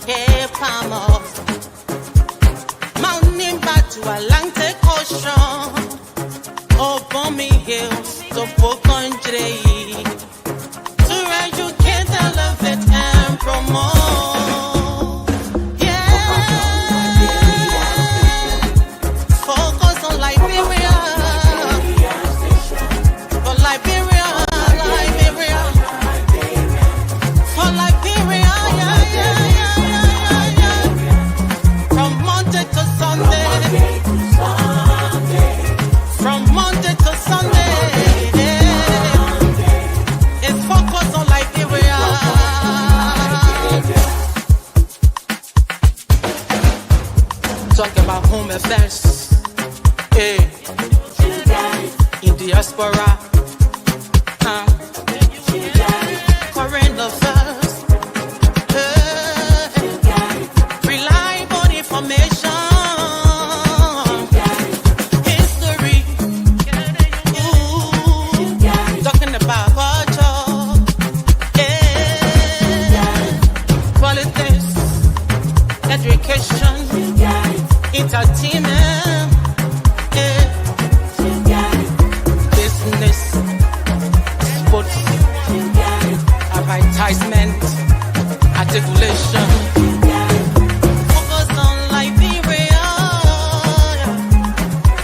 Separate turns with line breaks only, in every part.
Cape Palmer, Mountain back to Atlantic Ocean, Obomi Hills to Boakai, to educate, elevate, and promote. Yeah, focus on Liberia, for Liberia, Liberia, for Liberia, yeah. From Monday to Sunday, from Monday to Sunday, it's focus on Liberia. Talk about home affairs, hey, in diaspora, current affairs, hey, reliable information, history, ooh, talking about culture, hey, politics, education, entertainment, yeah, business, sports, advertisement, articulation. Focus on Liberia.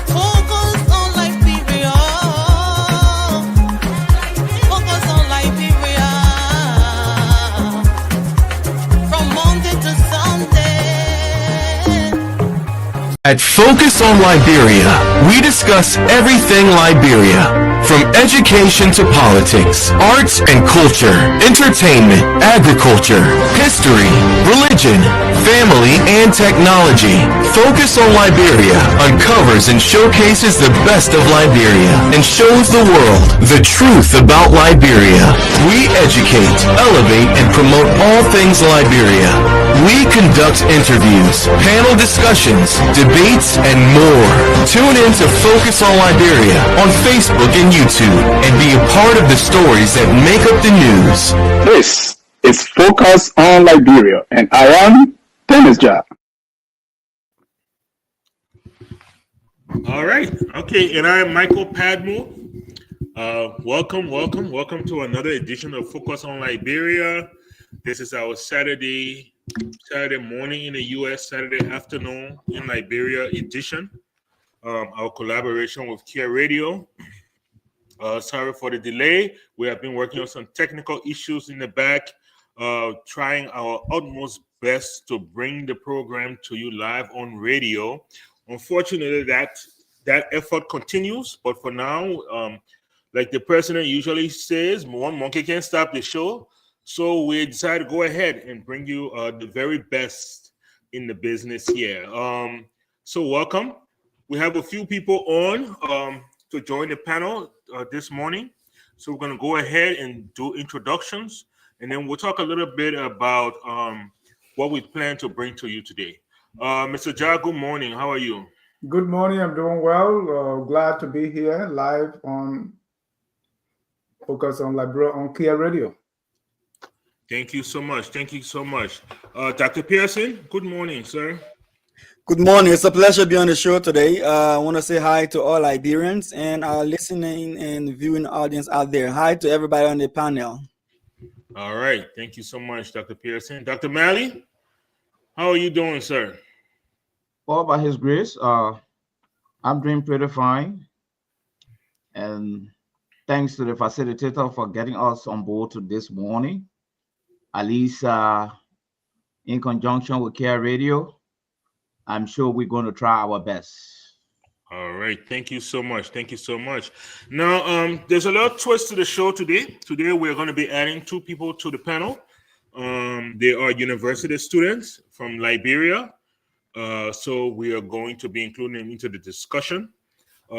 Focus on Liberia. Focus on Liberia. From Monday to Sunday.
At Focus on Liberia, we discuss everything Liberia, from education to politics, arts and culture, entertainment, agriculture, history, religion, family, and technology. Focus on Liberia uncovers and showcases the best of Liberia and shows the world the truth about Liberia. We educate, elevate, and promote all things Liberia. We conduct interviews, panel discussions, debates, and more. Tune in to Focus on Liberia on Facebook and YouTube and be a part of the stories that make up the news.
This is Focus on Liberia, and I am Dennis Ja.
All right. Okay. And I'm Michael Padmo. Welcome to another edition of Focus on Liberia. This is our Saturday morning in the U.S., Saturday afternoon in Liberia edition. Our collaboration with Kear Radio. Sorry for the delay. We have been working on some technical issues in the back, trying our utmost best to bring the program to you live on radio. Unfortunately, that effort continues, but for now, like the president usually says, one monkey can't stop the show. So we decided to go ahead and bring you the very best in the business here. So welcome. We have a few people on to join the panel this morning. So we're going to go ahead and do introductions, and then we'll talk a little bit about what we plan to bring to you today. Mr. Ja, good morning. How are you?
Good morning. I'm doing well. Glad to be here live on Focus on Liberia on Kear Radio.
Thank you so much. Thank you so much. Dr. Pearson, good morning, sir.
Good morning. It's a pleasure to be on the show today. I want to say hi to all Liberians and our listening and viewing audience out there. Hi to everybody on the panel.
All right. Thank you so much, Dr. Pearson. Dr. Malley, how are you doing, sir?
All by His grace, I'm doing pretty fine. And thanks to the facilitator for getting us on board to this morning, at least in conjunction with Care Radio. I'm sure we're going to try our best.
All right. Thank you so much. Thank you so much. Now, there's a lot of twist to the show today. Today, we're going to be adding two people to the panel. They are university students from Liberia. So we are going to be including them into the discussion. We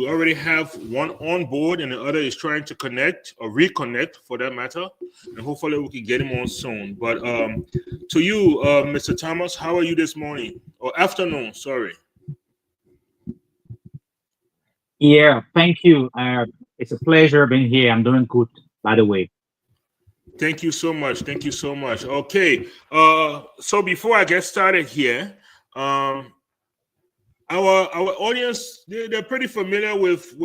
already have one on board, and the other is trying to connect or reconnect, for that matter. And hopefully we can get him on soon. But to you, Mr. Thomas, how are you this morning or afternoon? Sorry.
Yeah, thank you. It's a pleasure being here. I'm doing good, by the way.
Thank you so much. Thank you so much. Okay. So before I get started here, our audience, they're pretty familiar with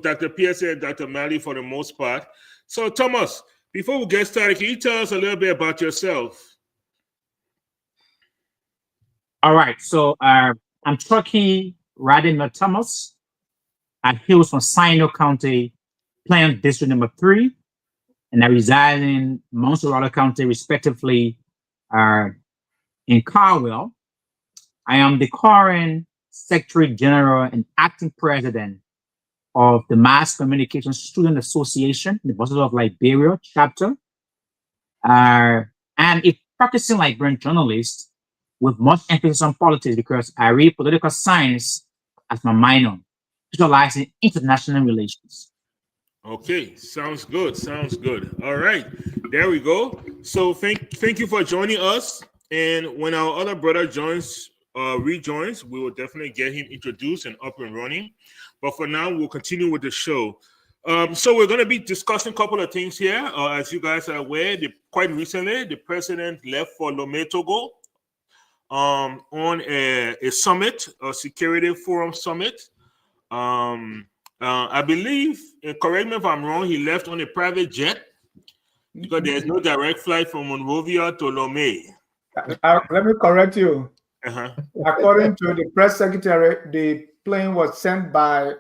Dr. Pearson and Dr. Malley for the most part. So Thomas, before we get started, can you tell us a little bit about yourself?
All right. So I'm Truckee Radin Thomas. I hail from Sino County, Plains District number 3, and I reside in Monrovia County, respectively, in Caldwell. I am the current Secretary General and Acting President of the Mass Communication Student Association, the University of Liberia chapter, and a practicing Liberian journalist with much emphasis on politics because I read political science as my minor, specializing in international relations.
Okay, sounds good. Sounds good. All right, there we go. So thank you for joining us. And when our other brother rejoins, we will definitely get him introduced and up and running. But for now, we'll continue with the show. So we're going to be discussing a couple of things here. As you guys are aware, quite recently, the president left for Lome, Togo, on a summit, a security forum summit. I believe, correct me if I'm wrong, he left on a private jet because there's no direct flight from Monrovia to Lome.
Let me correct you. According to the press secretary, the plane was sent by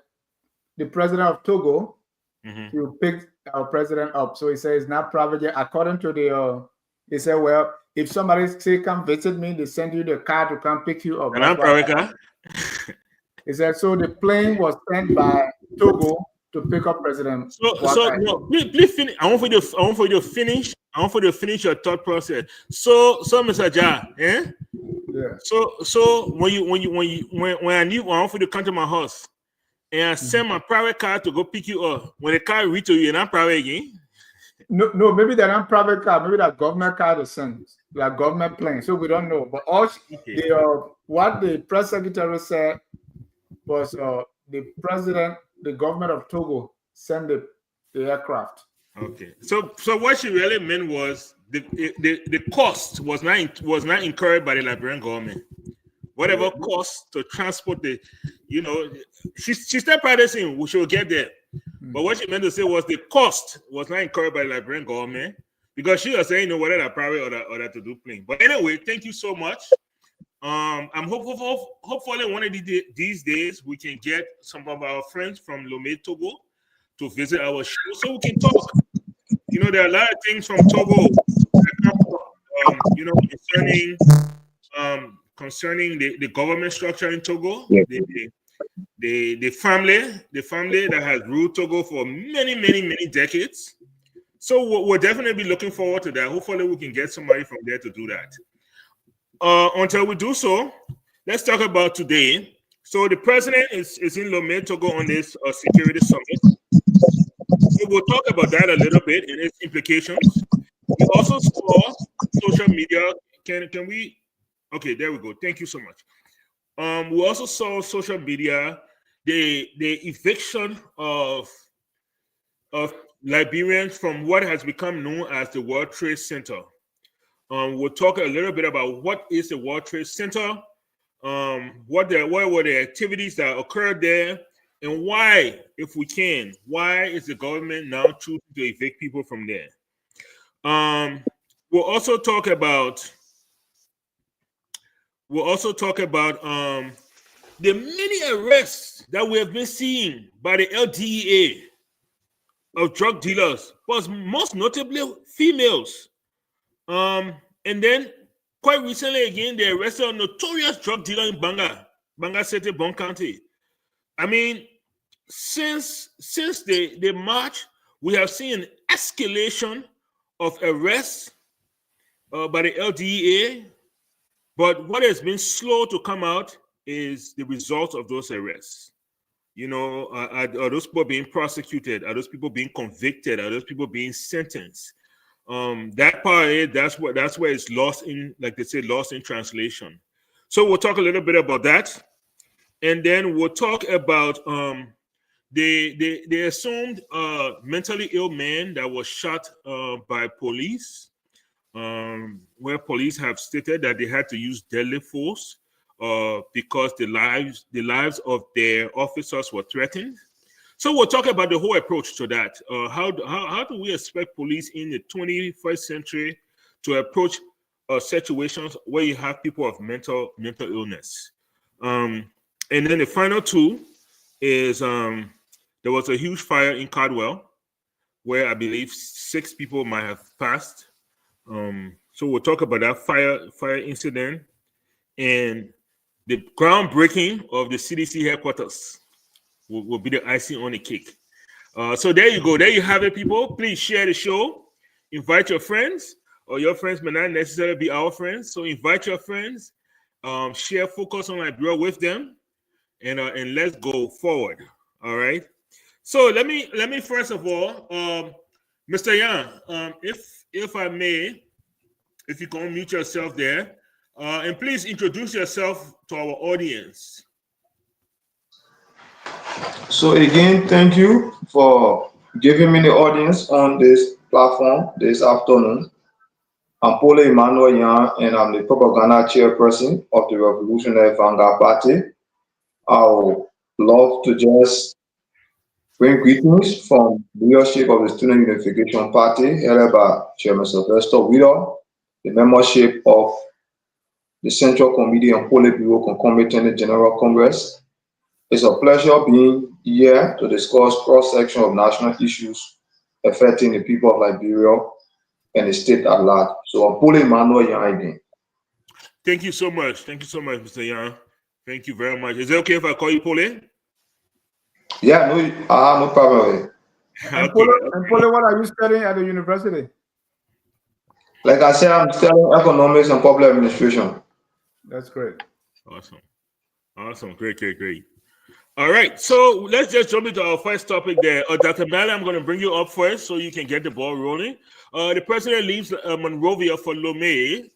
the president of Togo to pick our president up. So he says it's not private jet. According to he said, well, if somebody say come visit me, they send you the car to come pick you up.
And I'm private car.
He said, so the plane was sent by Togo to pick up President.
So no, please finish. I want for you to finish. I want for you to finish your thought process. So Mr. Ja, yeah. So when I want for you to come to my house and I send my private car to go pick you up. When the car reach to you, you're not private again.
No, maybe they're not private car. Maybe that government car to send, like government plane. So we don't know. But what the press secretary said was the government of Togo sent the aircraft.
Okay. So what she really meant was the cost was not incurred by the Liberian government. Whatever cost to transport she still practicing, we should get there. But what she meant to say was the cost was not incurred by the Liberian government because she was saying, whether they're private or to do plane. But anyway, thank you so much. I'm hopefully one of these days we can get some of our friends from Lome, Togo to visit our show so we can talk. There are a lot of things from Togo that come concerning the government structure in Togo.
Yeah.
The family that has ruled Togo for many decades. So we'll definitely be looking forward to that. Hopefully we can get somebody from there to do that. Until we do so, let's talk about today. So the president is in Lome, Togo on this security summit. So we'll talk about that a little bit and its implications. We also saw social media. Can we? Okay, there we go. Thank you so much. We also saw social media, the eviction of Liberians from what has become known as the World Trade Center. We'll talk a little bit about what is the World Trade Center, what were the activities that occurred there, and why, if we can, why is the government now choosing to evict people from there? We'll also talk about the many arrests that we have been seeing by the LDEA of drug dealers, but most notably females. And then quite recently again, they arrested a notorious drug dealer in Gbarnga City, Bon County. I mean, since the March, we have seen an escalation of arrests by the LDEA, but what has been slow to come out is the results of those arrests. Are those people being prosecuted? Are those people being convicted? Are those people being sentenced? That part, that's where it's lost in, like they say, lost in translation. So we'll talk a little bit about that. And then we'll talk about They assumed a mentally ill man that was shot by police, where police have stated that they had to use deadly force because the lives of their officers were threatened. So we'll talk about the whole approach to that. How do we expect police in the 21st century to approach situations where you have people of mental illness? And then the final two is there was a huge fire in Caldwell where I believe 6 people might have passed. So we'll talk about that fire incident and the groundbreaking of the CDC headquarters. Will be the icing on the cake. So there you go. There you have it, people. Please share the show. Invite your friends, or your friends may not necessarily be our friends. So invite your friends. Share Focus on Liberia with them, and let's go forward. All right. So let me first of all, Mr. Yan, if I may, if you can unmute yourself there, and please introduce yourself to our audience.
So again, thank you for giving me the audience on this platform this afternoon. I'm Paul Emmanuel Yan, and I'm the propaganda chairperson of the Revolutionary Vanguard Party. I would love to just bring greetings from leadership of the Student Unification Party, headed by Chairman Sylvester Wheeler, the membership of the Central Committee on Politburo Concomitant General Congress. It's a pleasure being here to discuss cross-section of national issues affecting the people of Liberia and the state at large. So I'm Paul Emmanuel Yan again.
Thank you so much. Thank you so much, Mr. Yan. Thank you very much. Is it okay if I call you Paul?
Yeah, no problem.
And Paul, what are you studying at the university?
Like I said, I'm studying economics and public administration.
That's great.
Awesome. Great. All right, so let's just jump into our first topic there. Dr. Malley, I'm going to bring you up first so you can get the ball rolling. The president leaves Monrovia for Lome,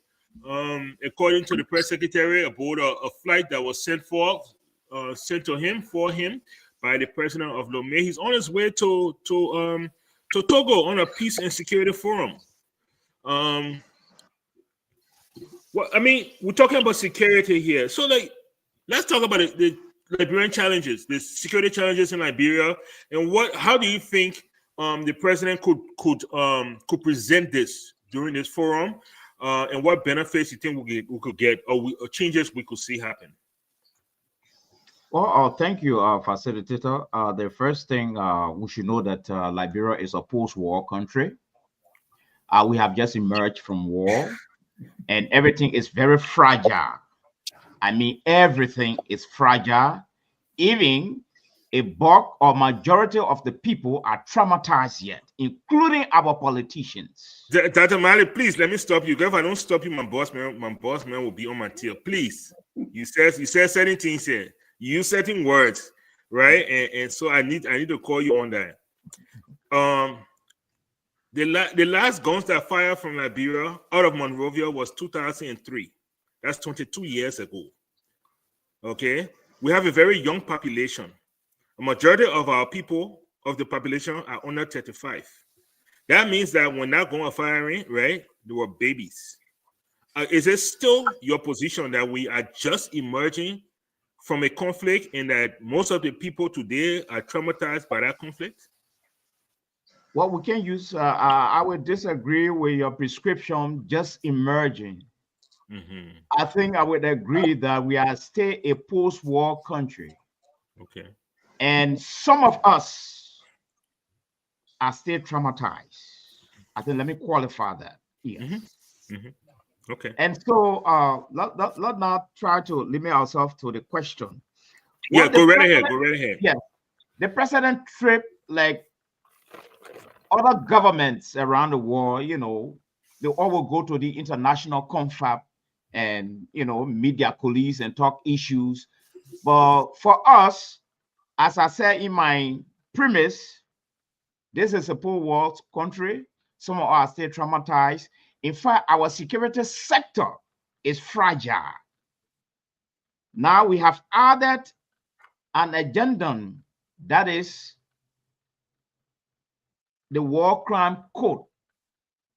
according to the press secretary, aboard a flight that was sent to him by the president of Lome. He's on his way to Togo on a peace and security forum. We're talking about security here, so let's talk about the Liberian challenges, the security challenges in Liberia, and how do you think the president could present this during this forum, and what benefits you think we could get, or changes we could see happen?
Well, thank you, facilitator. The first thing we should know that Liberia is a post-war country. We have just emerged from war, and everything is very fragile. I mean, everything is fragile. Even a bulk or majority of the people are traumatized yet, including our politicians.
Dr. Malley, please let me stop you. If I don't stop you, my boss man will be on my tail. Please, you said certain things here. You use certain words, right? And so I need to call you on that. The last guns that fired from Liberia out of Monrovia was 2003. That's 22 years ago. Okay, we have a very young population. A majority of our people of the population are under 35. That means that when that gun was firing, right, they were babies. Is it still your position that we are just emerging from a conflict and that most of the people today are traumatized by that conflict?
Well, we can use, I would disagree with your prescription, just emerging. I think I would agree that we are still a post-war country.
Okay.
And some of us are still traumatized. I think let me qualify that. Yes.
Okay.
And so let's not try to limit ourselves to the question.
Yeah, go right ahead.
Yes. The president trip, like other governments around the world, they all will go to the international confab and media colleagues and talk issues. But for us, as I said in my premise, this is a poor world country. Some of us are still traumatized. In fact, our security sector is fragile. Now we have added an addendum That is the War Crime Code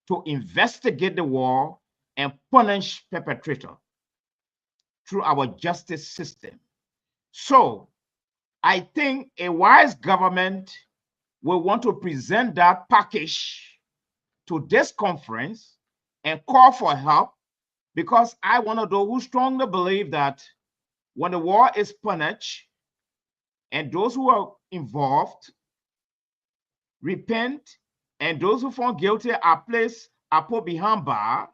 to investigate the war and punish perpetrator through our justice system. So I think a wise government will want to present that package to this conference and call for help, because I one of those who strongly believe that when the war is punished and those who are involved repent and those who found guilty are put behind bar,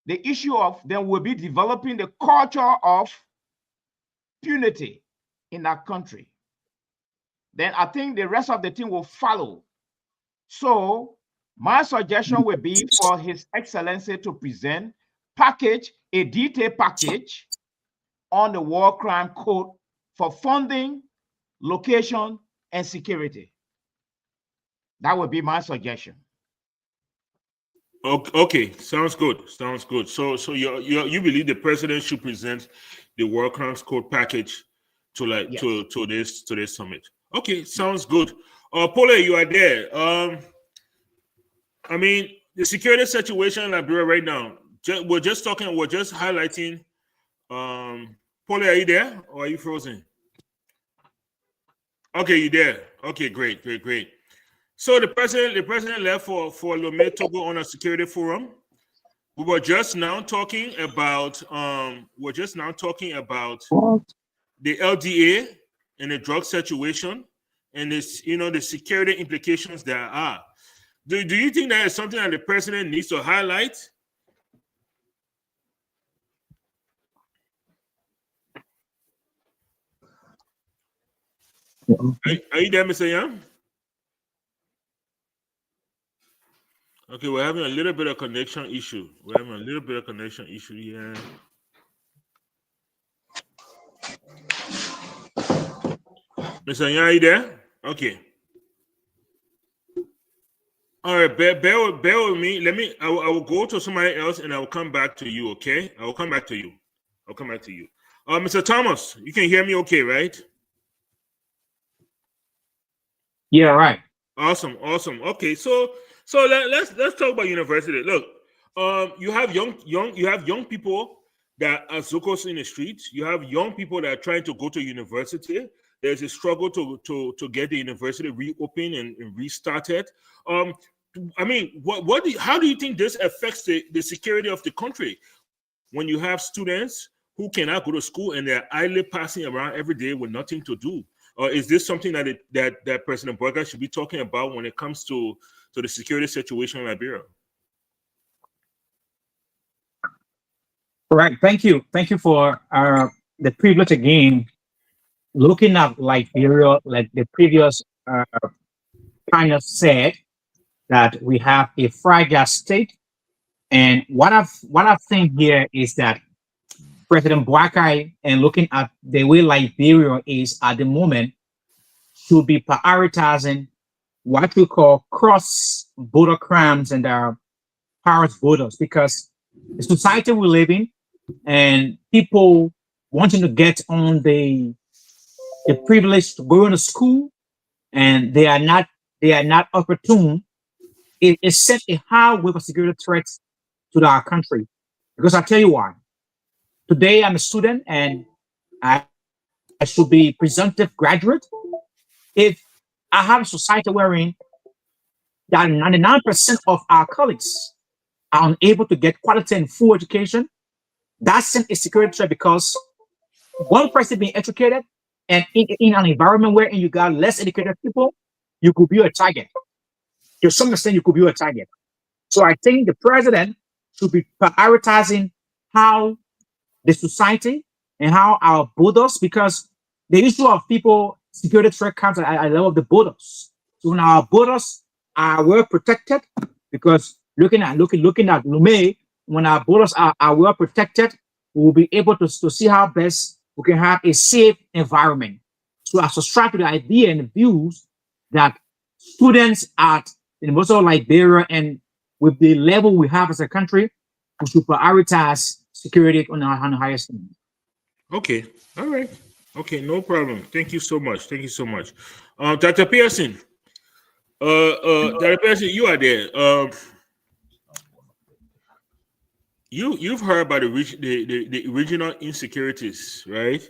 the issue of them will be developing the culture of impunity in our country. Then I think the rest of the thing will follow. So my suggestion would be for His Excellency to present a detailed package on the War Crime Code for funding, location, and security. That would be my suggestion.
Okay, sounds good. Sounds good. So you believe the president should present the War Crimes Code package to this summit? Okay, sounds good. Pole, you are there. I mean, the security situation in Liberia right now. We're just highlighting. Pole, are you there or are you frozen? Okay, you there. Okay, great. So the president left for Lome, Togo on a security forum. We were just now talking about the LDEA and the drug situation and this, the security implications there are. Do you think that is something that the president needs to highlight? Are you there, Mr. Young? Okay, we're having a little bit of connection issue. Yeah. Mr. Young, are you there? Okay. All right, bear with me. I will go to somebody else and I will come back to you, okay? I will come back to you. Mr. Thomas, you can hear me okay, right?
Yeah, right.
Awesome. Okay, so let's talk about university. Look, you have young people that are Zokos in the streets. You have young people that are trying to go to university. There's a struggle to get the university reopened and restarted. I mean, how do you think this affects the security of the country when you have students who cannot go to school and they're idly passing around every day with nothing to do? Or is this something that President Boakai should be talking about when it comes to the security situation in Liberia?
Right. Thank you for the privilege again. Looking at Liberia, like the previous kind of said, that we have a fragile state, and what I think here is that President Boakai, and looking at the way Liberia is at the moment, should be prioritizing what we call cross-border crimes and porous borders, because the society we live in and people wanting to get on the privilege to go into school and they are not opportune, it sets a high wave of security threats to our country. Because I tell you why. Today I'm a student and I should be presumptive graduate. If I have a society wherein that 99% of our colleagues are unable to get quality and full education, that's a security threat, because one person being educated and in an environment where you got less educated people, you could be a target. To some extent, you could be a target. So I think the president should be prioritizing how the society and how our borders, because the issue of people security threat comes at the level of the borders. So when our borders are well protected, because looking at Lome, when our borders are well protected, we will be able to see how best we can have a safe environment. So I subscribe to the idea and the views that students at the University of Liberia and with the level we have as a country, we should prioritize security on the highest level.
Okay, all right. Okay, no problem. Thank you so much. Thank you so much. Dr. Pearson. Dr. Pearson, you are there. You've heard about the regional insecurities, right?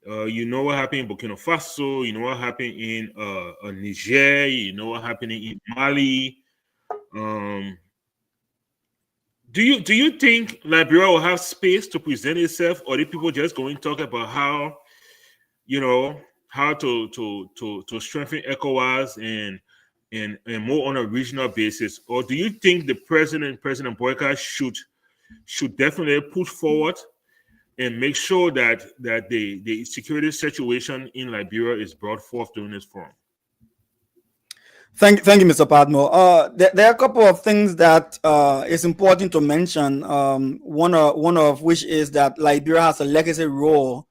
You know what happened in Burkina Faso. You know what happened in Niger. You know what happened in Mali. Do you think Liberia will have space to present itself, or are people just going to talk about how, how to strengthen ECOWAS and more on a regional basis, or do you think the President Boakai should definitely push forward and make sure that the security situation in Liberia is brought forth during this forum?
Thank you, Mr. Padmo. There are a couple of things that is important to mention. One of which is that Liberia has a legacy role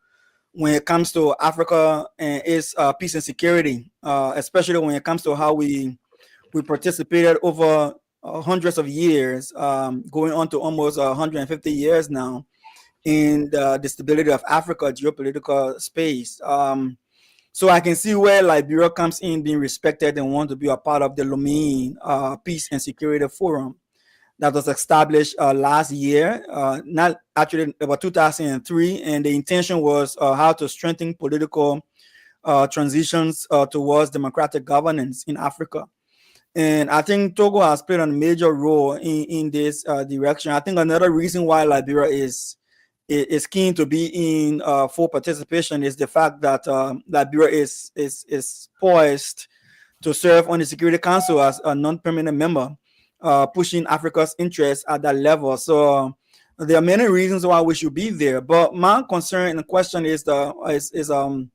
when it comes to Africa and its peace and security, especially when it comes to how we participated over hundreds of years, going on to almost 150 years now, in the stability of Africa geopolitical space. So I can see where Liberia comes in being respected and want to be a part of the Lome Peace and Security Forum that was established last year, not actually about 2003, and the intention was how to strengthen political transitions towards democratic governance in Africa. And I think Togo has played a major role in this direction. I think another reason why Liberia is keen to be in full participation is the fact that Liberia is poised to serve on the Security Council as a non-permanent member, pushing Africa's interests at that level. So there are many reasons why we should be there. But my concern and question is the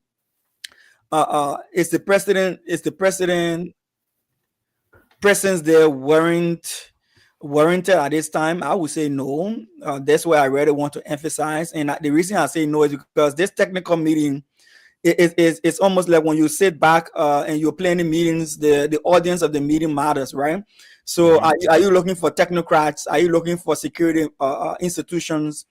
president presence there warranted at this time? I would say no. That's where I really want to emphasize. And the reason I say no is because this technical meeting it's almost like when you sit back and you're planning meetings, the audience of the meeting matters, right? So are you looking for technocrats? Are you looking for security institutions,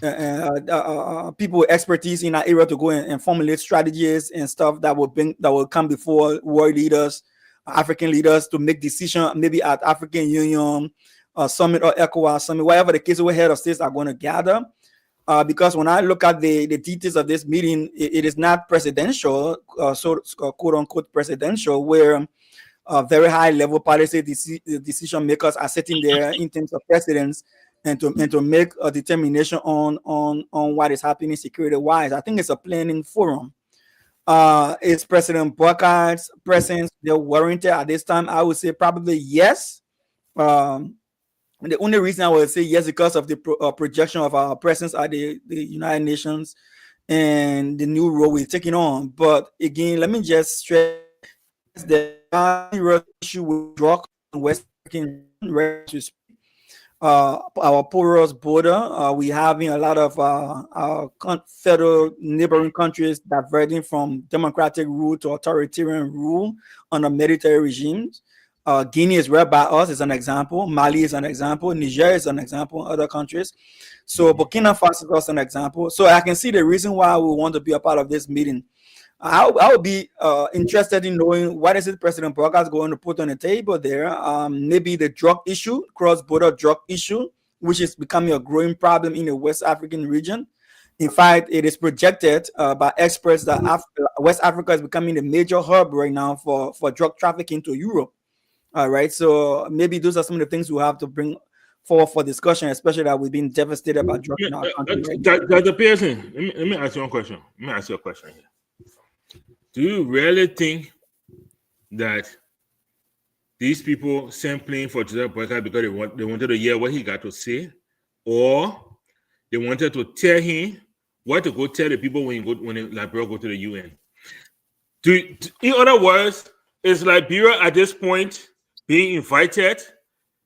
people with expertise in that area to go and formulate strategies and stuff that will come before world leaders, African leaders, to make decisions, maybe at African Union summit or ECOWAS summit, whatever the case, where head of states are going to gather. Because when I look at the details of this meeting, it is not presidential, so quote unquote presidential, where very high level policy decision makers are sitting there in terms of presidents and to make a determination on what is happening security wise. I think it's a planning forum. Is President Boakai's presence they're warranted at this time? I would say probably yes. The only reason I would say yes because of the projection of our presence at the United Nations and the new role we're taking on. But again, let me just stress the issue with drug and West African our porous border. We having a lot of our federal neighboring countries diverting from democratic rule to authoritarian rule under military regimes. Guinea is right by us, is an example. Mali is an example. Niger is an example. Other countries. So Burkina Faso is also an example. So I can see the reason why we want to be a part of this meeting. I would be interested in knowing what is it President Boakai is going to put on the table there. Maybe the drug issue, cross-border drug issue, which is becoming a growing problem in the West African region. In fact, it is projected by experts that West Africa is becoming a major hub right now for drug trafficking to Europe. All right, so maybe those are some of the things we have to bring forward for discussion, especially that we've been devastated by drug in our country.
Dr. Pearson, let me ask you one question. Let me ask you a question here. Do you really think that these people sampling for Joseph Boakai because they wanted to hear what he got to say, or they wanted to tell him what to go tell the people when Liberia go to the UN? In other words, is Liberia at this point being invited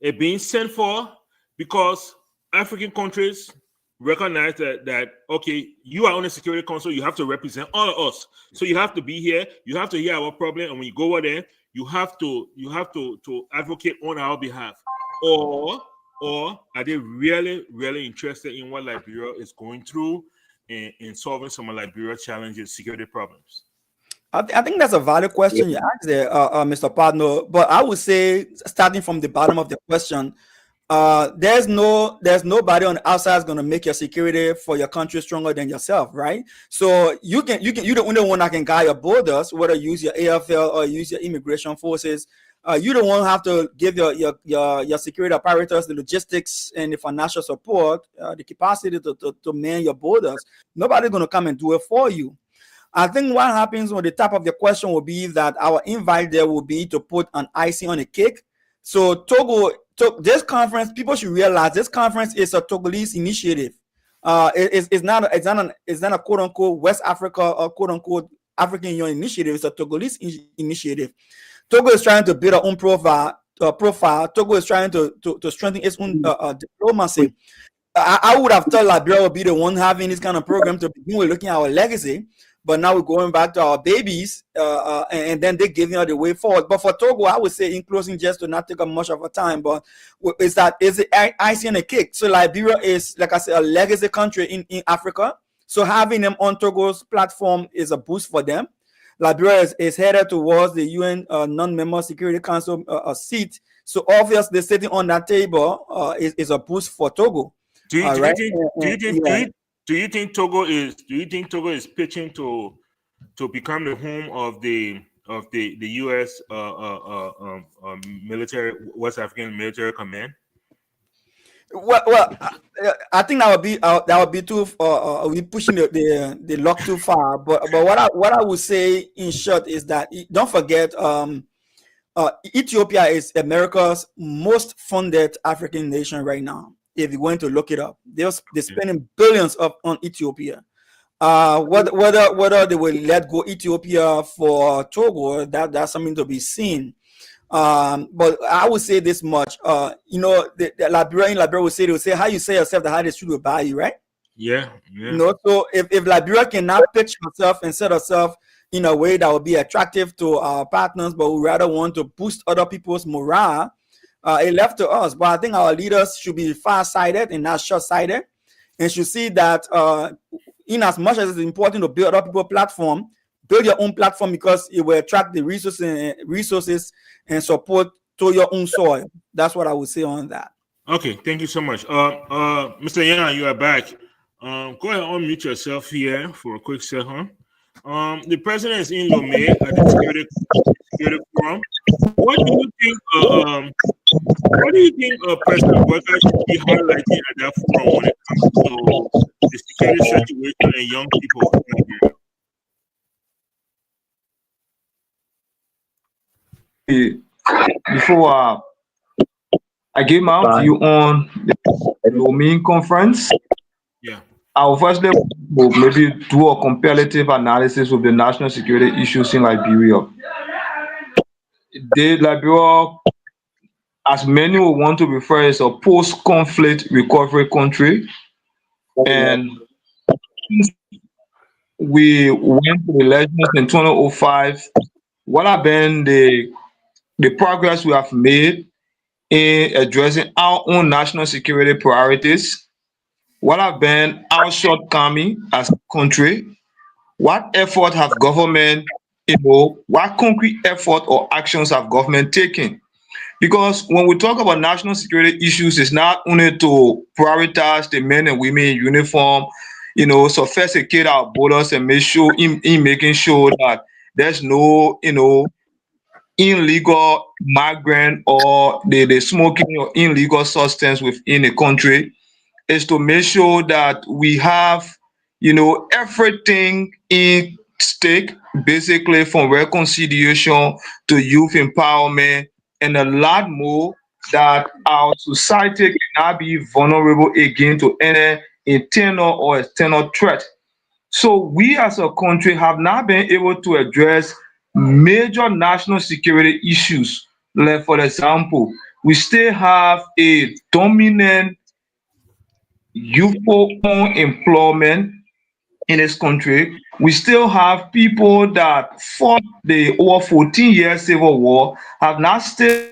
and being sent for because African countries recognize that okay, you are on the Security Council, you have to represent all of us, so you have to be here, you have to hear our problem, and when you go over there, you have to advocate on our behalf, or are they really interested in what Liberia is going through, in solving some of Liberia's challenges, security problems?
I think that's a valid question you asked there, Mr. Partner. But I would say, starting from the bottom of the question, there's nobody on the outside is going to make your security for your country stronger than yourself, right? So you're the only one that can guide your borders, whether you use your AFL or use your immigration forces. You don't want to have to give your security apparatus the logistics and the financial support, the capacity to man your borders. Nobody's going to come and do it for you. I think what happens on the top of the question will be that our invite there will be to put an icing on the cake. So this conference, people should realize this conference is a Togolese initiative. It's not a quote unquote West Africa or quote unquote African Union initiative. It's a Togolese initiative. Togo is trying to build our own profile. Togo is trying to strengthen its own diplomacy. I would have thought Liberia would be the one having this kind of program to begin with, looking at our legacy. But now we're going back to our babies, and then they're giving us the way forward. But for Togo, I would say, in closing, just to not take up much of our time, but is the icing on the cake. So Liberia is, like I said, a legacy country in Africa. So having them on Togo's platform is a boost for them. Liberia is headed towards the UN non-member Security Council seat. So obviously, sitting on that table is a boost for Togo.
Do you think Togo is pitching to become the home of the U.S. military, West African military command?
Well, I think that would be too we pushing the luck too far. But what I would say in short is that don't forget, Ethiopia is America's most funded African nation right now. If you're going to look it up, they're spending billions on Ethiopia. Whether they will let go Ethiopia for Togo, that's something to be seen. But I would say this much. The Liberia will say how you say yourself, the hardest should buy you, right?
Yeah.
So if Liberia cannot pitch herself and set herself in a way that will be attractive to our partners, but we rather want to boost other people's morale, it left to us. But I think our leaders should be far-sighted and not short-sighted, and should see that in as much as it's important to build other people's platform, build your own platform, because it will attract the resources and support to your own soil. That's what I would say on that.
Okay, thank you so much. Mr. Yan, you are back. Go ahead and unmute yourself here for a quick second. The president is in Lome at the Security Forum. What do you think President Boakai should be highlighting at that forum when it comes to the security situation and young people in
Nigeria? Before I give my view on the Lome conference, I'll firstly maybe do a comparative analysis of the national security issues in Liberia. Liberia, as many will want to refer, is a post-conflict recovery country, and we went to the elections in 2005. What have been the progress we have made in addressing our own national security priorities? What have been our shortcomings as a country? What effort have government, what concrete effort or actions have government taken? Because when we talk about national security issues, it's not only to prioritize the men and women in uniform, sophisticate our borders and make sure in making sure that there's no, illegal migrant or the smoking or illegal substance within the country. Is to make sure that we have, everything in stake, basically from reconciliation to youth empowerment and a lot more, that our society cannot be vulnerable again to any internal or external threat. So we as a country have not been able to address major national security issues. Like, for example, we still have a dominant youthful unemployment in this country. We still have people that fought the over 14-year civil war, have not still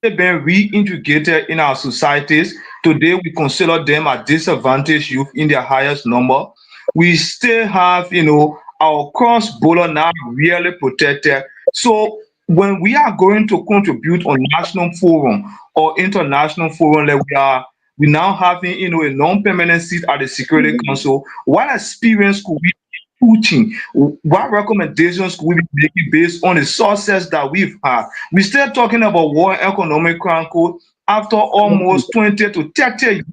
been reintegrated in our societies. Today, we consider them a disadvantaged youth in their highest number. we still have, our cross-border now really protected. So when we are going to contribute on national forum or international forum, like we now having, a non-permanent seat at the Security Council, what experience could we be putting? What recommendations could we be making based on the sources that we've had? We're still talking about War and Economic Crime Code after almost 20 to 30 years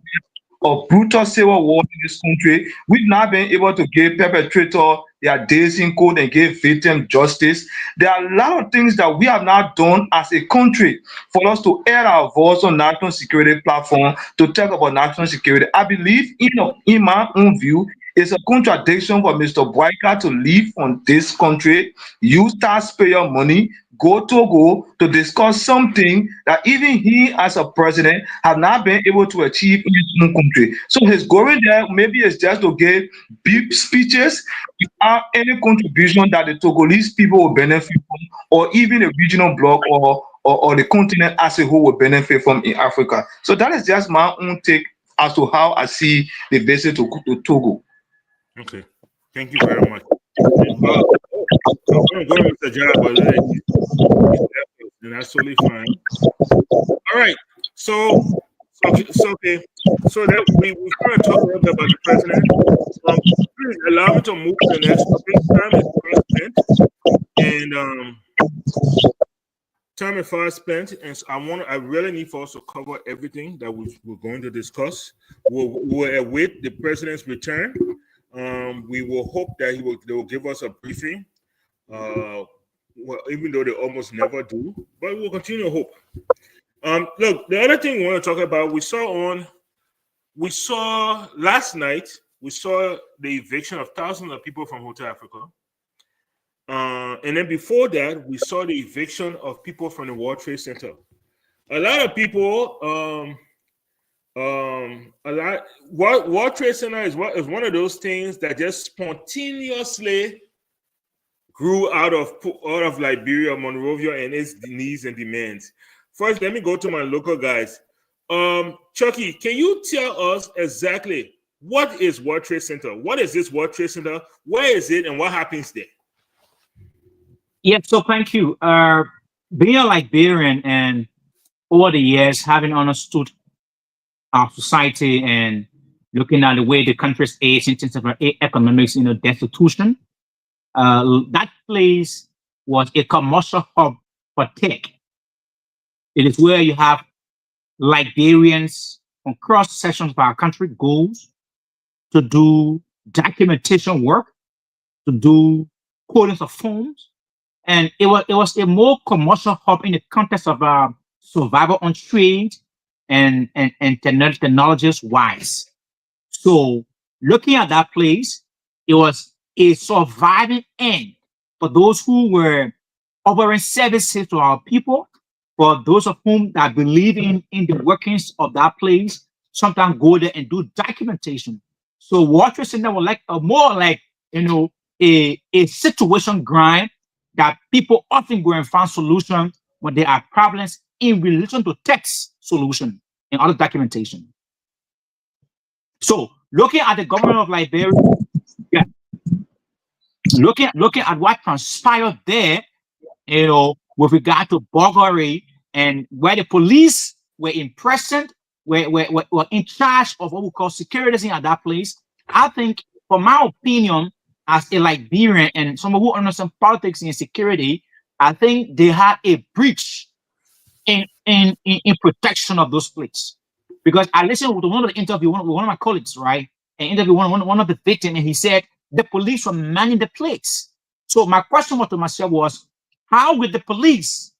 of brutal civil war in this country. We've not been able to give perpetrator their days in court and give victim justice. There are a lot of things that we have not done as a country for us to air our voice on national security platform to talk about national security. I believe, in my own view, it's a contradiction for Mr. Boakai to leave from this country, use taxpayer money, go to discuss something that even he as a president have not been able to achieve in his own country. So his going there maybe is just to give big speeches without any contribution that the Togolese people will benefit from, or even a regional bloc or the continent as a whole will benefit from in Africa. So that is just my own take as to how I see the visit to Togo.
Okay, thank you very much. I'm going to go with the job, but and that's totally fine. All right, so okay, so that we're going to talk a little bit about the president. Please allow me to move to the next topic. Time is fast spent, and so I really need for us to cover everything that we're going to discuss. We'll await the president's return. We will hope that they will give us a briefing. Well, even though they almost never do, but we'll continue to hope. Look, the other thing we want to talk about, we saw last night, we saw the eviction of thousands of people from Hotel Africa. And then before that, we saw the eviction of people from the World Trade Center. A lot of people, World Trade Center is one of those things that just spontaneously grew out of Liberia, Monrovia, and its needs and demands. First, let me go to my local guys. Chucky, can you tell us exactly what is World Trade Center? What is this World Trade Center? Where is it, and what happens there?
Yeah, so thank you. Being a Liberian and over the years having understood our society and looking at the way the country is in terms of economics, destitution, that place was a commercial hub for tech. It is where you have Liberians from cross sections of our country goes to do documentation work, to do codings of forms. And it was a more commercial hub in the context of survival on trade and technologies wise. So looking at that place, it was a surviving end for those who were offering services to our people, for those of whom that believe in the workings of that place, sometimes go there and do documentation. So World Trade Center was like more like a situation grind that people often go and find solutions when there are problems in relation to text solution and other documentation. So looking at the government of Liberia, yeah, looking at what transpired there, with regard to burglary and where the police were imprisoned, were in charge of what we call security at that place. I think, from my opinion, as a Liberian and someone who understands politics and security, I think they had a breach in protection of those places. Because I listened to one of the interview with one of my colleagues, right? And interviewed one of the victims, and he said the police were manning the place. So my question to myself was, how would the police,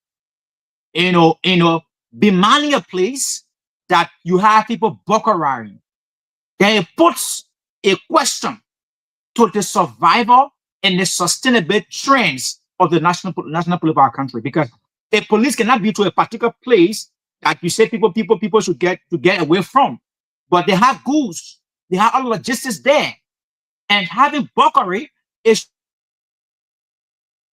be manning a place that you have people burglaring? Then it puts a question to the survival and the sustainable trends of the national police of our country, because the police cannot be to a particular place that you say people should get away from, but they have goods, they have all logistics there, and having burglary is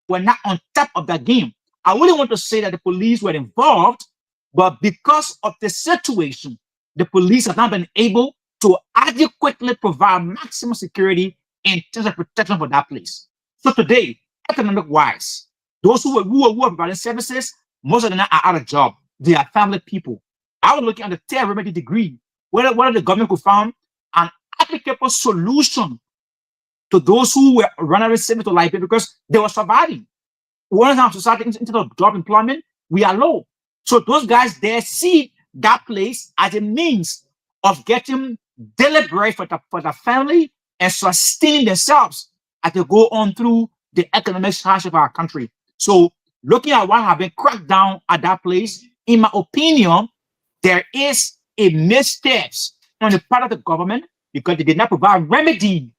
we're not on top of that game. I wouldn't want to say that the police were involved, but because of the situation, the police have not been able to adequately provide maximum security in terms of protection for that place. So today, economic-wise, those who are providing services, most of them are out of job. They are family people. I was looking at the third remedy degree, whether the government could find an applicable solution to those who were running service to Liberia because they were surviving. Once our society into of job employment, we are low. So those guys there see that place as a means of getting daily bread for the family and sustaining themselves as they go on through the economic hardship of our country. So looking at what have been cracked down at that place, in my opinion, there is a missteps on the part of the government because they did not provide remedy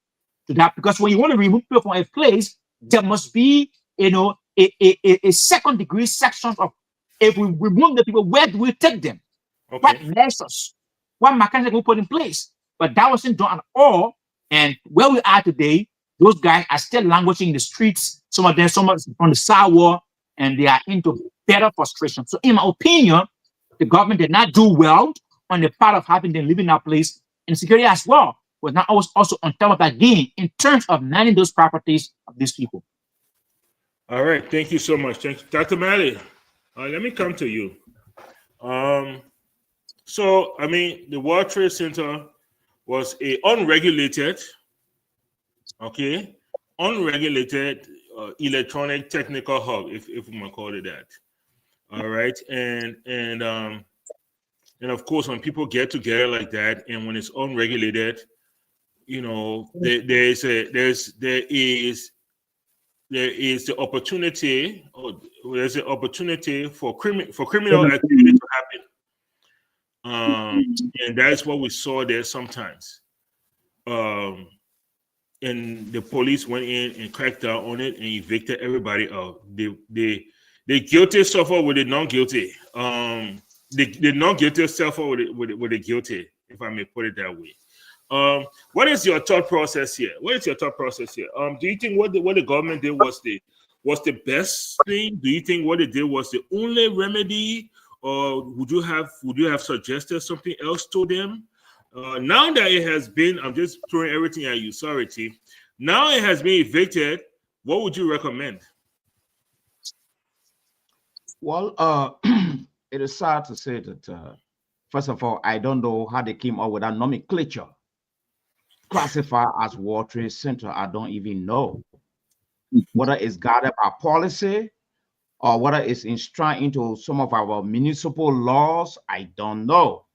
to that. Because when you want to remove people from a place, there must be, a second degree section of, if we remove the people, where do we take them? Okay. What measures, what mechanism we put in place? But that wasn't done at all. And where we are today, those guys are still languishing in the streets. Some of them on the sidewalk, and they are into better frustration. So in my opinion, the government did not do well on the part of having them live in that place, and security as well was not always also on top of that game in terms of managing those properties of these people.
All right, thank you so much. Thank you, Dr. Malley. Let me come to you. So, I mean, the World Trade Center was a unregulated electronic technical hub, if we might call it that. All right, and of course, when people get together like that, and when it's unregulated, there is the opportunity, or there's an opportunity for criminal activity to happen, and that's what we saw there sometimes. And the police went in and cracked down on it and evicted everybody out. The guilty suffer with the non-guilty. The non-guilty suffer with the guilty, if I may put it that way. What is your thought process here? Do you think what the government did was the best thing? Do you think what they did was the only remedy, or would you have suggested something else to them? Now that it has been, I'm just throwing everything at you. Sorry, Chief. Now it has been evicted. What would you recommend?
Well, it is sad to say that. First of all, I don't know how they came up with that nomenclature. Classified as World Trade Center, I don't even know whether it's guided by policy or whether it's enshrined into some of our municipal laws. I don't know.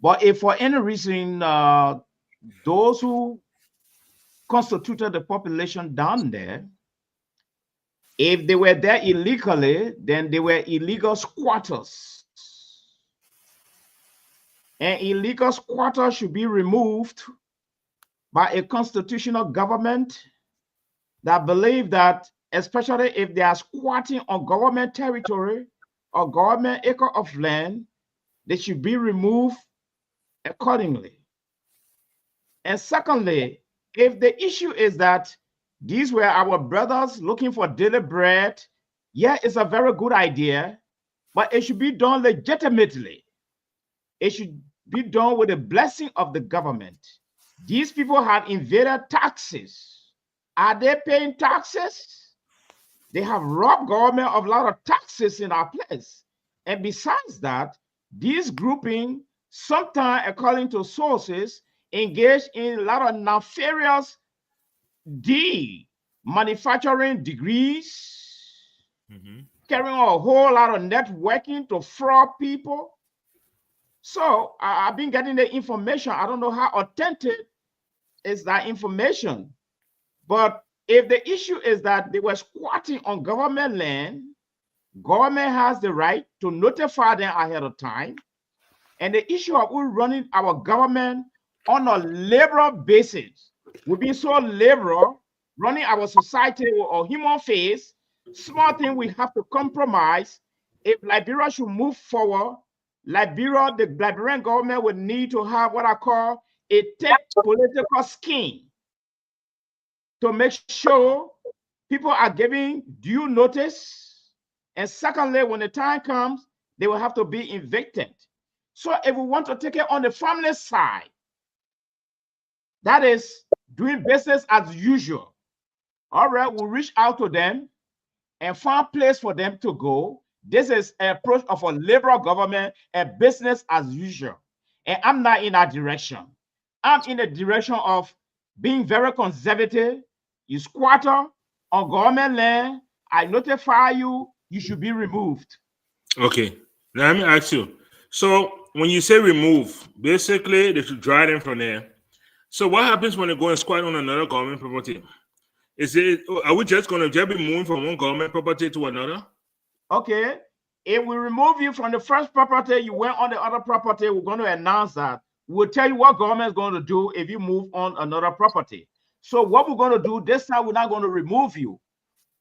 But if for any reason those who constituted the population down there, if they were there illegally, then they were illegal squatters. And illegal squatters should be removed by a constitutional government that believe that, especially if they are squatting on government territory or government acre of land, they should be removed accordingly. And secondly, if the issue is that these were our brothers looking for daily bread, yeah, it's a very good idea, but it should be done legitimately. It should be done with the blessing of the government. These people have invaded taxes. Are they paying taxes? They have robbed government of a lot of taxes in our place. And besides that, these grouping, sometimes according to sources, engage in a lot of nefarious manufacturing degrees, carrying a whole lot of networking to fraud people. So I've been getting the information. I don't know how authentic is that information. But if the issue is that they were squatting on government land, government has the right to notify them ahead of time. And the issue of we running our government on a liberal basis, we've been so liberal, running our society with a human face, small thing we have to compromise. If Liberia should move forward, the Liberian government would need to have what I call a thick political scheme to make sure people are giving due notice. And secondly, when the time comes, they will have to be evicted. So if we want to take it on the family side, that is doing business as usual. All right, we'll reach out to them and find a place for them to go. This is an approach of a liberal government, a business as usual. And I'm not in that direction. I'm in the direction of being very conservative. You squatter on government land, I notify you, you should be removed.
Okay, now let me ask you. So when you say remove, basically they should drive them from there. So what happens when they go and squat on another government property? Are we just going to be moving from one government property to another?
Okay, if we remove you from the first property, you went on the other property, we're going to announce that. We'll tell you what government is going to do if you move on another property. So what we're going to do this time, we're not going to remove you.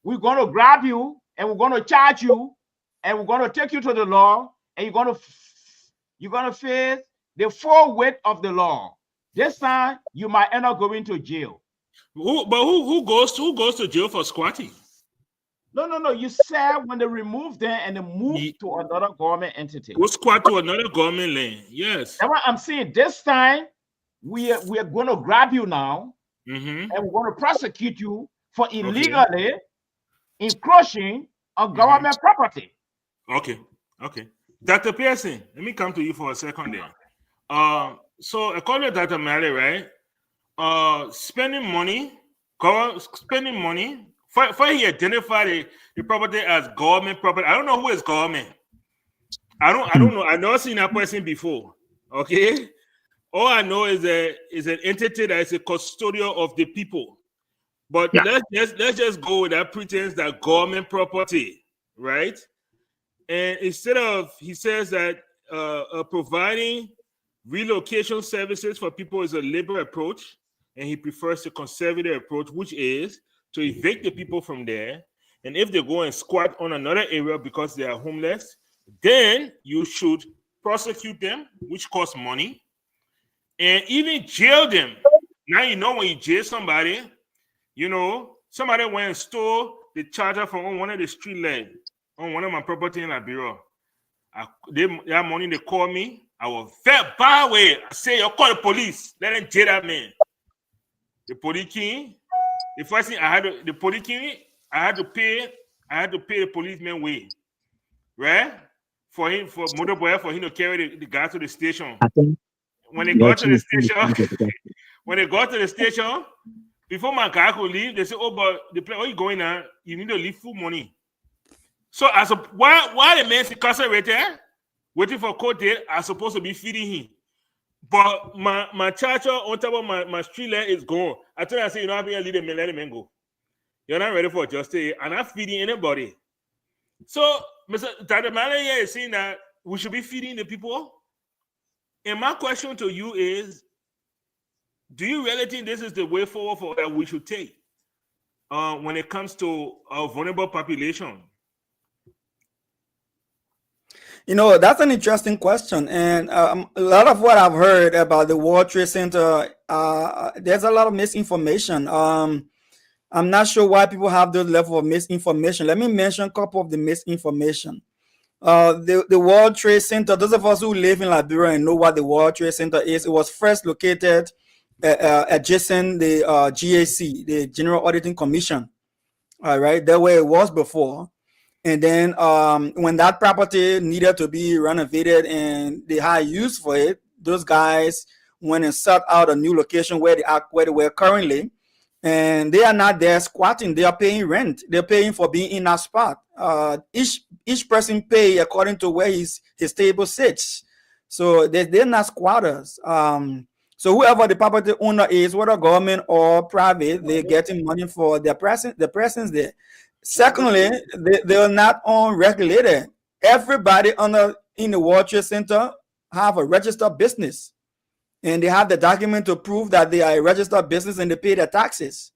We're going to grab you and we're going to charge you and we're going to take you to the law and you're going to face the full weight of the law. This time you might end up going to jail.
Who goes to jail for squatting?
No. You said when they remove them and they move to another government entity.
Who squat to another government land? Yes.
That's what I'm saying. This time we are going to grab you now, and we're going to prosecute you for illegally encroaching on government property.
Okay. Dr. Pearson, let me come to you for a second there. So according to Dr. Malley, right? Spending money for he identified the property as government property. I don't know who is government. I don't know. I've never seen that person before. Okay. All I know is an entity that is a custodian of the people. But let's just go with that pretense that government property, right? And instead of, he says that providing relocation services for people is a liberal approach, and he prefers the conservative approach, which is to evict the people from there. And if they go and squat on another area because they are homeless, then you should prosecute them, which costs money, and even jail them. Now, you know, when you jail somebody, you know, somebody went and stole the charger from one of the street lights on one of my property in Liberia. That morning they called me. I was very bad way. I say, you call the police. Let them jail that man. The police came. The first thing I had to pay the policeman way, right? For motorboy, for him to carry the guy to the station. When they got to the station, before my guy could leave, they said, "Oh, but the place where you going now? You need to leave full money." So why the man incarcerated, waiting for court date, I'm supposed to be feeding him. But my charger on top of my street light is gone. I told him, I said, you know, I'm going to leave the man, let him go. You're not ready for justice. I'm not feeding anybody. So, Mr. Dr. Malley is saying that we should be feeding the people. And my question to you is, do you really think this is the way forward that we should take when it comes to our vulnerable population?
You know, that's an interesting question. And a lot of what I've heard about the World Trade Center, there's a lot of misinformation. I'm not sure why people have those level of misinformation. Let me mention a couple of the misinformation. The World Trade Center, those of us who live in Liberia and know what the World Trade Center is, it was first located adjacent the GAC, the General Auditing Commission. All right, that way it was before. And then when that property needed to be renovated and they had use for it, those guys went and sought out a new location where they were currently. And they are not there squatting. They are paying rent. They're paying for being in that spot. Each person pay according to where his table sits. So they're not squatters. So whoever the property owner is, whether government or private, they're getting money for their presence there. Secondly, they're not unregulated. Everybody in the World Trade Center have a registered business, and they have the document to prove that they are a registered business and they pay their taxes.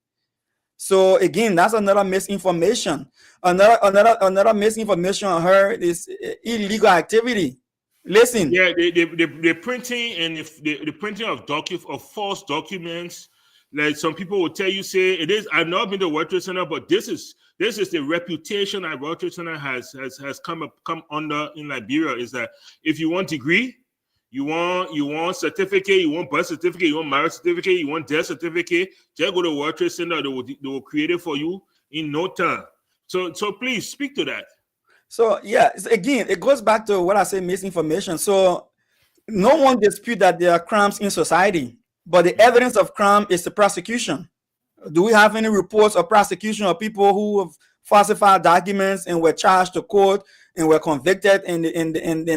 So again, that's another misinformation. Another misinformation on her is illegal activity. Listen.
Yeah, the printing and the printing of false documents. Like some people will tell you, say it is. I've not been to World Trade Center, but this is the reputation that World Trade Center has come under in Liberia. Is that if you want degree, You want certificate, you want birth certificate, you want marriage certificate, you want death certificate. Just go to World Trade Center. They will create it for you in no time. So please speak to that.
So yeah, again, it goes back to what I say, misinformation. So no one disputes that there are crimes in society, but the evidence of crime is the prosecution. Do we have any reports of prosecution of people who have falsified documents and were charged to court and were convicted, and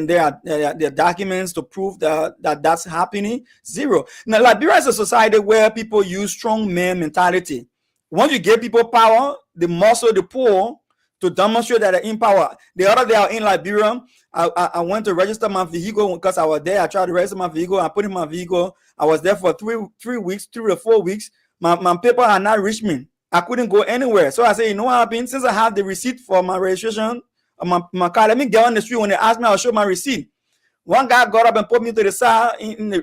there are documents to prove that's happening? Zero. Now, Liberia is a society where people use strong man mentality. Once you give people power, they muscle the poor to demonstrate that they're in power. The other day I was in Liberia. I went to register my vehicle because I was there. I tried to register my vehicle. I put in my vehicle. I was there for 3 weeks, 3 to 4 weeks. My paper had not reached me. I couldn't go anywhere. So I said, you know what happened? Since I have the receipt for my registration, my car, let me get on the street. When they ask me, I'll show my receipt. One guy got up and put me to the side in the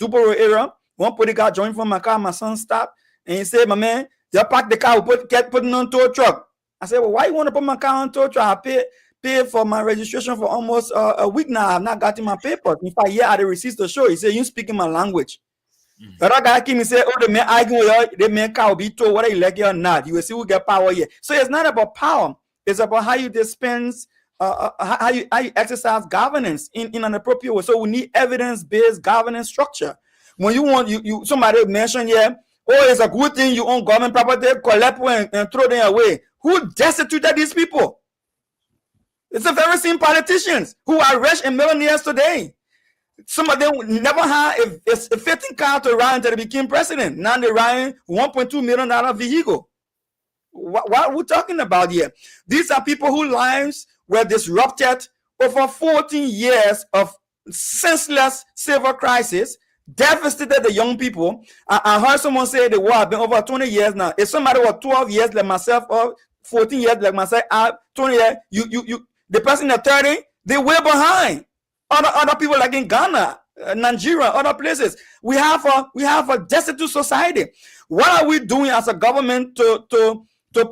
Duboro area. One police guy joined from my car. My son stopped and he said, my man, you park the car, kept putting on tow truck. I said, well, why you want to put my car on tow truck? I paid for my registration for almost a week now. I've not gotten my papers. In fact, yeah, I had the receipts to show. He said, you speaking my language. The other guy came and said, oh, the man arguing with you, the man car will be told whether you like it or not. You will see who get power here. So it's not about power. It's about how you dispense, how you exercise governance in an appropriate way. So we need evidence-based governance structure. When you want, somebody mentioned here, oh, it's a good thing you own government property, collect and throw them away. Who destituted these people? It's the very same politicians who are rich and millionaires today. Some of them never had a fitting car to ride until they became president. Now they're riding $1.2 million vehicle. What are we talking about here? These are people whose lives were disrupted over 14 years of senseless civil crisis, devastated the young people. I heard someone say the war has been over 20 years now. If somebody was 12 years like myself or 14 years like myself, 20 years, the person at 30, they're way behind. Other people like in Ghana, Nigeria, other places. We have a destitute society. What are we doing as a government to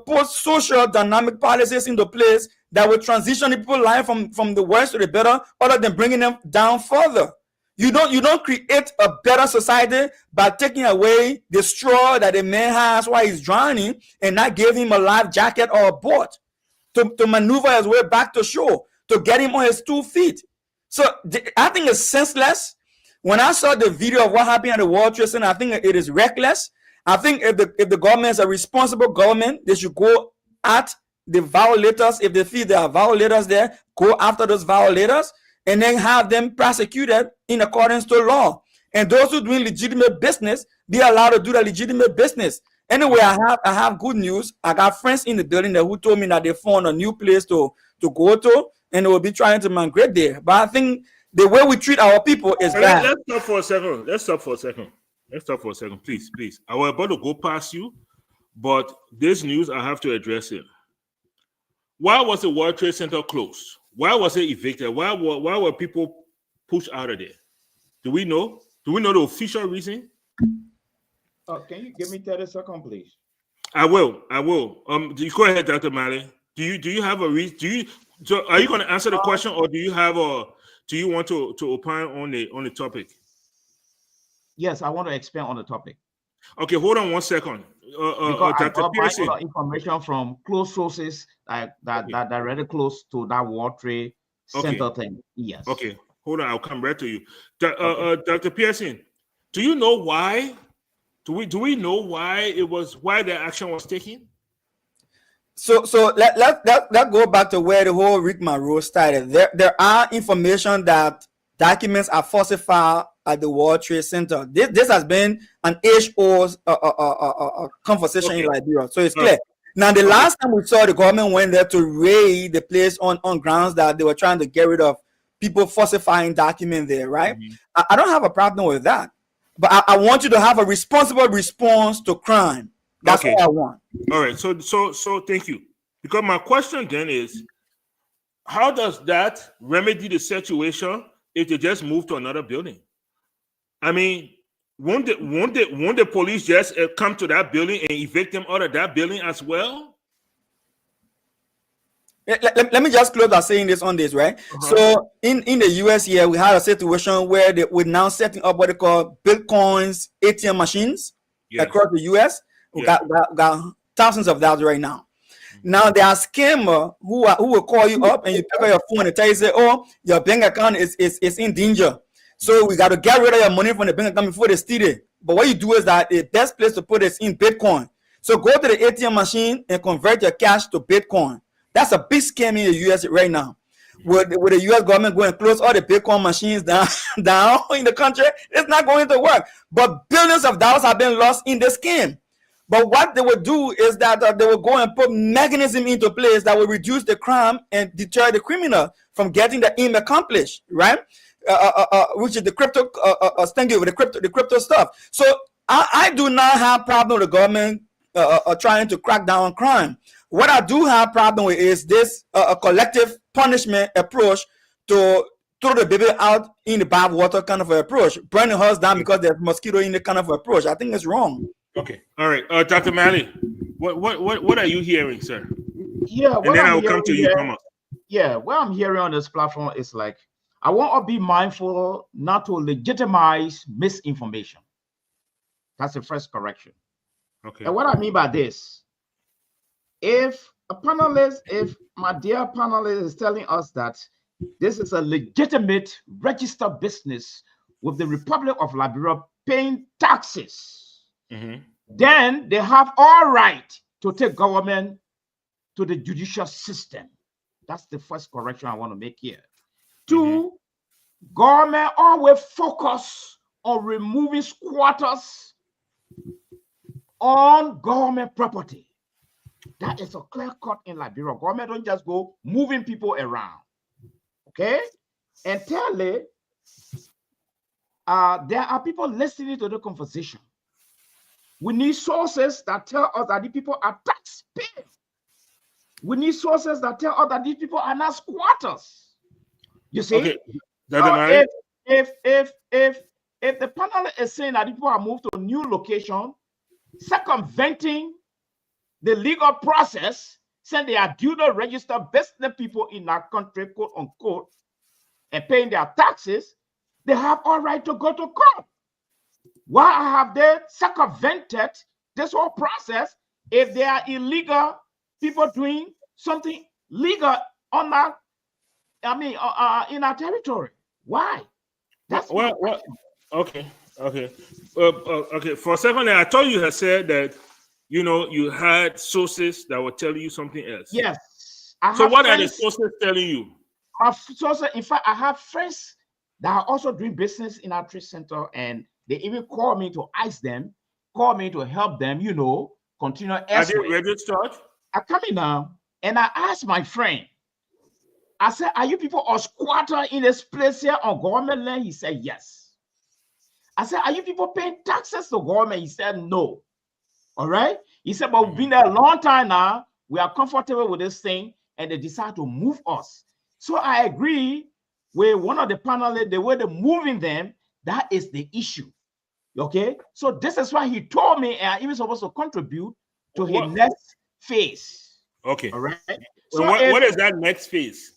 put social dynamic policies into place that will transition people's life from the worst to the better, other than bringing them down further? You don't create a better society by taking away the straw that a man has while he's drowning and not give him a life jacket or a boat to maneuver his way back to shore, to get him on his 2 feet. So I think it's senseless. When I saw the video of what happened at the World Trade Center, I think it is reckless. I think if the government is a responsible government, they should go at the violators. If they feel there are violators there, go after those violators and then have them prosecuted in accordance to law. And those who are doing legitimate business, they are allowed to do the legitimate business. Anyway, I have good news. I got friends in the building that who told me that they found a new place to go to, and they will be trying to migrate there. But I think the way we treat our people is bad.
Let's stop for a second. Please. I was about to go past you, but this news, I have to address it. Why was the World Trade Center closed? Why was it evicted? Why were people pushed out of there? Do we know? Do we know the official reason?
Can you give me 30 seconds, please?
I will. Go ahead, Dr. Malley. Do you have a reason? So are you going to answer the question, or do you want to opine on the topic?
Yes, I want to expand on the topic.
Okay, hold on 1 second. Dr. Pearson.
I got information from close sources that really close to that World Trade Center thing. Yes.
Okay, hold on. I'll come back to you. Dr. Pearson, do you know why? Do we know why the action was taken?
So let go back to where the whole Rick Monroe started. There are information that documents are falsified at the World Trade Center. This has been an age-old conversation in Liberia, so it's clear. Now, the last time we saw the government went there to raid the place on grounds that they were trying to get rid of people falsifying documents there, right? Mm-hmm. I don't have a problem with that, but I want you to have a responsible response to crime. That's what I want.
All right. So thank you. Because my question then is, how does that remedy the situation if they just move to another building? I mean, won't the police just come to that building and evict them out of that building as well?
let me just close by saying this on this, right? So in the US here, we had a situation where we're now setting up what they call Bitcoins ATM machines across the US. We got thousands of that right now. Now there are scammers who will call you up and you pick up your phone and tell you, say, oh, your bank account is in danger. So we got to get rid of your money from the bank account before they steal it. But what you do is that the best place to put it is in Bitcoin. So go to the ATM machine and convert your cash to Bitcoin. That's a big scam in the US right now. With the US government going to close all the Bitcoin machines down in the country, it's not going to work. But billions of dollars have been lost in this scam. But what they will do is that they will go and put mechanism into place that will reduce the crime and deter the criminal from getting the aim accomplished, right? Which is the crypto, the crypto stuff. So I do not have problem with the government trying to crack down on crime. What I do have problem with is this collective punishment approach to throw the baby out in the bath water kind of approach, burn the house down because there's mosquito in the kind of approach. I think it's wrong.
Okay, all right, Dr. Malley, what are you hearing, sir?
Yeah,
and then I'll come to you, Thomas.
Yeah, what I'm hearing on this platform is like, I want to be mindful not to legitimize misinformation. That's the first correction.
Okay.
And what I mean by this, if my dear panelist is telling us that this is a legitimate registered business with the Republic of Liberia paying taxes, then they have all right to take government to the judicial system. That's the first correction I want to make here. Two, government always focus on removing squatters on government property. That is a clear cut in Liberia. Government don't just go moving people around. Okay? And thirdly, there are people listening to the conversation. We need sources that tell us that these people are taxpayers. We need sources that tell us that these people are not squatters. You see?
Okay.
So if the panel is saying that people are moved to a new location, circumventing the legal process, saying they are duly registered business people in our country, quote unquote, and paying their taxes, they have all right to go to court. Why have they circumvented this whole process if they are illegal people doing something legal on our, in our territory? Why? That's
okay. Okay. For a second there, I thought you had said that you had sources that were telling you something else.
Yes.
So what are the sources telling you?
Sources, in fact, I have friends that are also doing business in our trade center, and they even call me to ask them, call me to help them, continue.
Are they registered?
I come in now, and I asked my friend, I said, are you people a squatter in this place here on government land? He said, yes. I said, are you people paying taxes to government? He said, no. All right. He said, but we've been there a long time now. We are comfortable with this thing, and they decide to move us. So I agree with one of the panelists, the way they're moving them, that is the issue. Okay. So this is why he told me and I even supposed to contribute to his next phase.
Okay.
All right.
So what is that next phase?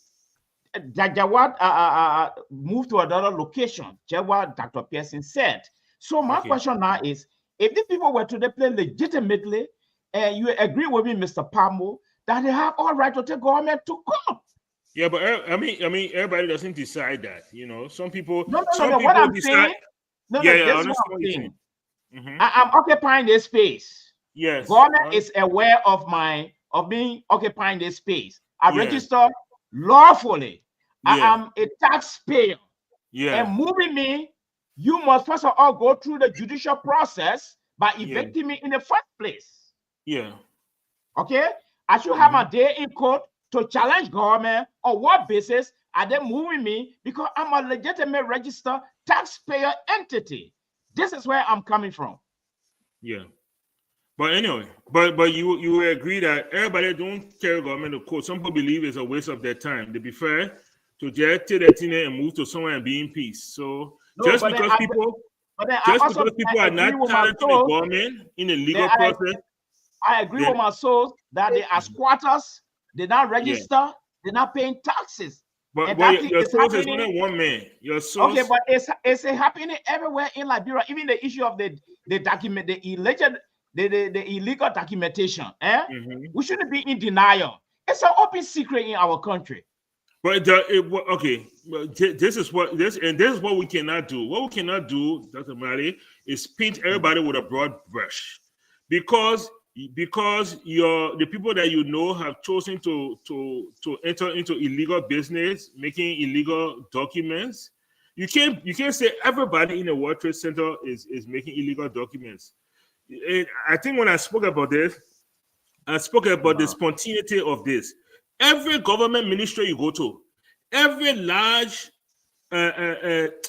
Jawad moved to another location. Jawad, Dr. Pearson said. So my question now is, if these people were to play legitimately, and you agree with me, Mr. Pamo, that they have all right to take government to court.
Yeah, but I mean, everybody doesn't decide that. Some people.
No.
People
What I'm
decide.
saying. I'm occupying this space.
Yes.
Government is aware of being occupying this space. I register lawfully. I am a taxpayer.
Yeah.
And moving me, you must first of all go through the judicial process by evicting me in the first place.
Yeah.
Okay? I should have my day in court to challenge government. On what basis are they moving me? Because I'm a legitimate registered taxpayer entity. This is where I'm coming from.
Yeah. But anyway, but you agree that everybody don't carry government to court. Some people believe it's a waste of their time. They prefer to just take their thing and move to somewhere and be in peace. So just because people are not talented in the government in the legal process.
I agree with my source that they are squatters. They not register They're not paying taxes.
But your source is only one man. Your source.
Okay, but it's happening everywhere in Liberia. Even the issue of the illegal documentation. We shouldn't be in denial. It's an open secret in our country.
But okay, this is what we cannot do. What we cannot do, Dr. Mali, is paint everybody with a broad brush, because the people that you know have chosen to enter into illegal business, making illegal documents. You can't say everybody in the World Trade Center is making illegal documents. I think when I spoke about this, I spoke about the spontaneity of this. Every government ministry you go to, every large, what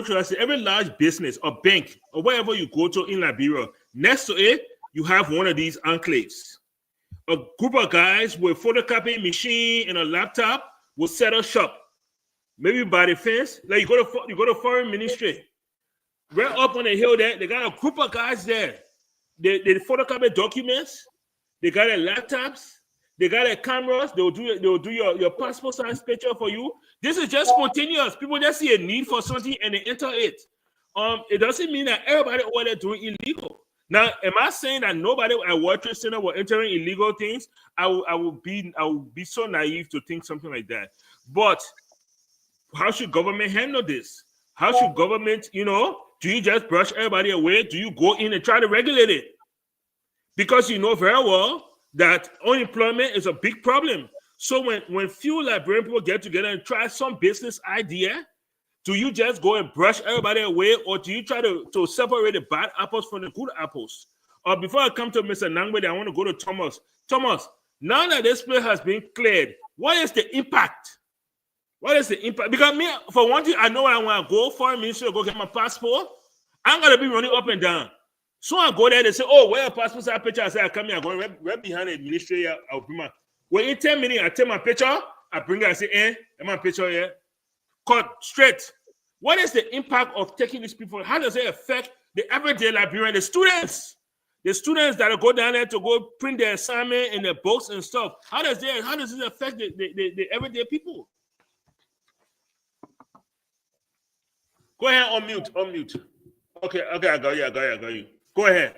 should I say? Every large business or bank or wherever you go to in Liberia, next to it, you have one of these enclaves. A group of guys with photocopying machine and a laptop will set up shop. Maybe by the fence, like you go to foreign ministry, right up on the hill there, they got a group of guys there. They photocopy documents. They got their laptops. They got their cameras. They'll do your passport size picture for you. This is just spontaneous. People just see a need for something and they enter it. It doesn't mean that everybody over there doing illegal. Now, am I saying that nobody at World Trade Center were entering illegal things? I would be so naive to think something like that. But how should government handle this? How should government, do you just brush everybody away? Do you go in and try to regulate it? Because you know very well that unemployment is a big problem. So when few Liberian people get together and try some business idea, do you just go and brush everybody away, or do you try to separate the bad apples from the good apples? Before I come to Mr. Nangbe, I want to go to Thomas. Thomas, now that this place has been cleared, what is the impact? What is the impact? Because me, for one thing, I know when I want to go foreign ministry to go get my passport, I'm going to be running up and down. So I go there, they say, oh, where your passport size picture? I say, I come here, I go right behind the ministry. I'll bring my, well, in 10 minutes, I take my picture, I bring it, I say, my picture here. Cut straight. What is the impact of taking these people? How does it affect the everyday Liberian, the students? The students that go down there to go print their assignment in their books and stuff. How does it affect the everyday people? Go ahead, unmute. Okay, I got you. Go ahead.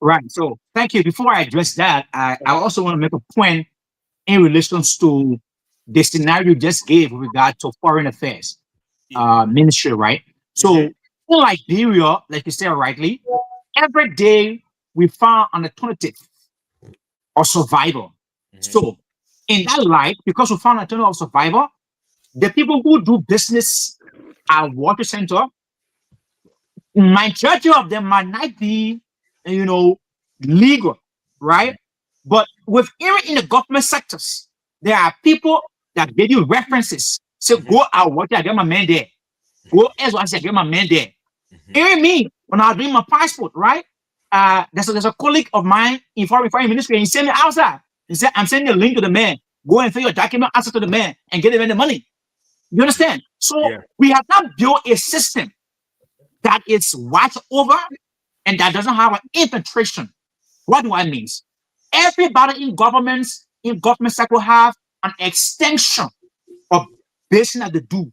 Right. So thank you. Before I address that, I also want to make a point in relation to the scenario you just gave with regard to foreign affairs ministry, right? So in Liberia, like you said rightly, every day we found an alternative or survival. So in that light, because we found an alternative of survival, the people who do business at Water Center, majority of them might not be, legal, right? But within in the government sectors, there are people that give you references. Say, go out, what I get my man there. Go as I said, get my man there. Even me, when I was doing my passport, right? There's a colleague of mine in foreign ministry, and he sent me outside. He said, I'm sending a link to the man. Go and fill your document, answer to the man, and get him the money. You understand? So we have not built a system that is watched over and that doesn't have an infiltration. What do I mean? Everybody in government sector have an extension of business that they do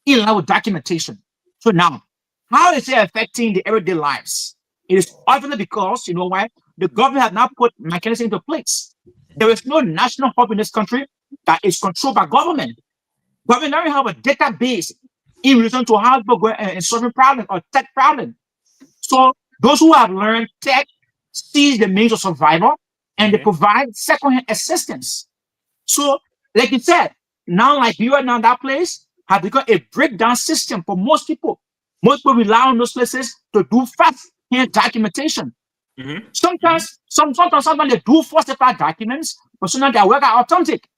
in line with documentation. So now, how is it affecting the everyday lives? It is obviously because, you know why? The government has not put mechanisms into place. There is no national hub in this country that is controlled by government. Government doesn't have a database in relation to how people go and solving problems or tech problems. So those who have learned tech seize the means of survival and they provide second-hand assistance. So, like you said, now like you are now that place have become a breakdown system for most people. Most people rely on those places to do fast-hand documentation. Sometimes they do falsify documents, but sometimes their work are authentic.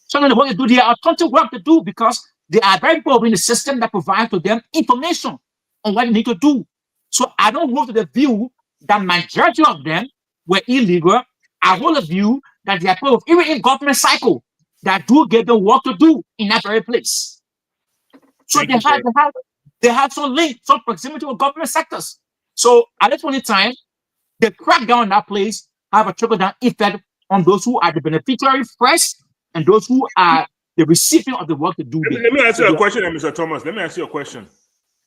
Sometimes the work they do, they are authentic work to do because they are very people in the system that provide to them information on what they need to do. So I don't hold to the view that majority of them were illegal. I hold a view that they are people even in government cycle that do get the work to do in that very place. So they have some link, some proximity with government sectors. So at this point in time, the crackdown in that place have a trickle-down effect on those who are the beneficiary first and those who are the recipient of the work to do.
Let me ask you a question, Mr. Thomas. Let me ask you a question.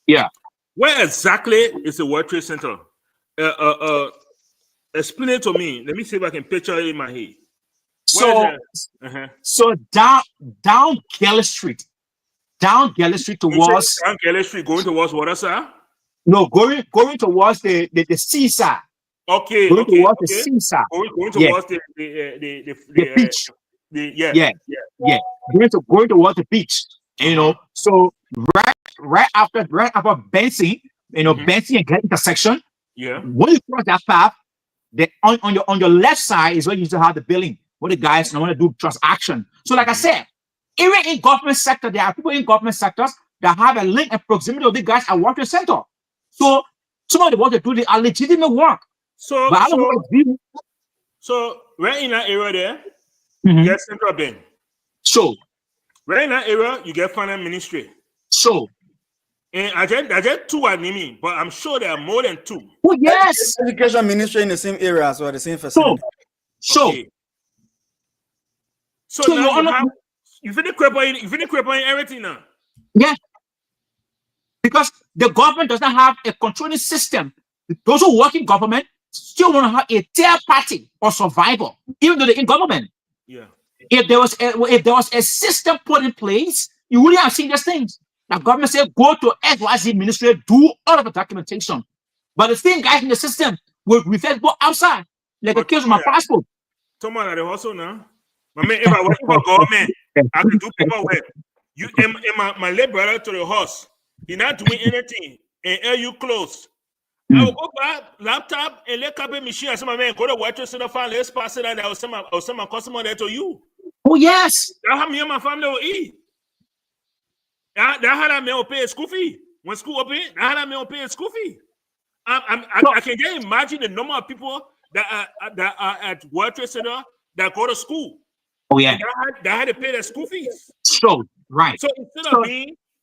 Yeah.
Where exactly is the World Trade Center? Explain it to me. Let me see if I can picture it in my head.
So down Keller Street. Down Keller Street towards
down Keller Street, going towards water, sir?
No, going towards the seaside.
Okay.
Going towards the seaside.
Going towards the
beach.
Yeah.
Going towards the beach. You know, so right after Benson, Benson and Glen intersection.
Yeah.
When you cross that path, on your left side is where you used to have the building where the guys want to do transaction. So, like I said, even in government sector, there are people in government sectors that have a link and proximity of the guys at World Trade Center. So some of the work they do, they are legitimate work.
So right in that area there, you get central bank.
So
right in that area, you get finance ministry.
So
and I just two are naming, but I'm sure there are more than two.
Oh yes,
education ministry in the same area as well, the same facility.
So
now you finish crippling everything now.
Yeah. Because the government does not have a controlling system. Those who work in government still want to have a third party or survivor, even though they're in government.
Yeah.
If there was a system put in place, you wouldn't have seen these things. The government said, go to XYZ ministry, do all of the documentation. But the same guys in the system will refer go outside, like a case of my passport.
Someone at the hustle now. I mean, if I work for government, I can do paperwork. You and my late brother to the horse. He's not doing anything. And you close. I will go buy laptop and let copy machine. I said, my man, go to World Trade Center, find let's pass it, and I'll send my customer there to you.
Oh yes.
That's how me and my family will eat. That's how that man will pay a school fee. When school open, that's how that man will pay a school fee. I can just imagine the number of people that are at World Trade Center that go to school.
Oh yeah.
That had to pay their school fees.
So right.
So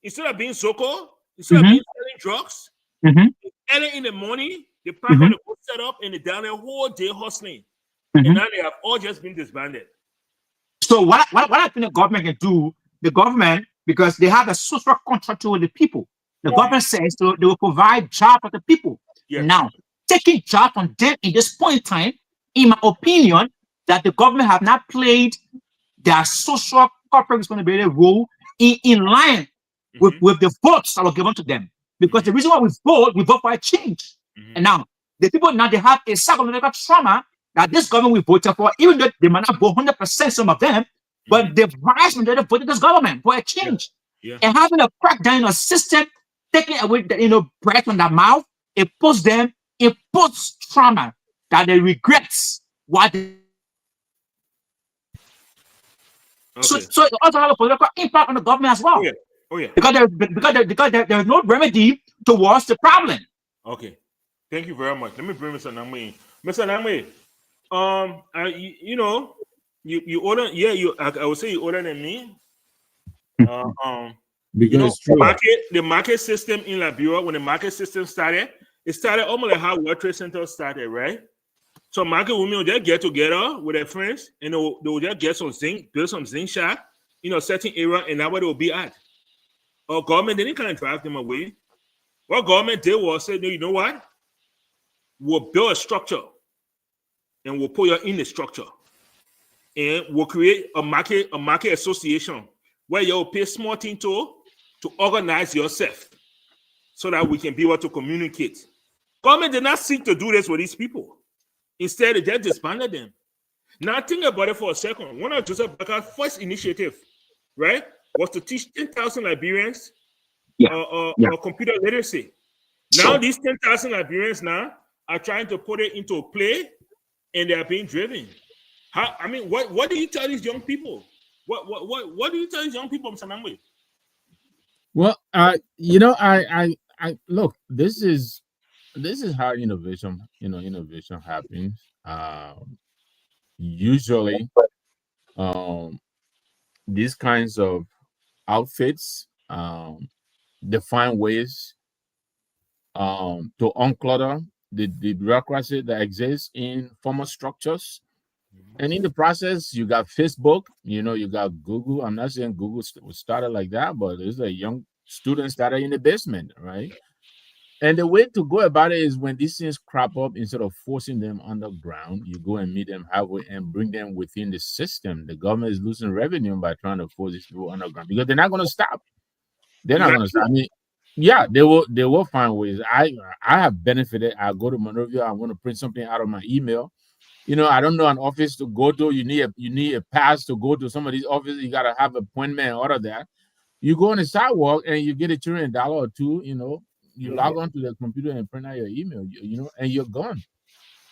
instead of being Soko, instead of being selling drugs, early in the morning, they pack on the boat set up and they're down there whole day hustling. And now they have all just been disbanded.
So what I think the government can do, the government, because they have a social contract with the people. The government says they will provide jobs for the people. Yes. Now, taking jobs from them in this point in time, in my opinion, that the government have not played their social corporate responsibility role in line with the votes that were given to them. Because the reason why we vote for a change. And now, the people now, they have a psychological trauma that this government we voted for, even though they might not vote 100%, some of them, but the vast majority voted this government for a change. And having a crackdown on a system, taking away the breath from their mouth, it puts trauma that they regrets what they. So it also have a political impact on the government as well. Because there's no remedy towards the problem.
Okay, thank you very much. Let me bring Mr. Nangme in. Mr. Nangme, you older, I would say you older than me.
Because
the market system in Liberia, when the market system started, it started almost like how World Trade Center started, right? So market women will just get together with their friends and they will just get some zinc, build some zinc shack, certain area, and that's where they will be at. Or government, they didn't kind of drive them away. What government did was say, no, you know what? We'll build a structure and we'll put you in the structure. And we'll create a market association where you'll pay small thing to organize yourself so that we can be able to communicate. Government did not seek to do this with these people. Instead, they just disbanded them. Now, think about it for a second. One of Joseph Boakai's first initiative, right, was to teach 10,000 Liberians computer literacy. Now, these 10,000 Liberians now are trying to put it into play, and they are being driven. What do you tell these young people? What do you tell these young people, Mr. Nangme?
Well, I look. This is how innovation happens. Usually, these kinds of outfits they find ways to unclutter the bureaucracy that exists in formal structures And in the process, you got Facebook, you got Google. I'm not saying Google was started like that, but there's a young student started in the basement, right? And the way to go about it is when these things crop up, instead of forcing them underground, you go and meet them halfway and bring them within the system. The government is losing revenue by trying to force these people underground because they're not going to stop. They're not going to stop. I mean, yeah, they will find ways. I have benefited. I go to Monrovia. I want to print something out of my email. I don't know an office to go to. You need a pass to go to some of these offices. You got to have an appointment and all of that. You go on the sidewalk and you get a $2 or $2. You log on to the computer and print out your email. And you're gone.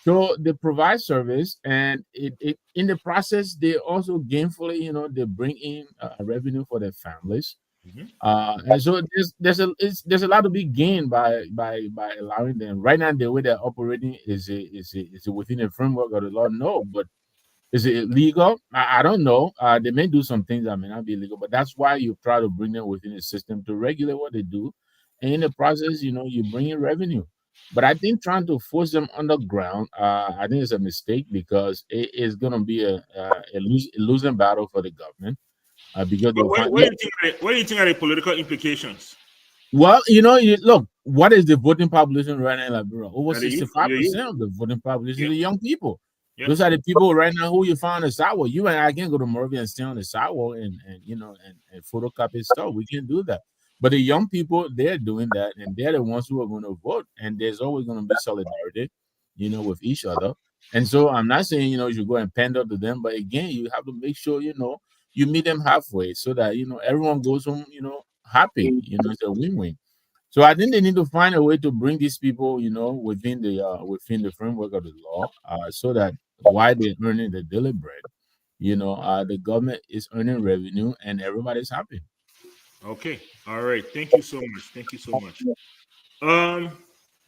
So they provide service, and it in the process they also gainfully, they bring in revenue for their families. And so there's a lot to be gained by allowing them. Right now, the way they're operating is within the framework of the law. No, but is it illegal? I don't know. They may do some things that may not be illegal, but that's why you try to bring them within the system to regulate what they do. And in the process, you bring in revenue. But I think trying to force them underground, I think it's a mistake because it is going to be a losing battle for the government. Because
what do you think are the political implications?
Well, look, what is the voting population right now in Liberia? Over 65% of the voting population are young people. Yep. Those are the people right now who you find on the sidewalk. You and I can't go to Monrovia and stay on the sidewalk and photocopy stuff. We can't do that. But the young people, they're doing that, and they're the ones who are going to vote. And there's always going to be solidarity, with each other. And so I'm not saying, you should go and pander to them. But again, you have to make sure, you meet them halfway so that, everyone goes home, happy. It's a win-win. So I think they need to find a way to bring these people, within the framework of the law, so that while they're earning the daily bread, the government is earning revenue and everybody's happy.
Okay. All right. Thank you so much.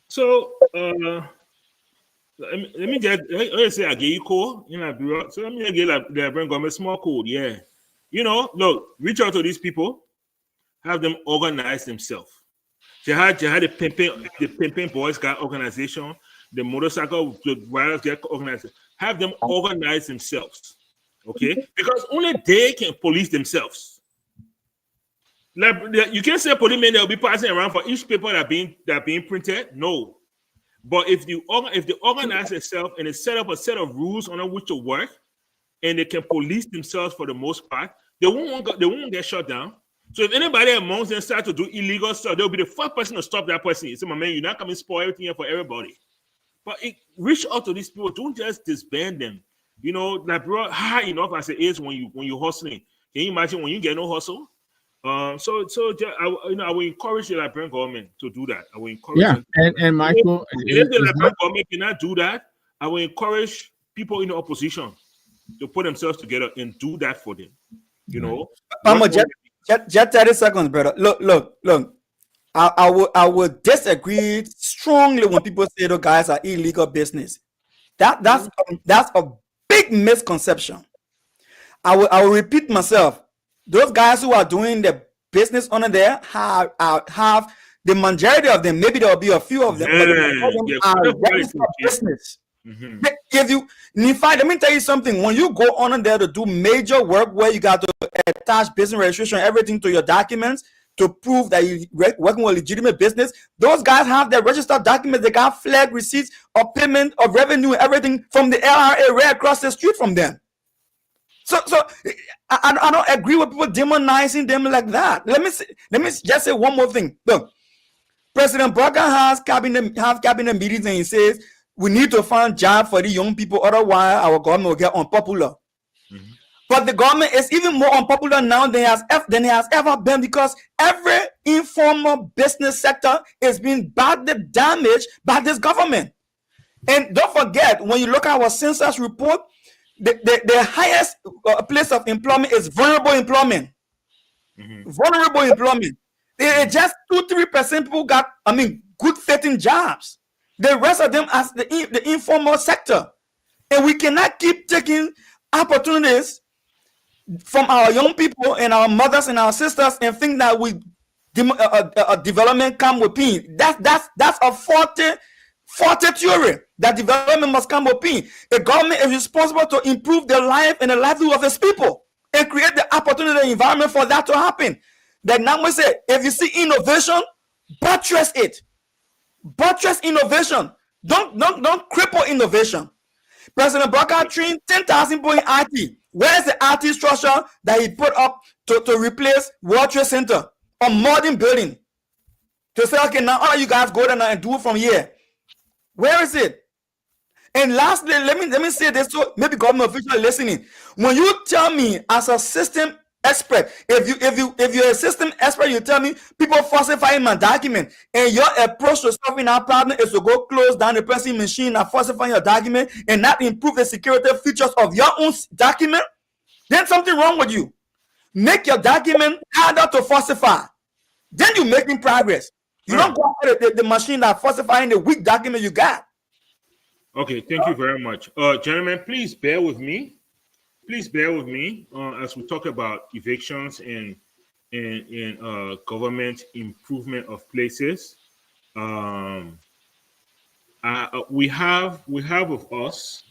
So let me get. Let's say I get you call, So let me get the government small code. Yeah. Look, reach out to these people, have them organize themselves. They had the pimping Boy Scout organization, the motorcycle riders get organized. Have them organize themselves, okay? Because only they can police themselves. Like, you can't say policemen that will be passing around for each paper that being printed. No, but if they organize themselves and they set up a set of rules on which to work, and they can police themselves for the most part, they won't get shut down. So if anybody amongst them start to do illegal stuff, they'll be the first person to stop that person. You say, my man, you're not coming to spoil everything here for everybody. But reach out to these people. Don't just disband them. Like, bro, high enough as it is when you're hustling. Can you imagine when you get no hustle? So I will encourage the Liberian government to do that. I will encourage them.
And Michael,
if the Liberian government cannot do that, I will encourage people in the opposition to put themselves together and do that for them.
Just 30 seconds, brother. Look. I would disagree strongly when people say those guys are illegal business. That's a big misconception. I will repeat myself. Those guys who are doing the business under there have the majority of them. Maybe there will be a few of them, but are registered business. Mm-hmm. In fact, let me tell you something. When you go on there to do major work where you got to attach business registration, everything to your documents to prove that you're working with legitimate business, those guys have their registered documents. They got flag receipts of payment of revenue, everything from the LRA right across the street from them. So I don't agree with people demonizing them like that. Let me just say one more thing. Look, President Boakai has cabinet meetings and he says we need to find jobs for the young people, otherwise our government will get unpopular. Mm-hmm. But the government is even more unpopular now than it has ever been, because every informal business sector is being badly damaged by this government. And don't forget, when you look at our census report, the highest place of employment is vulnerable employment. Mm-hmm. Vulnerable employment. Just 2-3% people got, good fitting jobs. The rest of them as the informal sector. And we cannot keep taking opportunities from our young people and our mothers and our sisters and think that development come with pain. That's a faulty Forte theory that development must come upon. A government is responsible to improve the life and the livelihood of its people and create the opportunity and environment for that to happen. Like Namwe said, if you see innovation, buttress it. Buttress innovation. Don't cripple innovation. President Boakai trained 10,000 people in IT. Where is the IT structure that he put up to replace World Trade Center? A modern building. To say, okay, now all of you guys go down and do it from here. Where is it? And lastly, let me say this so maybe government officials are listening. When you tell me as a system expert, if you're a system expert, you tell me people falsifying my document, and your approach to solving our problem is to go close down the pressing machine and falsify your document and not improve the security features of your own document, then something wrong with you. Make your document harder to falsify. Then you're making progress. You don't go after the machine that falsifying the weak document you got.
Okay, thank you very much. Gentlemen, please bear with me. Please bear with me as we talk about evictions and government improvement of places. We have with us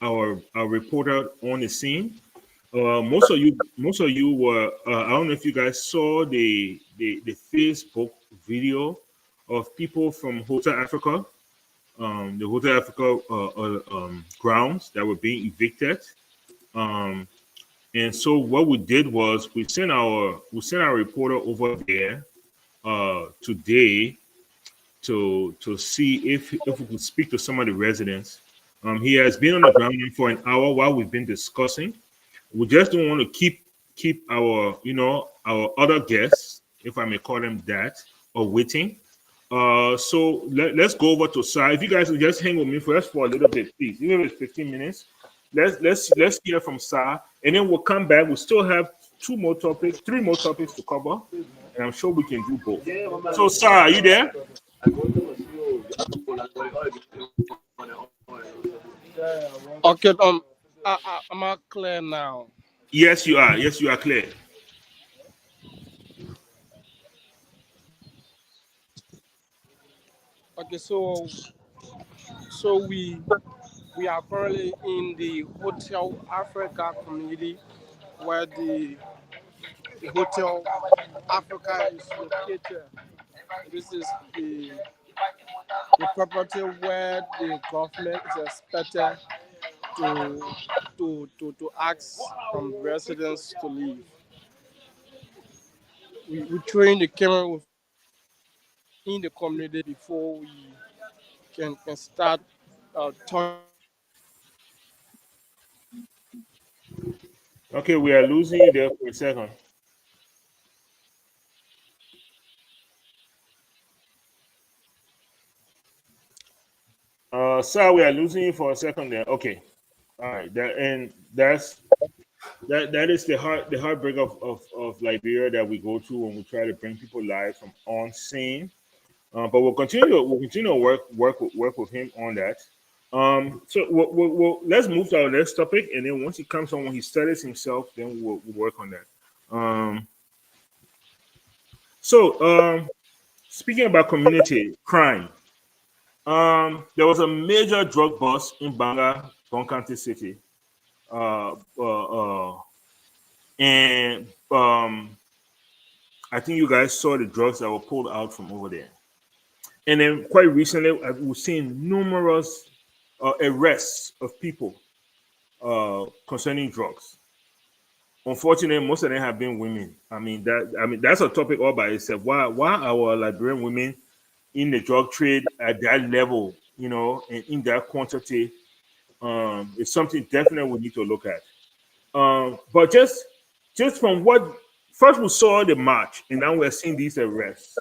our reporter on the scene. Most of you were I don't know if you guys saw the Facebook video of people from Hotel Africa, the Hotel Africa grounds that were being evicted. And so what we did was we sent our reporter over there today to see if we could speak to some of the residents. He has been on the ground for an hour while we've been discussing. We just don't want to keep our our other guests, if I may call them that, or waiting. So let's go over to Sa. If you guys will just hang with me for a little bit, please. Even if it's 15 minutes, let's hear from Sa, and then we'll come back. We still have three more topics to cover, and I'm sure we can do both. So Sa, are you there?
Okay, am I clear now?
Yes, you are. Yes, you are clear.
Okay, so we are currently in the Hotel Africa community, where the Hotel Africa is located. This is the property where the government is expected to ask residents to leave. We train the camera in the community before we can start talking.
Okay, we are losing you there for a second. Sir, we are losing you for a second there. Okay, all right. That is the heartbreak of Liberia that we go through when we try to bring people live from on scene. But we'll continue to work with him on that. So we'll let's move to our next topic, and then once he comes on, when he studies himself, then we'll work on that. So speaking about community crime, there was a major drug bust in Gbarnga, County City, and I think you guys saw the drugs that were pulled out from over there. And then quite recently, we've seen numerous arrests of people concerning drugs. Unfortunately, most of them have been women. I mean that's a topic all by itself. Why our Liberian women in the drug trade at that level, and in that quantity, is something definitely we need to look at. But just from what first we saw the march, and now we're seeing these arrests.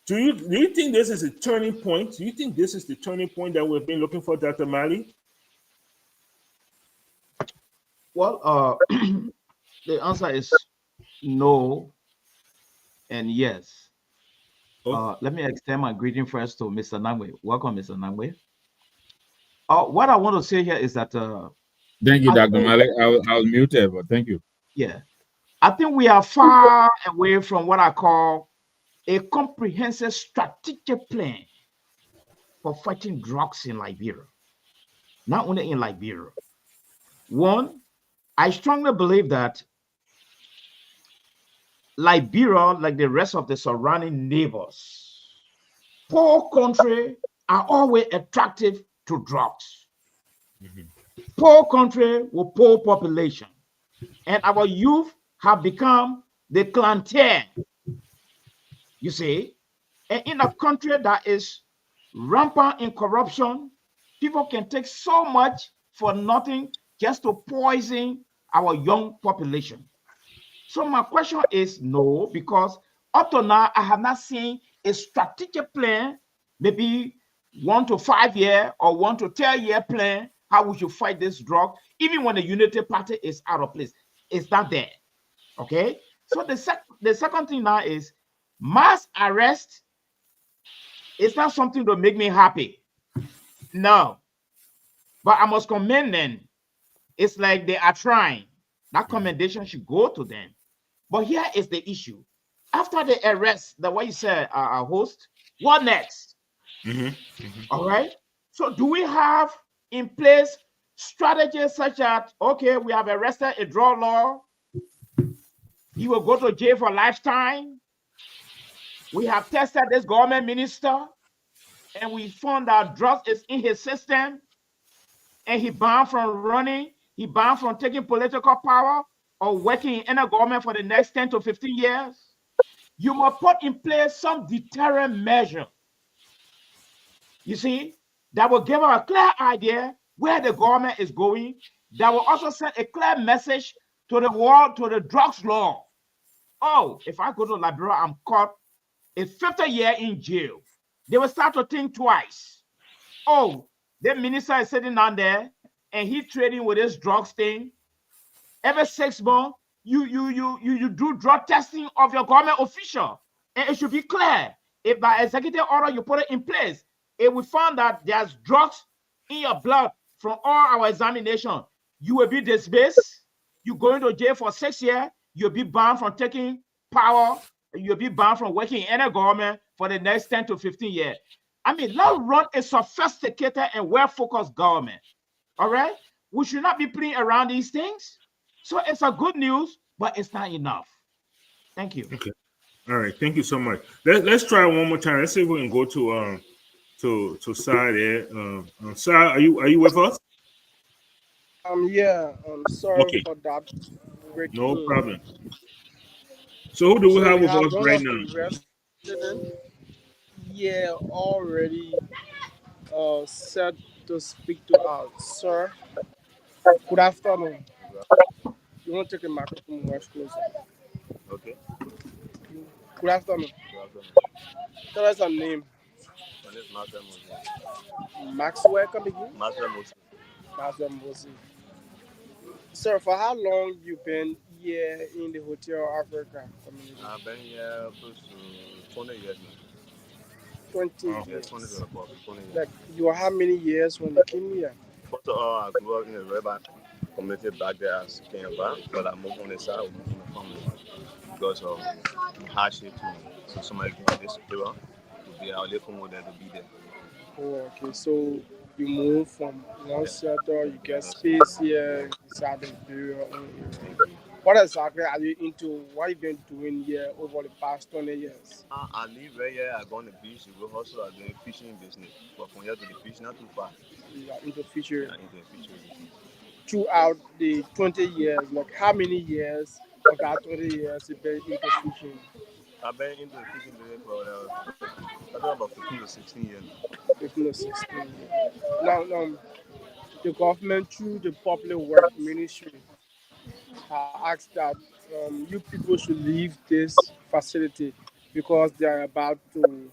Do you think this is a turning point? Do you think this is the turning point that we've been looking for, Dr. Mali?
Well, the answer is no and yes. Let me extend my greeting first to Mr. Nangwe. Welcome, Mr. Nangwe. What I want to say here is that
thank you, Dr. Mali. I was muted, but thank you.
Yeah, I think we are far away from what I call a comprehensive strategic plan for fighting drugs in Liberia. Not only in Liberia. One, I strongly believe that Liberia, like the rest of the surrounding neighbors, poor country are always attractive to drugs. Poor country with poor population. And our youth have become the clientele, you see. And in a country that is rampant in corruption, people can take so much for nothing just to poison our young population. So my question is no, because up to now, I have not seen a strategic plan, maybe 1 to 5 year or 1 to 10 year plan, how we should fight this drug, even when the Unity Party is out of place. It's not there, okay? So the second thing now is mass arrest. It's not something to make me happy. No. But I must commend them. It's like they are trying. That commendation should go to them. But here is the issue. After the arrest, the way you said, our host, what next? All right. So do we have in place strategies such as, okay, we have arrested a drug law. He will go to jail for lifetime. We have tested this government minister and we found that drugs is in his system and he banned from running. He banned from taking political power or working in a government for the next 10 to 15 years. You must put in place some deterrent measure, you see, that will give us a clear idea where the government is going, that will also send a clear message to the world, to the drugs law. Oh, if I go to Liberia, I'm caught a 50 year in jail. They will start to think twice. Oh, the minister is sitting down there and he's trading with this drugs thing. Every 6 months, you do drug testing of your government official. And it should be clear. If by executive order you put it in place, if we found that there's drugs in your blood from all our examination, you will be dismissed. You're going to jail for 6 years. You'll be banned from taking power. You'll be banned from working in any government for the next 10 to 15 years. I mean, let's run a sophisticated and well-focused government. All right? We should not be playing around these things. So it's a good news, but it's not enough. Thank you.
Okay. All right. Thank you so much. Let's try one more time. Let's see if we can go to Sai there. Sai, are you with us?
Yeah. I'm sorry for that.
No problem. So who do we have with us right now?
Yeah, already set to speak to us, sir. Good afternoon. You want to take a microphone much closer?
Okay.
Good afternoon. Tell us your name.
My name is Maxwell.
Maxwell, come again?
Maxwell Moses.
Sir, for how long you been here in the Hotel Africa community?
I've been here close to 20 years now.
20
years.
years.
20 years.
Like, you were how many years when you came here?
First of all, I grew up in a Yoruba community back there as Kenya, but I moved on the side with my family because of hardship to so somebody give this paper to be our little model to be there.
Oh, okay. So you move from one shelter, you get space here inside the Imperial. What exactly are you into? What have you been doing here over the past 20 years?
I live right here. I go on the beach to go hustle. I'm doing fishing business. But from here to the beach, not too far.
You are into fishery?
Yeah, into fishery.
Throughout the 20 years, like how many years of that 20 years you've been into fishing?
I've been into the fishing business for about 15 to 16 years.
15 to 16 years. Now, the government, through the Public Works Ministry, asked that you people should leave this facility because they are about to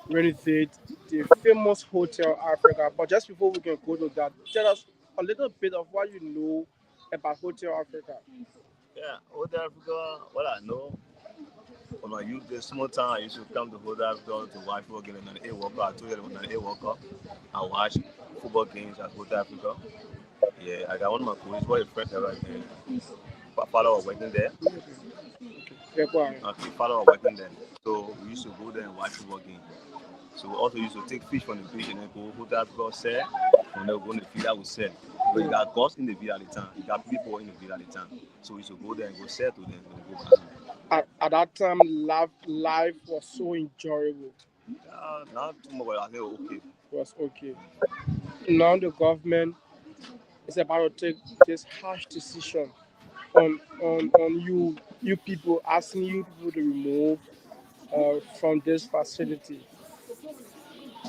renovate the famous Hotel Africa. But just before we can go to that, tell us a little bit of what you know about Hotel Africa.
Yeah, Hotel Africa, what I know, when I used this small time, I used to come to Hotel Africa to watch football games on an A-Walker. I told you on an A-Walker. I watch football games at Hotel Africa. Yeah, I got one of my colleagues, what a friend right there. Father was working there.
Okay,
Father was working there. So we used to go there and watch football game. So we also used to take fish from the beach and then go that God sell. And then go in the field that we sell. But you got gods in the field at the time. You got people in the field at the time. So we used to go there and go sell to them and go back home.
At that time, life was so enjoyable.
Not too much, but I think okay.
It was okay. Now the government is about to take this harsh decision on you people, asking you people to remove from this facility.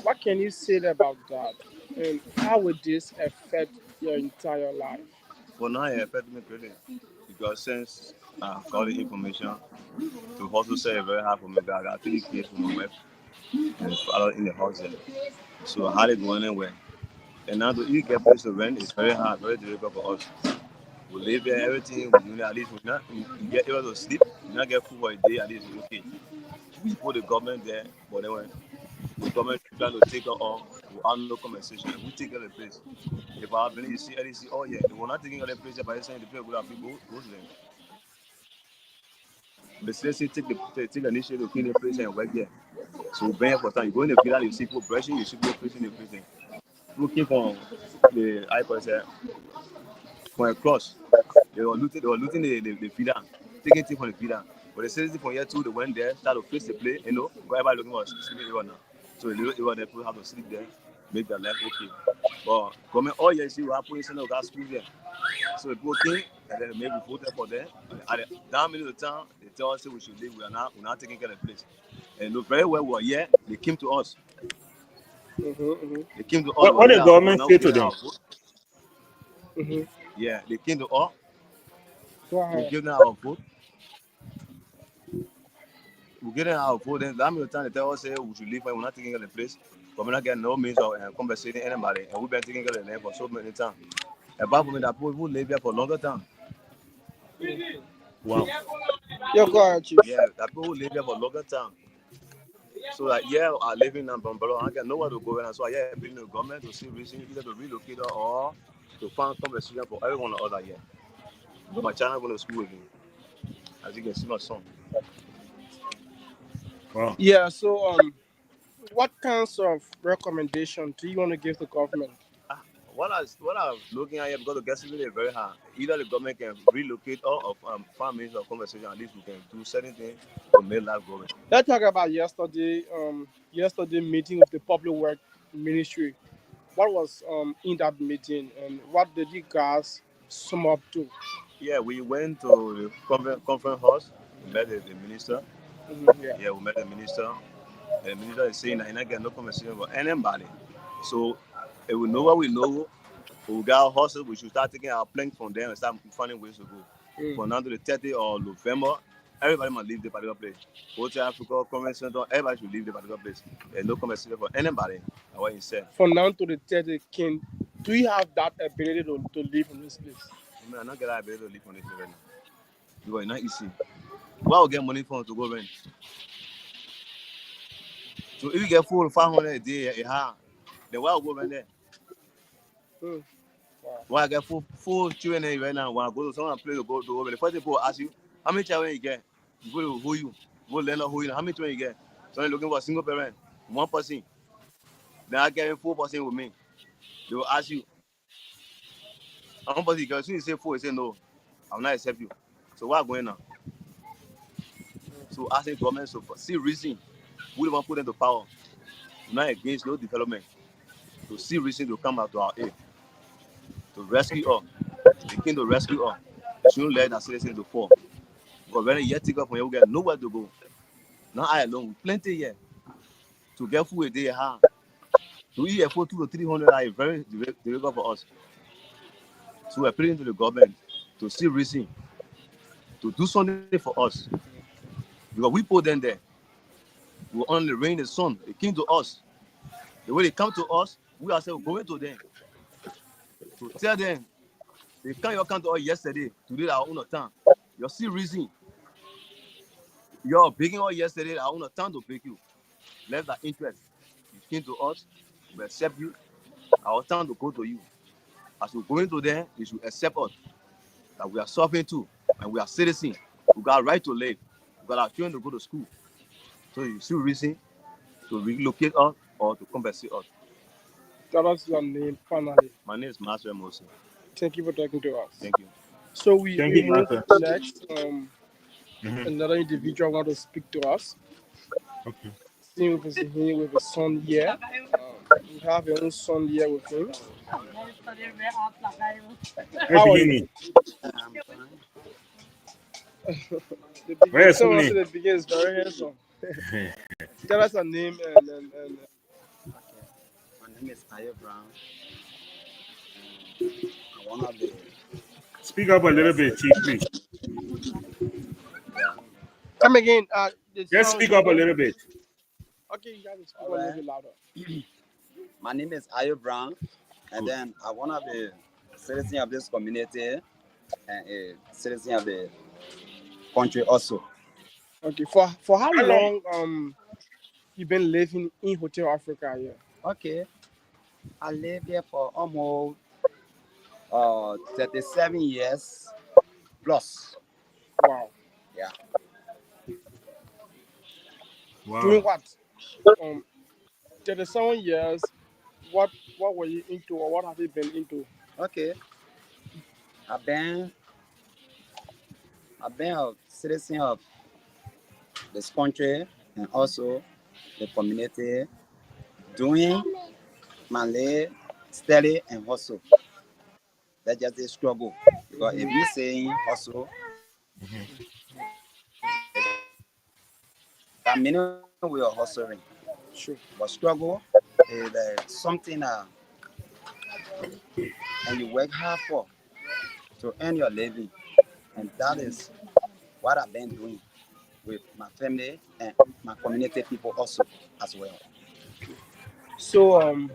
What can you say about that? And how would this affect your entire life?
For now, it affected me greatly because since I got the information to also say very hard for me, because I got 3 kids for my wife and father in the house there. So I had it going anywhere. And now to even get place to rent is very hard, very difficult for us. We live there, everything, we do at least we not you get able to sleep, you not get food for a day, at least it's okay. We put the government there, but then when the government trying to take it off, we have no compensation. We take out the place. If I believe you see LDC, oh yeah, we're not taking out the place, but saying the place will have people go to them. The CSC take the initiative to clean the place and work there. So bring it for time. You go in the villa, you see people brushing, you see people preaching the prison. Looking for the icons for a cross. They were looting the feeder, taking things from the feeder. But the citizen from here too, they went there, started to face the play, everybody looking for sleeping area now. So the little area there, people have to sleep there, make their life okay. But coming all year, see what happened in the school there. So people came and then maybe voted for them. At the down middle of the town, they tell us we should leave, we're not taking care of the place. And look very well we were here, they came to us. They came to us,
What the government say to them?
Yeah, they came to us. We give them our vote. We give them our vote. Then that means the time they tell us we should leave and we're not taking care of the place. But we're not getting no means of compensating anybody. And we've been taking care of the land for so many times. Apart from that, people live here for a longer time.
Wow.
Yeah, go ahead, Chief.
Yeah, that people live here for a longer time. So like I live in Bombalo, I got nowhere to go and so I appealing to the government to see reason either to relocate or to find compensation for everyone or other here. But my child going to school with me. As you can see my son.
Wow.
Yeah, so what kinds of recommendation do you want to give the government?
What I'm looking at here, because the gas is really very hard. Either the government can relocate or find means of conversation, at least we can do certain things to make life go.
Let's talk about yesterday meeting with the Public Work Ministry. What was in that meeting and what did you guys sum up to?
Yeah, we went to the conference house, we met the minister. Yeah, we met the minister. The minister is saying that he not get no conversation with anybody. So if we know what we know, we got horses, we should start taking our planks from them and start finding ways to go. From now to the 30th of November, everybody must leave the particular place. Go to Africa, Conference Center, everybody should leave the particular place. There's no conversation for anybody. What he said.
From now to the 30th, do you have that ability to live in this place?
I mean, I not get that ability to live on this place right now. Because it's not easy. Why will get money from to go rent? So if you get 400 to 500 a day, then why will go rent there?
Wow.
Why I get full children right now? When I go to someone play to go over, the first people will ask you, how many children you get? You go who you? Go learn who you know. How many children you get? So I'm looking for a single parent, one person. Then I get 4 person with me. They will ask you, how many person you get? As soon as you say 4, you say no, I will not accept you. So what going on? So asking government so for see reason, we want to put them to power. Not against no development. To see reason to come out to our aid. To rescue us. They came to rescue us. They shouldn't let our citizens to fall. Because when a year take off, we get nowhere to go. Not I alone, plenty here. To get food a day, to eat a food 200 to 300 is very difficult for us. So we're appealing to the government to see reason, to do something for us. Because we put them there. We only rain the sun. They came to us. The way they come to us, we ourselves going to them. To tell them, they come to us yesterday, today our own time. You see reason. You're begging us yesterday, our own time to beg you. Left that interest. You came to us, we accept you. Our time to go to you. As we're going to them, they should accept us. That we are suffering too, and we are citizens. We got a right to live. We got our children to go to school. So you see reason to relocate us or to compensate us.
Tell us your name finally.
My name is Master Mose.
Thank you for talking to us.
Thank you.
So we
Thank you,
move
Martha.
next.
Mhm.
Another individual want to speak to us.
Okay.
Seeing with him with his son here. We have your own son here with him.
Where's
How are you?
beginning? Where's
Someone
Sune?
said the beginning is very handsome. Tell us a name and
My name is Ayo Brown. I'm one of the
Speak up a little bit, Chief, please.
come again. The
Just
sound
speak
is
up a
very.
little bit.
Okay, you have to speak a
all
little
right.
bit louder.
My name is Ayo Brown, and then I'm one of the citizens of this community and a citizen of the country also.
Okay, for how
How long?
long you been living in Hotel Africa here?
Okay, I live here for almost 37 years plus.
Wow.
Yeah.
Doing
Wow.
what? Um, 37 years. What were you into or what have you been into?
Okay, I've been I've been a citizen of this country and also the community doing my live, steady and hustle. That's just a struggle. Because if you saying hustle, that meaning we are hustling.
Sure.
But struggle is something and you work hard for to earn your living. And that is what I've been doing with my family and my community people also as well.
So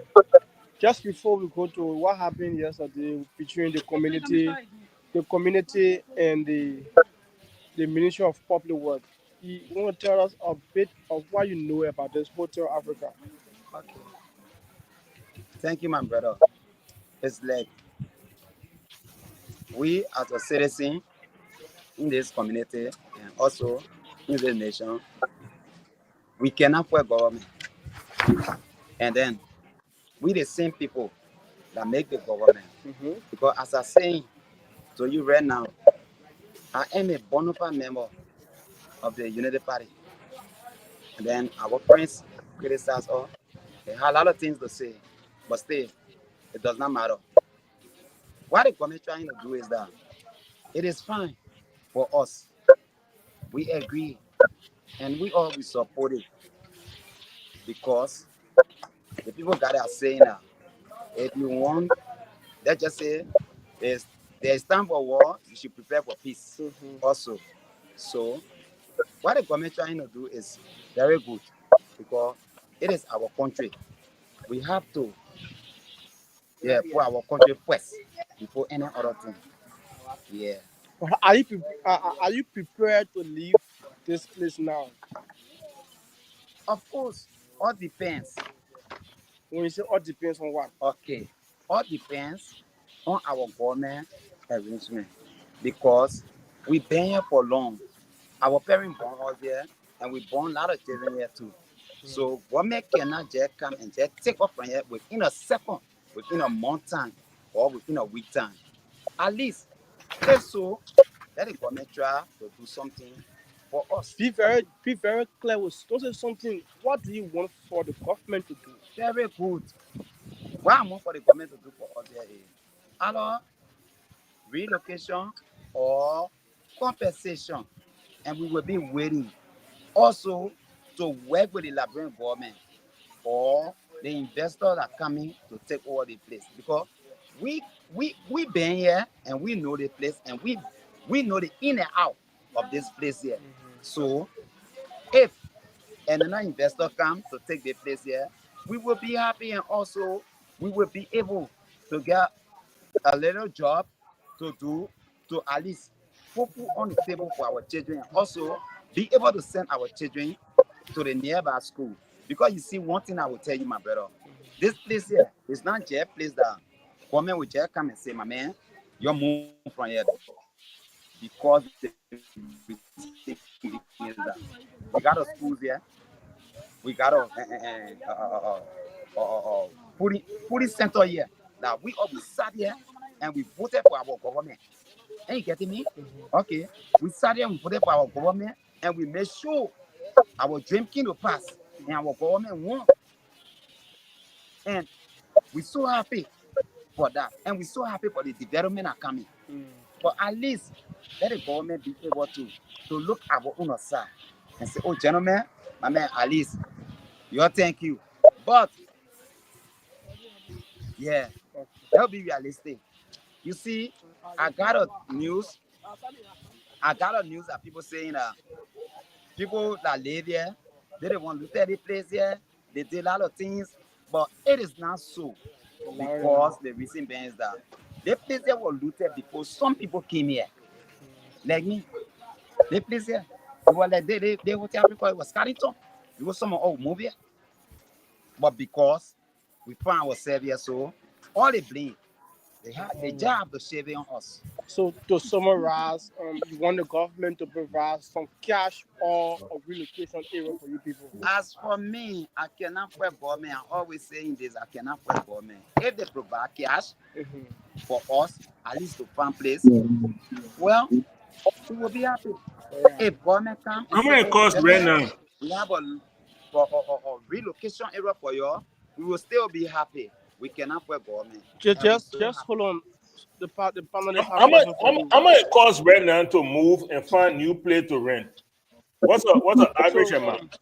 just before we go to what happened yesterday between the community and the Ministry of Public Work, you want to tell us a bit of what you know about this Hotel Africa?
Okay. Thank you, my brother. It's like we as a citizen in this community and also in the nation, we cannot afford government. And then we the same people that make the government.
Mm-hmm.
Because as I saying to you right now, I am a bona fide member of the United Party. And then our friends criticize us. They have a lot of things to say, but still, it does not matter. What the government trying to do is that it is fine for us. We agree and we all we support it because the people got are saying that if you want, let's just say there's time for war, you should prepare for peace
Mm-hmm.
also. So what the government trying to do is very good because it is our country. We have to put our country first before any other thing. Yeah.
But are you prepared to leave this place now?
Of course, all depends.
When you say all depends on what?
Okay. All depends on our government arrangement because we've been here for long. Our parents born us here and we born a lot of children here too. So government cannot just come and just take off from here within a second, within a month time, or within a week time. At least, if so, let the government try to do something for us.
Be very clear with don't say something. What do you want for the government to do?
Very good. What I want for the government to do for us here is either relocation or compensation, and we will be waiting also to work with the Liberian government or the investors are coming to take over the place because we been here and we know the place and we know the in and out of this place here. So if another investor come to take the place here, we will be happy and also we will be able to get a little job to do to at least put food on the table for our children and also be able to send our children to the nearby school. Because you see, one thing I will tell you, my brother, this place here is not just a place that government will just come and say, my man, you're moving from here. Because the thing is that we got a schools here, We got a putting center here. That we all we sat here and we voted for our government. Ain't you getting me? Okay. We sat here and we voted for our government and we made sure our dream came to pass and our government won. And we're so happy for that. And we're so happy for the development are coming. But at least let the government be able to look at our own side and say, oh, gentlemen, my man, at least, you all thank you. But, yeah, that'll be realistic. You see, I got a news that people saying that people that live here, they don't want to look at the place here. They did a lot of things, but it is not so because the reason being is that the place here was looted because some people came here, like me. The place here, it was like they were telling people it was Carrington. It was someone move here, but because we found ourselves here, so all the blame, they job to shave it on us.
So to summarize, you want the government to provide some cash or a relocation area for you people.
As for me, I cannot for government. I'm always saying this, I cannot for government. If they provide cash for us, at least to find place, well, we will be happy. If government come and
How much it cost right now?
we have a relocation area for you, we will still be happy. We cannot for government.
Just hold on. The panelists
How much it cost right now to move and find new place to rent? What's the average amount?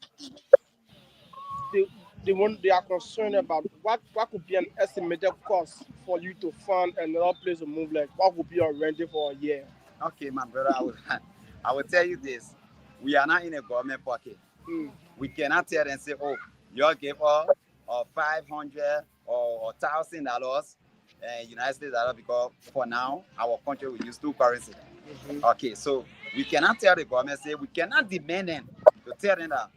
They are concerned about what could be an estimated cost for you to find another place to move. Like what would be your renting for a year?
Okay, my brother, I will tell you this: we are not in a government pocket. We cannot tell them say, oh, you give us $500 or $1,000 United States dollar because for now our country will use two currency. Okay, so we cannot tell the government, say we cannot demand them to tell them that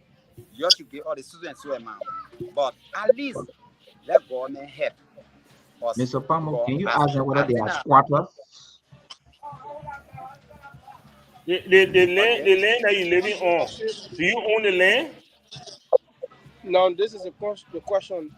you should give all the students so amount. But at least let government help us.
Mr. Pamo, can you ask them whether they are squatters?
The land that you're living on, do you own the land?
Now, this is the question.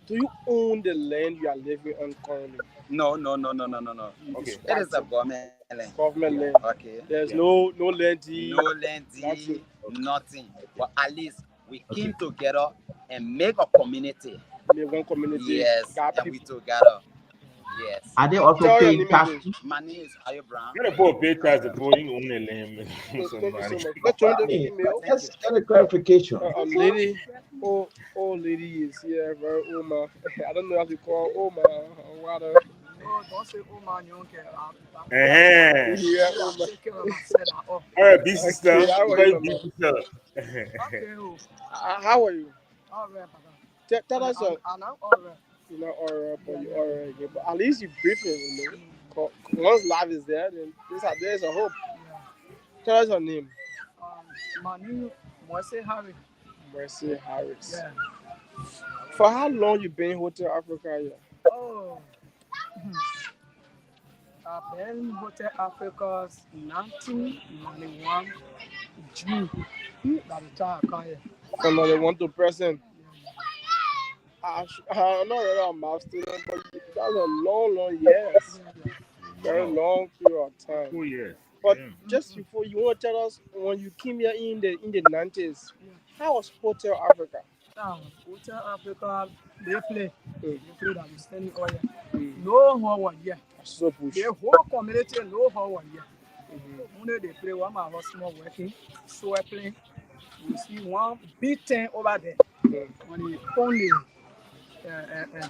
Do you own the land you are living on currently?
No.
Okay.
It is a government land.
Government land.
Okay.
There's no land deed.
No land deed, nothing. But at least we came together and make a community.
Make one community.
Yes, and we together. Yes.
Are they also paying taxes?
My name is Ayo Brown.
You're going to pay taxes before you own the land.
Let's join the email.
Let's get a clarification.
Lady, lady is here, very Oma. I don't know how to call Oma or what. No, don't say Oma, you don't care. Yeah, Oma.
All right, big sister.
How are you? All right, tell us. I'm all right. You're not all right, but you're all right. But at least you're breathing, you know. Once life is there, then there's a hope. Yeah. Tell us your name. My name is Mercy Harris. Mercy Harris. Yeah. For how long you been in Hotel Africa here? Oh. I've been in Hotel Africa since 1991 June. By the time I come here. From 91 to present. I'm not really a math student, but that's a long years. Very long period of time. 2 years. But just before, you want to tell us when you came here in the 90s, how was Hotel Africa? Hotel Africa, they play that we standing all here. No one was here. So push. The whole community, no one was here. Only they play one man was small working, so I play. You see one big thing over there. When the only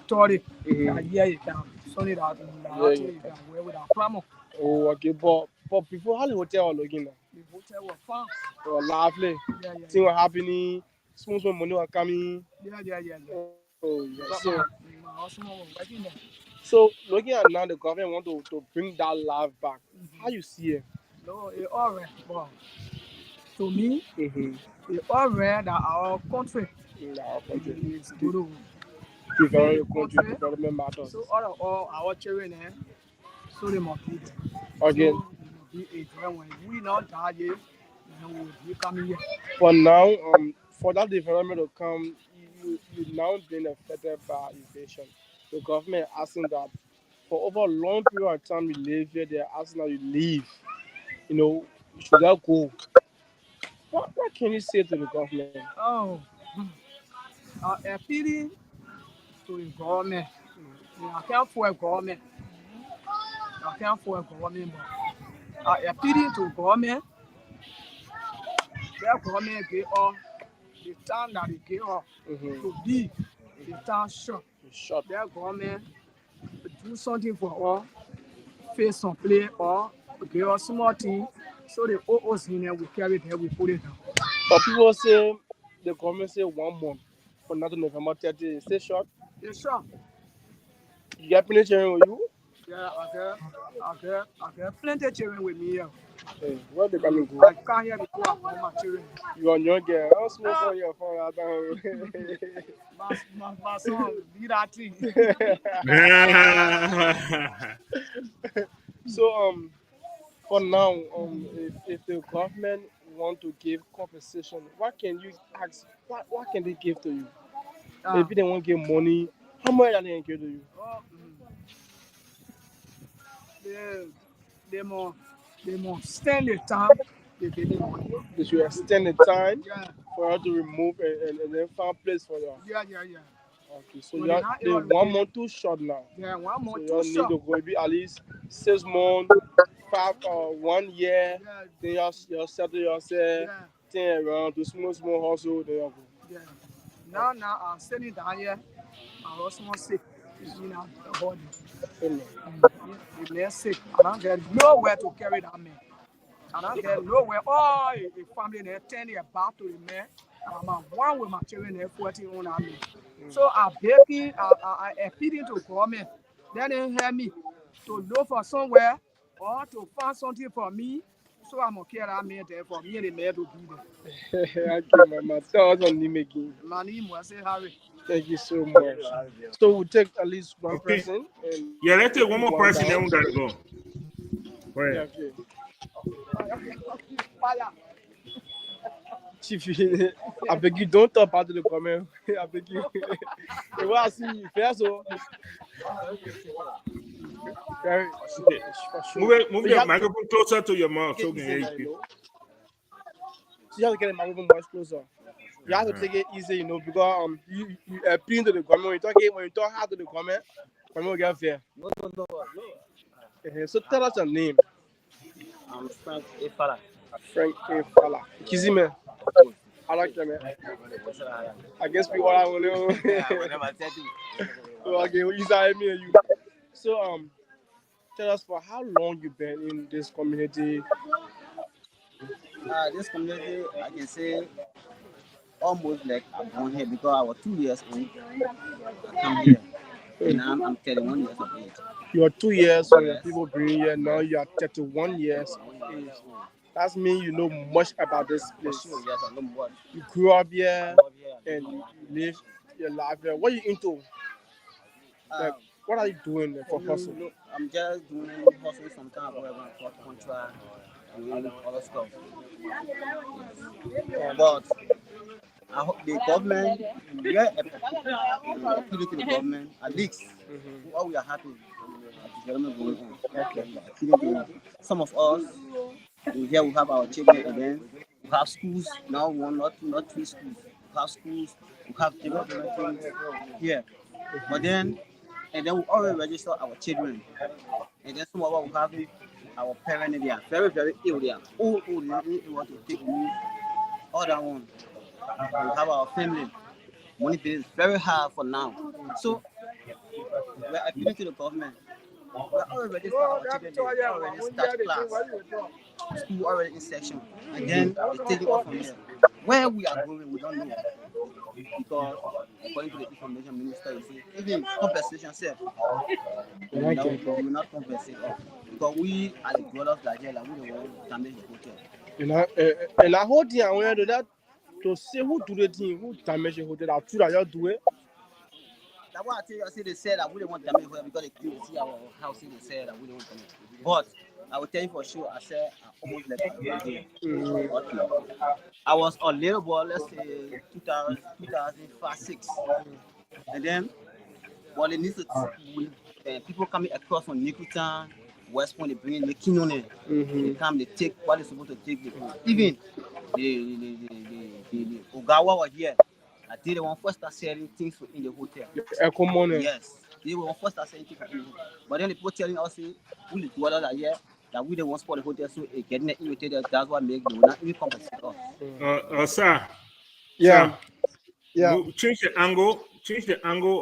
Tory, yeah, you can. Sorry that where with our promo. Oh, okay, but before how the hotel was looking now? The hotel was fun. It was lovely. Yeah. Things were happening. Small money were coming. Yeah. Oh, yeah. So looking at now, the government want to bring that life back. How you see it? No, it's all right. But to me, it's all right that our country is good. Development matters. So all our children, so they must be there. Again. So, when we not die, we coming here. For now, for that development to come, you now being affected by inflation. The government asking that for over a long period of time you live here, they're asking that you leave. You know, should that go? What can you say to the government?
Oh, appealing to the government. I can't for a government. I can't for a government. Appealing to government. Their government get all the time that they get all to be the town shop. Their government do something for all, face some play or give us small thing. So the owe us in there, we carry it there, we put it down.
But people say the government say 1 month for not November 30. Is it short?
It's short.
You get plenty children with you?
Yeah, I get plenty of children with me here.
Hey, where they coming go?
I can't hear before I call my children.
You are young girl. How small for your phone out there?
My son, be that thing.
So for now, if the government want to give compensation, what can you ask? What can they give to you? Maybe they want to give money. How much are they going to give to you?
They more stand the time. They give me money.
They should extend the time for her to remove and then find place for you.
Yeah.
Okay, so they 1 month too short now.
Yeah, 1 month
so
too
you
short.
need to go maybe at least 6 months, 5 or 1 year. Then you settle yourself. Then around to small hustle. Then you go.
Yeah. Now I'm sitting down here. My husband sick. He's in our body. He's less sick. I don't get nowhere to carry that man. I don't get nowhere. Oh, the family there 10 years back to the man. I'm one with my children there 40 on me. So I'm begging, I appealing to government. Then they hear me to look for somewhere or to find something for me. So I'm okay that man there for me and the man to be there.
Okay, Mama. Tell us your name again.
My name was Harry.
Thank you so much. So we'll take at least one person. And
yeah, let's take one more person, then we gotta go. Go ahead.
Okay.
Fire.
Chief, I beg you, don't talk about the comment. I beg you. The way I see you, first of all.
Move your microphone closer to your mouth so we can hear you.
So you have to get the microphone much closer. You have to take it easy, because you appeal to the government. When you talk hard to the government will get fair. No. So tell us your name.
I'm Frank Efala.
Frank Efala. Kizime. I like that, man. I guess we all have one. Okay, you say me and you. So tell us for how long you been in this community.
This community, I can say almost like I'm born here because I was 2 years old. I come here. And I'm 31 years of age.
You are 2 years when people bring here. Now you are 31 years of age. That means you know much about this place.
Yes, I know much.
You grew up here and you live your life here. What are you into? Like, what are you doing for hustle?
I'm just doing hustle sometimes, whatever, contract, and other stuff. But I hope the government, we are appealing to the government, at least, what we are happy at the development going on. Some of us, here we have our children again, we have schools, now we want not 3 schools, we have schools, we have different things here. But then, and then we already register our children. And then some of us we have our parents, they are very, very ill, they are old, they want to take me, all that one. We have our family. Money is very hard for now. So we're appealing to the government. We're already registered our children, they already start class. School already in section. And then we take it off from here. Where we are going, we don't know. Because according to the information minister, you see, even compensation self, we will not compensate us. Because we are the brothers that here, like we don't want to damage the hotel.
And I hold you and when I do that, to say who do the thing, who damage the hotel, that's true that you do it.
That's why I tell you, I say they said that we don't want damage the hotel because they see our house, they said that we don't want damage. But I will tell you for sure. I said I almost left again. Okay. I was a little boy, let's say 2005, 6. And then, well, it needs to, people coming across from Nikutan, West Point, they bring in the Kinone. They come, they take what they're supposed to take. Even the Ogawa were here. I did one first start selling things in the hotel. Yes, they were first start selling things in the hotel. But then the people telling us, we the dwellers are here, that we don't want to support the hotel, so getting irritated. That's what make them not even compensate us.
Sir.
Yeah.
Sir,
Yeah.
change the angle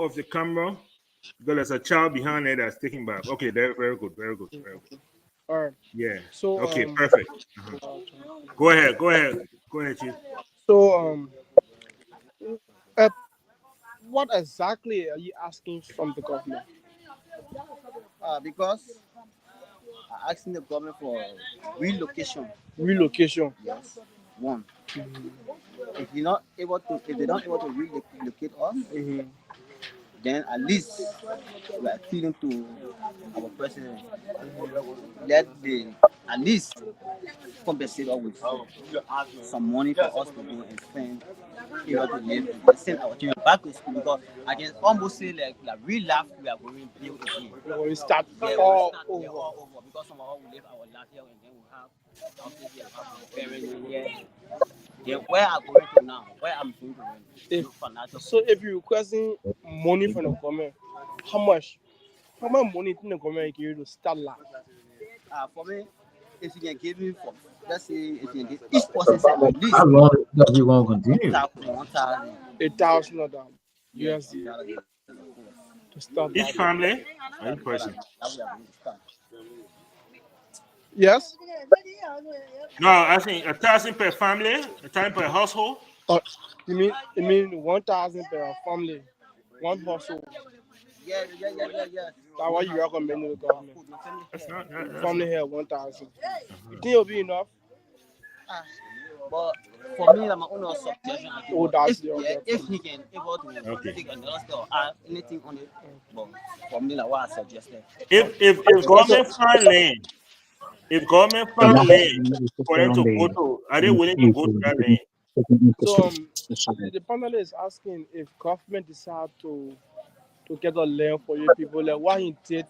of the camera. Because there's a child behind there that's taking back. Okay, very good, very good, very good.
All right.
Yeah.
So
Okay, perfect. Go ahead, Chief.
So what exactly are you asking from the government?
Because asking the government for relocation.
Relocation.
Yes. One. If you're not able to, if they're not able to relocate us, then at least we are appealing to our president. Let the at least compensate us with some money for us to go and spend able to live and send our children back to school, because I can almost say like real life we are going to build again.
We start
all over, because somehow we live our life here and then we have houses here, we have our parents here. Then where I'm going to now, where I'm going to
So if you're requesting money from the government, how much money in the government give you to start life?
For me, if you can give me for, let's say, if you can give each person at least
How long does it want to continue?
1,000.
$1,000 USD to start
Each
life.
family or each person?
Yes.
No, I think 1,000 per family, 1,000 per household.
You mean 1,000 per family, one household?
Yeah.
That's why you recommend to the government.
That's not.
Family here 1,000. You think it'll be enough?
But for me, like my own suggestion, if he can able to take another step or add anything on it, but for me, like what I suggested.
If government find land, for them to go to, are they willing to go to that land?
So the panel is asking if government decide to get a land for you people, like what he did,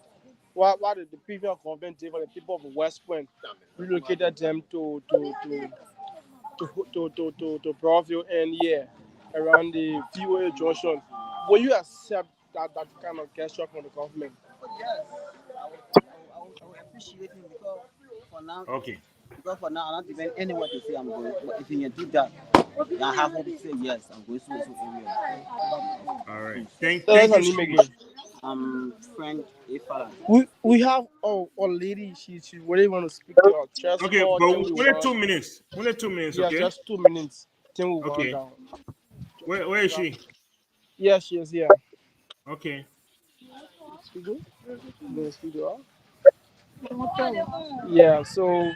what did the previous government did for the people of West Point, relocated them to Broadview and around the VOA junction. Will you accept that kind of gesture from the government?
Yes, I would appreciate it, because for now, I'm not even anywhere to say I'm going. But if you can do that, I have hope to say yes, I'm going to this area.
All right. Thank
you
so
again.
much.
Frank we have a lady. She really want to speak to us. Just
okay, but only 2 minutes. Only 2 minutes.
Yeah,
Okay.
just 2 minutes. Then we'll
okay.
down.
Where is she?
Yeah, she is here.
Okay.
Yeah. So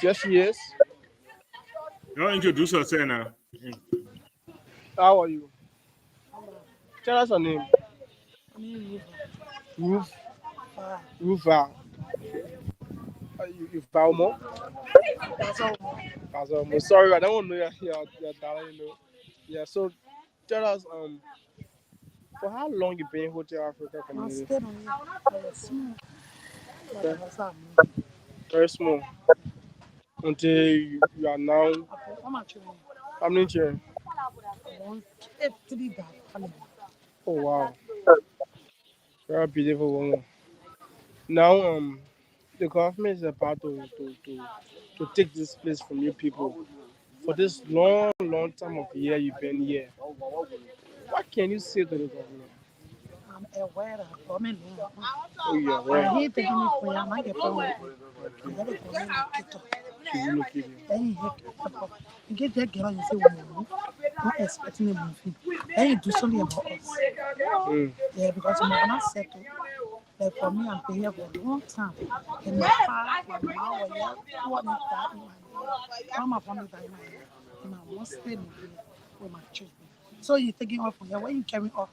yes, she is.
Don't introduce yourself now.
How are you? Tell us your name. Rufa. You found more? Sorry, I don't know your talent, you know. Yeah, so tell us for how long you been in Hotel Africa community? Very small. Until you are now. How many children? Oh wow. Very beautiful woman. Now the government is about to take this place from you people. For this long time of year you've been here. What can you say to the government?
I'm aware of government.
Oh, you're aware.
He taking me for your market power. You get that girl, you say, well, not expecting a movie. Then you do something about us. Yeah, because I'm not settled. Like for me, I'm paying here for a long time. And my father, my mom, what me that in my family that in my must stay with my children. So you're taking off from here. Where you carrying off?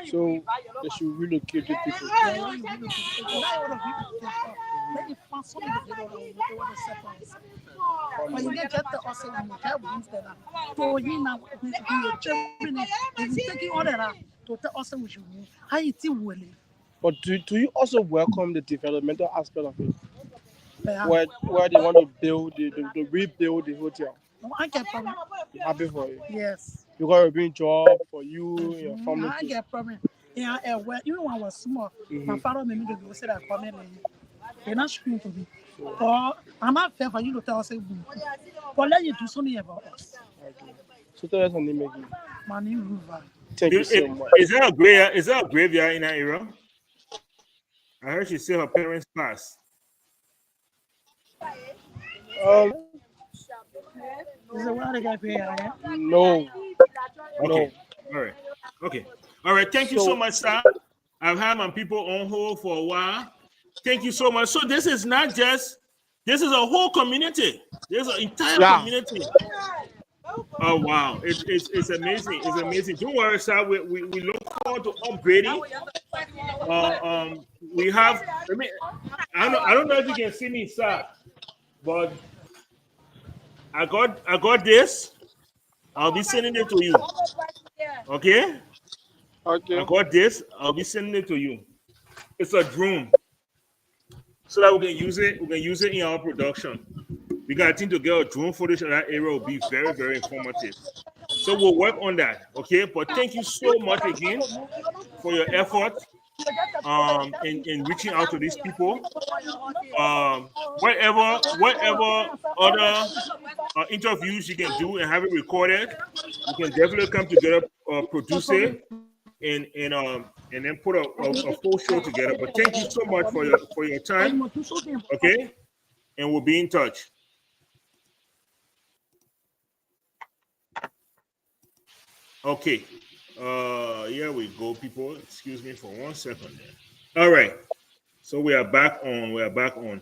So they should relocate the people.
Yeah, where you relocate? Let you find something to get over with what the seconds. But you get the also when you have rooms that are to you now taking all that to tell us we should move. How you think will it?
But do you also welcome the developmental aspect of it?
Yeah.
Where they want to build, the rebuild the hotel?
No, I get problem.
I'm happy for you.
Yes.
Because it bring job for you and your family.
I get problem. Yeah, well, even when I was small, my father made me to go say that comment. They're not screaming to me. Or I'm not fair for you to tell us, but let you do something about us.
Okay. So tell us your name again.
My name is Ruva.
Thank you so much.
Is there a graveyard in that area? I heard she said her parents passed.
Is it where they get paid?
No.
Okay. All right. Okay. All right. Thank you so much, sir. I've had my people on hold for a while. Thank you so much. So this is not just, this is a whole community. There's an entire community. Oh wow, it's amazing. It's amazing. Don't worry, sir. We look forward to upgrading. We have. I don't know if you can see me, sir, but I got this. I'll be sending it to you. Okay.
Okay.
I got this. I'll be sending it to you. It's a drone, so that we can use it. We can use it in our production. We got a team to get a drone footage of that area. Will be very, very informative. So we'll work on that. Okay. But thank you so much again for your effort in reaching out to these people. Whatever other interviews you can do and have it recorded, you can definitely come together, produce it, and then put a full show together. But thank you so much for your time. Okay, and we'll be in touch. Okay. Here we go, people. Excuse me for 1 second there. All right. So we are back on. We are back on.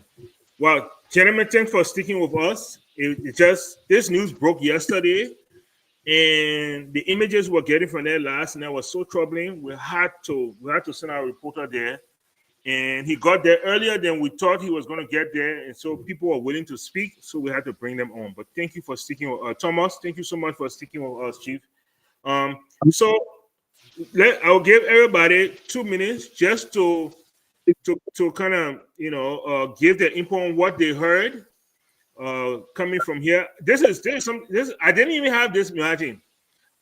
Well, gentlemen, thanks for sticking with us. It just, this news broke yesterday, and the images we're getting from there last night was so troubling. We had to send our reporter there, and he got there earlier than we thought he was going to get there, and so people were willing to speak, so we had to bring them on. But thank you for sticking with us, Thomas. Thank you so much for sticking with us, Chief. So I'll give everybody 2 minutes just to kind of give their input on what they heard coming from here. This I didn't even have this. Imagine,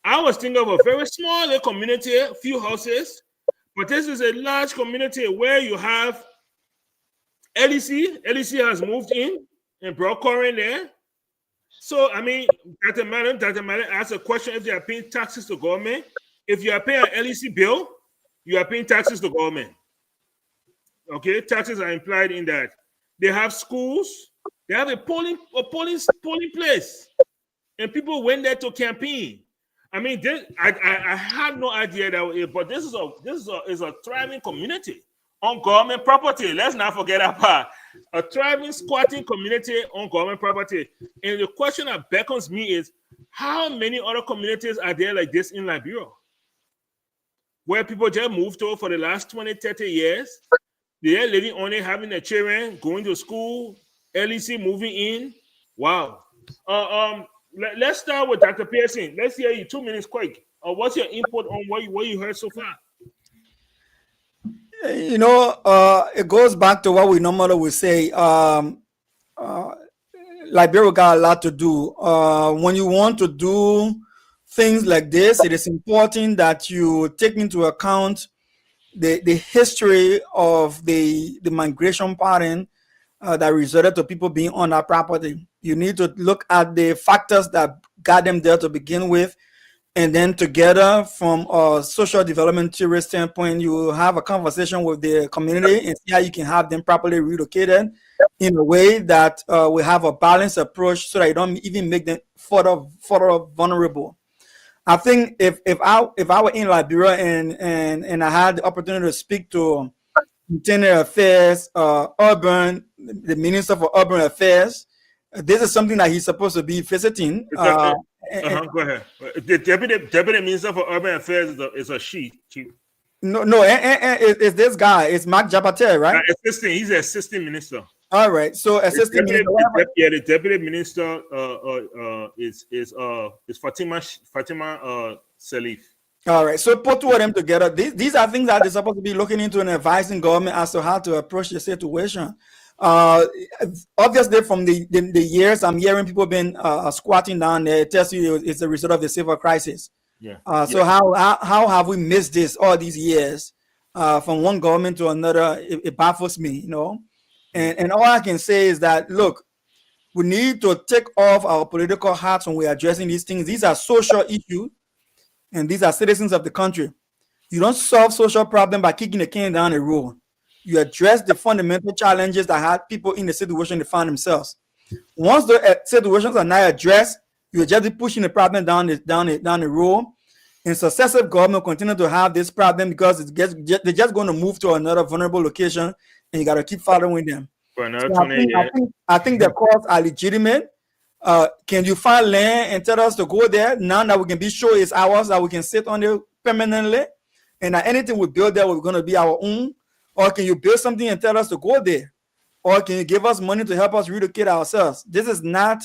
I was thinking of a very small little community, a few houses, but this is a large community where you have LDEA. LDEA has moved in and brought Corin there. So, I mean, Dr. Madden asked a question if they are paying taxes to government. If you are paying an LDEA bill, you are paying taxes to government. Okay, taxes are implied in that. They have schools. They have a polling place, and people went there to campaign. I mean, I had no idea that, but this is a thriving community on government property. Let's not forget that part. A thriving squatting community on government property. And the question that beckons me is, how many other communities are there like this in Liberia? Where people just moved to for the last 20, 30 years. They're living on it, having their children, going to school, LDEA moving in. Wow. Let's start with Dr. Pearson. Let's hear you 2 minutes quick. What's your input on what you heard so far?
It goes back to what we normally would say. Liberia got a lot to do. When you want to do things like this, it is important that you take into account the history of the migration pattern that resulted to people being on that property. You need to look at the factors that got them there to begin with, and then together from a social development theorist standpoint, you have a conversation with the community and see how you can have them properly relocated in a way that we have a balanced approach so that you don't even make them further vulnerable. I think if I were in Liberia and I had the opportunity to speak to Lieutenant Affairs, the Minister for Urban Affairs, This is something that he's supposed to be visiting.
Go ahead. The deputy minister for urban affairs is a she.
No, it's this guy. It's Mark Jabate, right?
He's the assistant minister.
All right. So assistant minister.
The deputy minister is Fatima Salif.
All right. So put two of them together. These are things that they're supposed to be looking into and advising government as to how to approach the situation. Obviously, from the years I'm hearing people been squatting down there, it tells you it's a result of the civil crisis.
Yeah.
So how have we missed this all these years from one government to another? It baffles me, you know. And all I can say is that, look, we need to take off our political hats when we're addressing these things. These are social issues, and these are citizens of the country. You don't solve social problem by kicking the can down the road. You address the fundamental challenges that have people in the situation they find themselves. Once the situations are not addressed, you're just pushing the problem down the road, and successive government continue to have this problem because they're just going to move to another vulnerable location, and you got to keep following them.
For another
So
20 years.
I think the calls are legitimate. Can you find land and tell us to go there now that we can be sure it's ours, that we can sit on it permanently, and that anything we build there we're going to be our own? Or can you build something and tell us to go there? Or can you give us money to help us relocate ourselves? This is not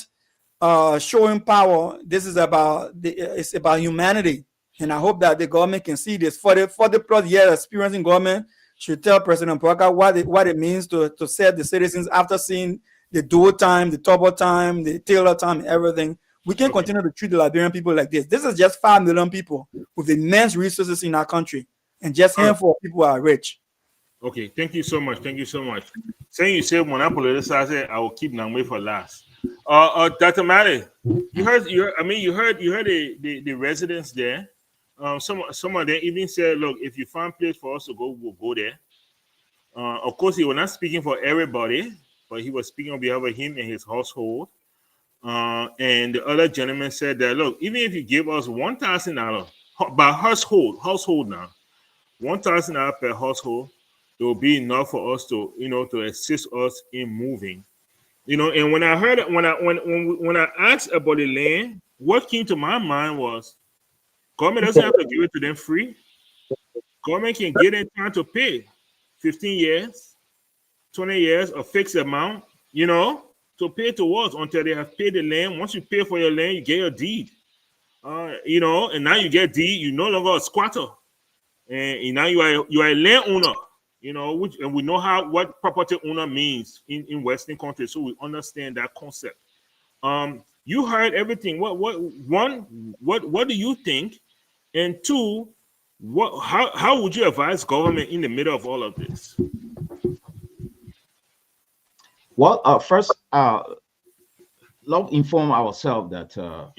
showing power. This is it's about humanity. And I hope that the government can see this. For the plus year experiencing government should tell President Boakai what it means to serve the citizens after seeing the dual time, the turbo time, the tailor time, and everything. We can't continue to treat the Liberian people like this. This is just 5 million people with immense resources in our country, and just a handful of people are rich.
Okay, thank you so much. Saying you say when I politicize, I will keep Nangwe for last. Dr. Mali, you heard the residents there. Some of them even said, look, if you find place for us to go, we'll go there. Of course, he was not speaking for everybody, but he was speaking on behalf of him and his household. And the other gentleman said that, look, even if you give us $1,000 by household now, $1,000 per household, it will be enough for us to, to assist us in moving. And when I heard it, when I asked about the land, what came to my mind was government doesn't have to give it to them free. Government can get in time to pay 15 years, 20 years, a fixed amount, to pay towards until they have paid the land. Once you pay for your land, you get your deed. And now you get deed, you're no longer a squatter. And now you are a landowner. And we know what property owner means in Western countries, so we understand that concept. You heard everything. What do you think? And two, how would you advise government in the middle of all of this?
Well, first, let's inform ourselves that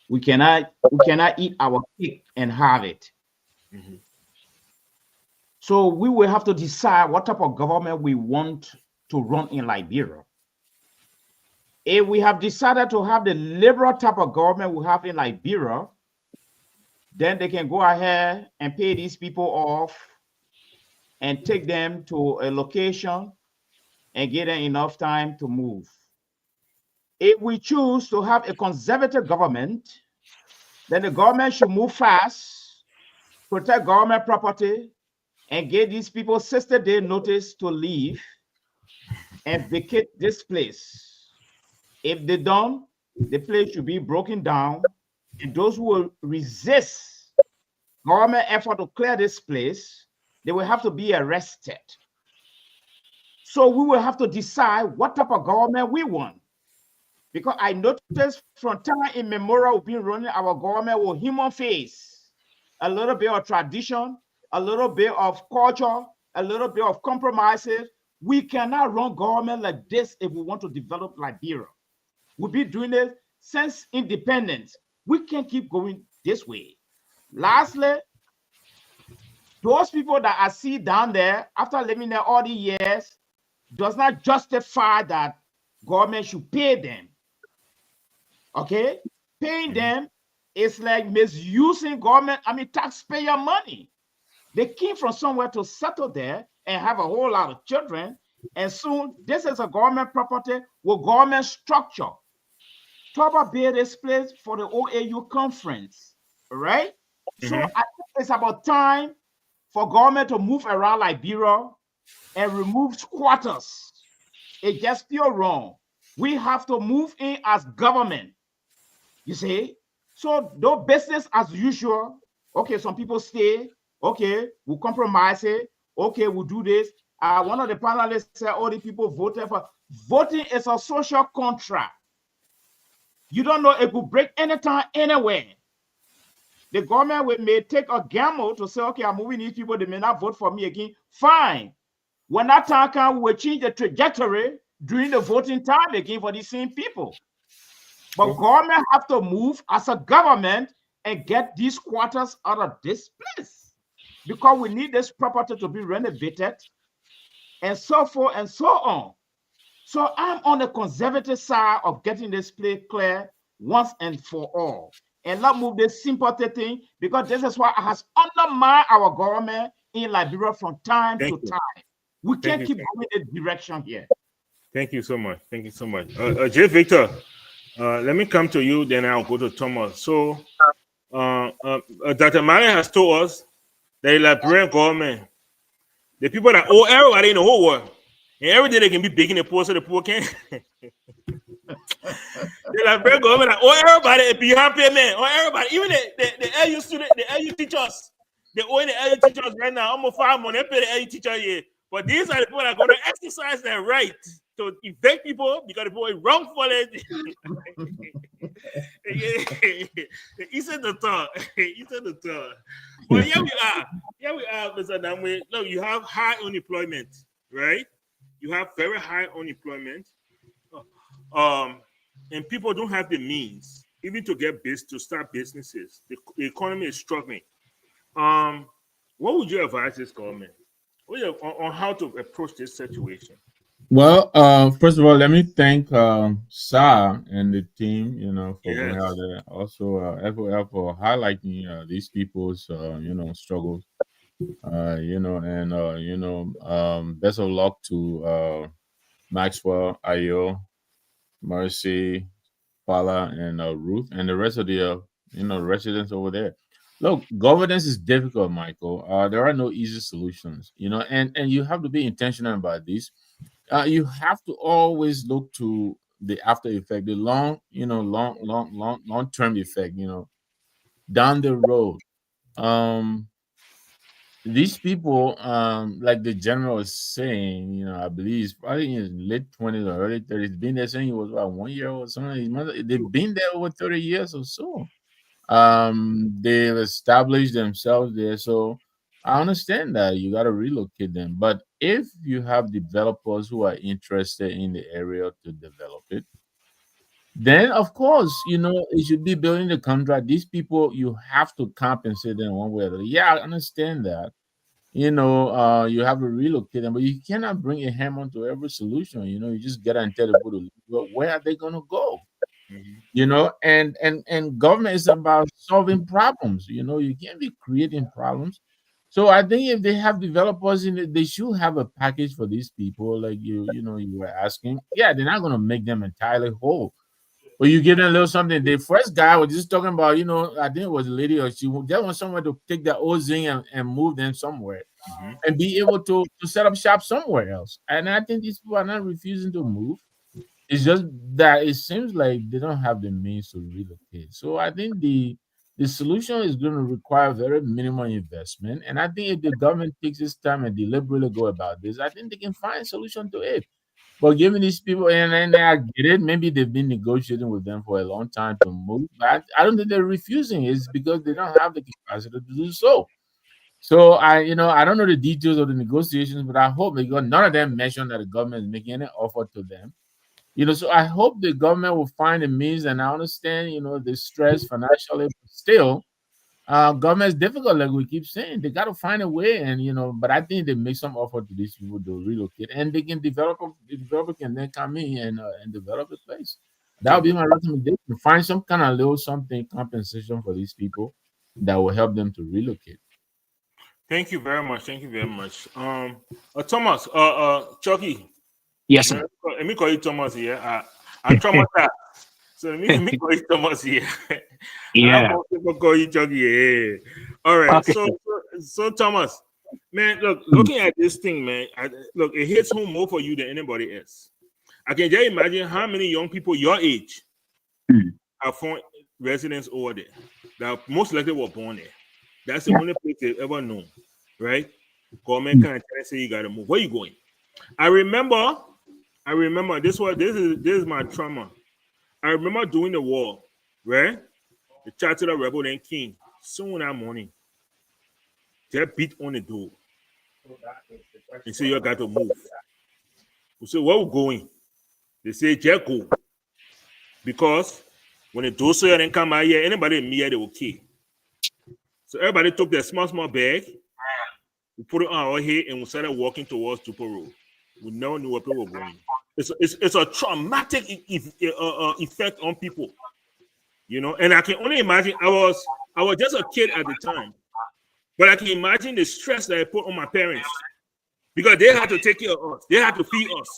we cannot eat our cake and have it. Mm-hmm. So we will have to decide what type of government we want to run in Liberia. If we have decided to have the liberal type of government we have in Liberia, then they can go ahead and pay these people off and take them to a location and give them enough time to move. If we choose to have a conservative government, then the government should move fast, protect government property, and give these people 60-day notice to leave and vacate this place. If they don't, the place should be broken down, and those who will resist government effort to clear this place, they will have to be arrested. So we will have to decide what type of government we want. Because I noticed from time immemorial we've been running our government with human face, a little bit of tradition, a little bit of culture, a little bit of compromises. We cannot run government like this if we want to develop Liberia. We've been doing it since independence. We can't keep going this way. Lastly, those people that I see down there after living there all the years does not justify that government should pay them. Okay? Paying them is like misusing government, taxpayer money. They came from somewhere to settle there and have a whole lot of children, And soon, this is a government property with government structure. Toba built this place for the OAU conference, right? So I think it's about time for government to move around Liberia and remove squatters. It just feels wrong. We have to move in as government, you see? So no business as usual. Okay, some people stay. Okay, we'll compromise it. Okay, we'll do this. One of the panelists said all the people voted for. Voting is a social contract. You don't know it could break anytime, anywhere. The government may take a gamble to say, okay, I'm moving these people, they may not vote for me again. Fine. When that time comes, we will change the trajectory during the voting time again for these same people. But government have to move as a government and get these squatters out of this place, because we need this property to be renovated and so forth and so on. So I'm on the conservative side of getting this place clear once and for all. And not move this sympathy thing, because this is what has undermined our government in Liberia from time to time. We can't keep going in this direction here.
Thank you so much. Thank you so much. J. Victor, let me come to you, then I'll go to Thomas. So, Dr. Mali has told us that the Liberian government, the people that owe everybody in the whole world, and every day they can be baking the poor so the poor can. The Liberian government that owe everybody behind payment, or everybody, even the LU student, the LU teachers, they owe the LU teachers right now almost 5 months. They pay the LU teacher here. But these are the people that are going to exercise their right to evict people because the people wrongfully. He said the thought. He said the thought. But here we are. Here we are, Mr. Damwe. Look, you have high unemployment, right? You have very high unemployment. And people don't have the means even to to start businesses. The economy is struggling. What would you advise this government on how to approach this situation?
Well, first of all, let me thank Sa and the team, for going out there. Also, FOL for highlighting these people's, struggles. Best of luck to Maxwell, Ayo, Mercy, Paula, and Ruth, and the rest of the, residents over there. Look, governance is difficult, Michael. There are no easy solutions, and you have to be intentional about this. You have to always look to the after effect, the long term effect, down the road. These people, like the general was saying, I believe he's probably in his late 20s or early 30s, been there since he was about 1 year or something. They've been there over 30 years or so. They've established themselves there. So I understand that you got to relocate them. But if you have developers who are interested in the area to develop it, then of course, it should be building the contract. These people, you have to compensate them one way or the other. Yeah, I understand that. You have to relocate them, but you cannot bring a hammer to every solution. You just get and tell the people, well, where are they gonna go? And government is about solving problems. You can't be creating problems. So I think if they have developers in it, they should have a package for these people, like you were asking. Yeah, they're not gonna make them entirely whole. But you give them a little something. The first guy was just talking about, I think it was a lady, or she just want somewhere to take that old thing and move them somewhere and be able to set up shop somewhere else. And I think these people are not refusing to move. It's just that it seems like they don't have the means to relocate. So I think the solution is going to require very minimal investment. And I think if the government takes its time and deliberately go about this, I think they can find a solution to it. But given these people, and I get it, maybe they've been negotiating with them for a long time to move. But I don't think they're refusing. It's because they don't have the capacity to do so. So I don't know the details of the negotiations, but I hope, because none of them mentioned that the government is making any offer to them. So I hope the government will find a means, and I understand, the stress financially, but still, government is difficult, like we keep saying. They got to find a way, and but I think they make some offer to these people to relocate, and they can develop. The developer can then come in and develop a place. That would be my recommendation. Find some kind of little something compensation for these people that will help them to relocate.
Thank you very much. Thank you very much. Thomas, Chucky,
Yes, sir.
Let me call you Thomas here. I'm Thomas. So let me call you Thomas here.
Yeah.
People call you Chucky. Yeah. All right.
Okay.
So Thomas, man, look, looking at this thing, man, look, it hits home more for you than anybody else. I can just imagine how many young people your age have found residence over there that most likely were born there. That's the only place they've ever known, right? Government can't say you gotta move. Where you going? I remember this is my trauma. I remember during the war, right? The Charter Rebel and King soon that morning, they beat on the door and say you got to move. We say, where we going? They say, just go. Because when the door saw them come out here, anybody in me, they will kill. So everybody took their small bag, we put it on our head, and we started walking towards Tupo Road. We never knew where people were going. It's a traumatic effect on people, you know. And I can only imagine. I was just a kid at the time, but I can imagine the stress that I put on my parents because they had to take care of us, they had to feed us,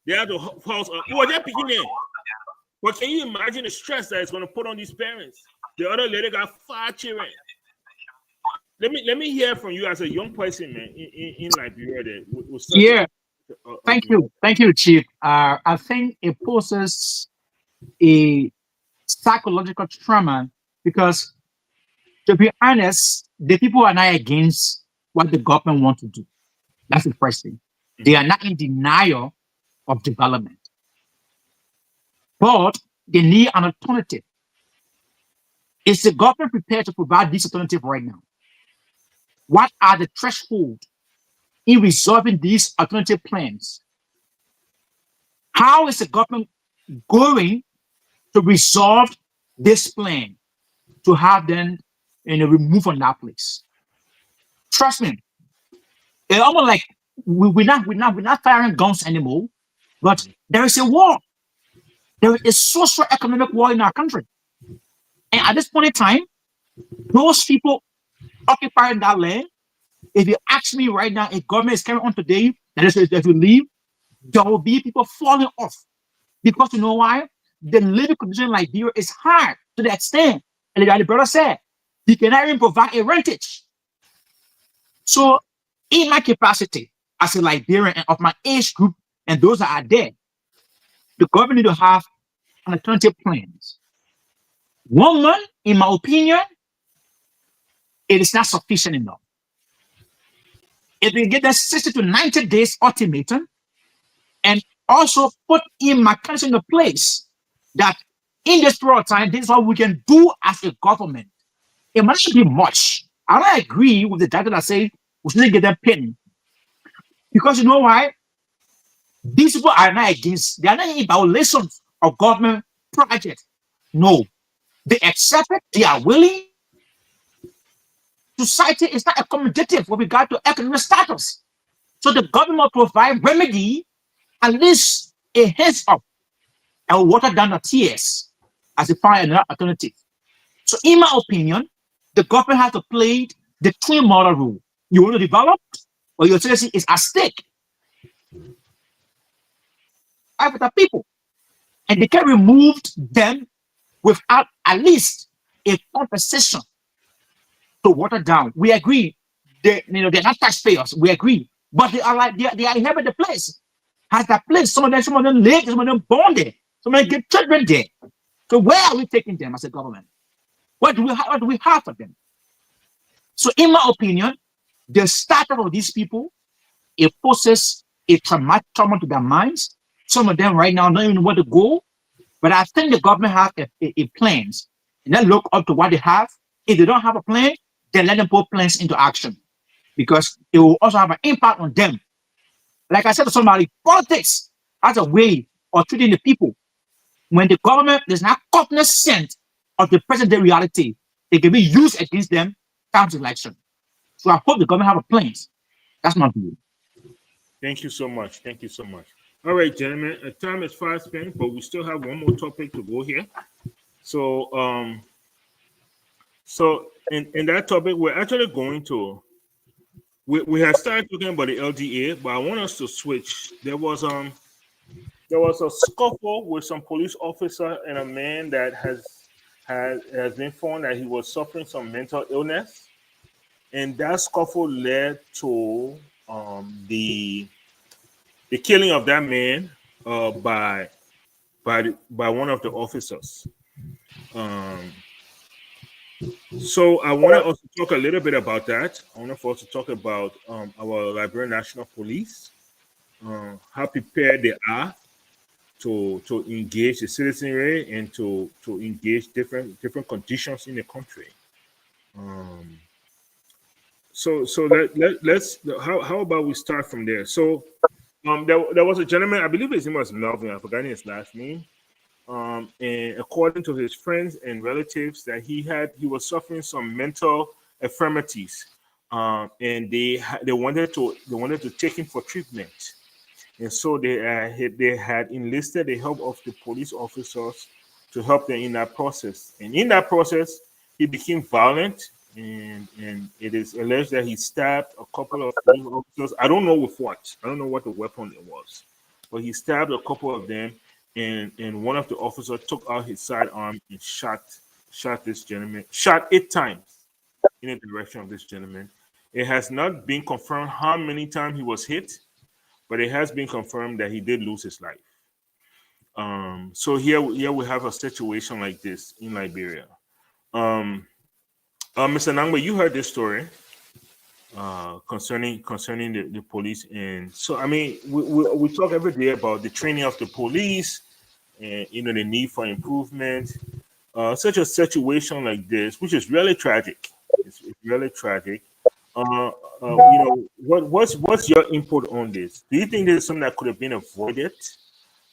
they had to house us. We were just picking them. But can you imagine the stress that it's going to put on these parents? The other lady got 5 children. Let me hear from you as a young person, man, in Liberia.
Yeah. Thank you, Chief. I think it poses a psychological trauma because, to be honest, the people are not against what the government wants to do. That's the first thing. They are not in denial of development, but they need an alternative. Is the government prepared to provide this alternative right now? What are the thresholds in resolving these alternative plans? How is the government going to resolve this plan to have them removed from that place? Trust me, it's almost like we're not firing guns anymore, but there is a war. There is a socio-economic war in our country. And at this point in time, those people occupying that land, if you ask me right now, if government is carrying on today, that is, if you leave, there will be people falling off. Because you know why? The living condition in Liberia is hard to the extent, and like the brother said, he cannot even provide a rentage. So, in my capacity as a Liberian and of my age group, and those that are there, the government need to have an alternative plans. 1 month, in my opinion, it is not sufficient enough. If we get that 60 to 90 days ultimatum, and also put in mechanism in place that in this period of time, this is what we can do as a government. It might not be much. I don't agree with the data that say we shouldn't get them paid. Because you know why? These people are not against, they are not in violation of government projects. No. They accept it, they are willing. Society is not accommodative with regard to economic status. So the government will provide remedy, at least a heads up, and water down the tears as a find another alternative. So in my opinion, the government has to play the twin model rule. You want to develop, or your citizen is at stake. With the people. And they can remove them without at least a compensation to water down. We agree. They're not taxpayers. We agree. But they are like they are inhabit the place. Has that place? Some of them live, some of them born there. Some of them get children there. So where are we taking them as a government? What do we have for them? So in my opinion, the startup of these people, it poses a trauma to their minds. Some of them right now don't even know where to go. But I think the government has a plans. And then look up to what they have. If they don't have a plan, then let them put plans into action. Because it will also have an impact on them. Like I said to somebody, politics has a way of treating the people. When the government is not cognizant of the present day reality, it can be used against them comes election. So I hope the government have a plan. That's my view.
Thank you so much. Thank you so much. All right, gentlemen. Time is fast spent, but we still have one more topic to go here. So, in that topic, we're actually going to. We have started talking about the LDEA, but I want us to switch. There was there was a scuffle with some police officer and a man that has been found that he was suffering some mental illness, and that scuffle led to the killing of that man by one of the officers. Um, so I want to also talk a little bit about that. I want for us to talk about our Liberian National Police, how prepared they are to engage the citizenry and to engage different conditions in the country. Um, so let's how about we start from there? So there was a gentleman, I believe his name was Melvin. I forgot his last name. And according to his friends and relatives, that he was suffering some mental infirmities, and they wanted to take him for treatment, and so they had enlisted the help of the police officers to help them in that process. And in that process, he became violent, and it is alleged that he stabbed a couple of police officers. I don't know with what. I don't know what the weapon it was, but he stabbed a couple of them, and one of the officers took out his sidearm and shot this gentleman, shot 8 times in the direction of this gentleman. It has not been confirmed how many times he was hit, but it has been confirmed that he did lose his life. So here we have a situation like this in Liberia. Mr. Nangbe, you heard this story concerning the police, and so I mean we talk every day about the training of the police and the need for improvement. Such a situation like this, which is really tragic, it's really tragic. What's your input on this? Do you think this is something that could have been avoided?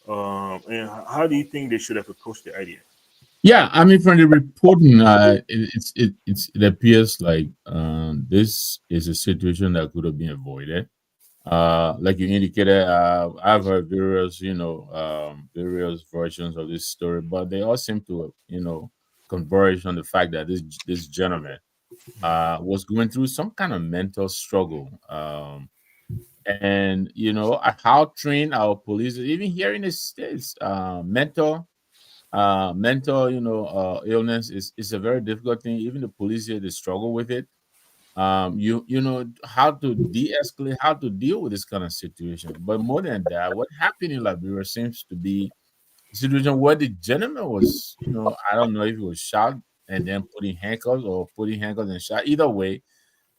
And how do you think they should have approached the idea?
Yeah, I mean, from the reporting, it appears like this is a situation that could have been avoided. Like you indicated, I've heard various versions of this story, but they all seem to, converge on the fact that this gentleman was going through some kind of mental struggle. And how trained our police, even here in the States, mental illness is a very difficult thing. Even the police here, they struggle with it. You know how to de-escalate, how to deal with this kind of situation. But more than that, what happened in Liberia seems to be a situation where the gentleman was, I don't know if he was shot and then putting handcuffs, or putting handcuffs and shot. Either way,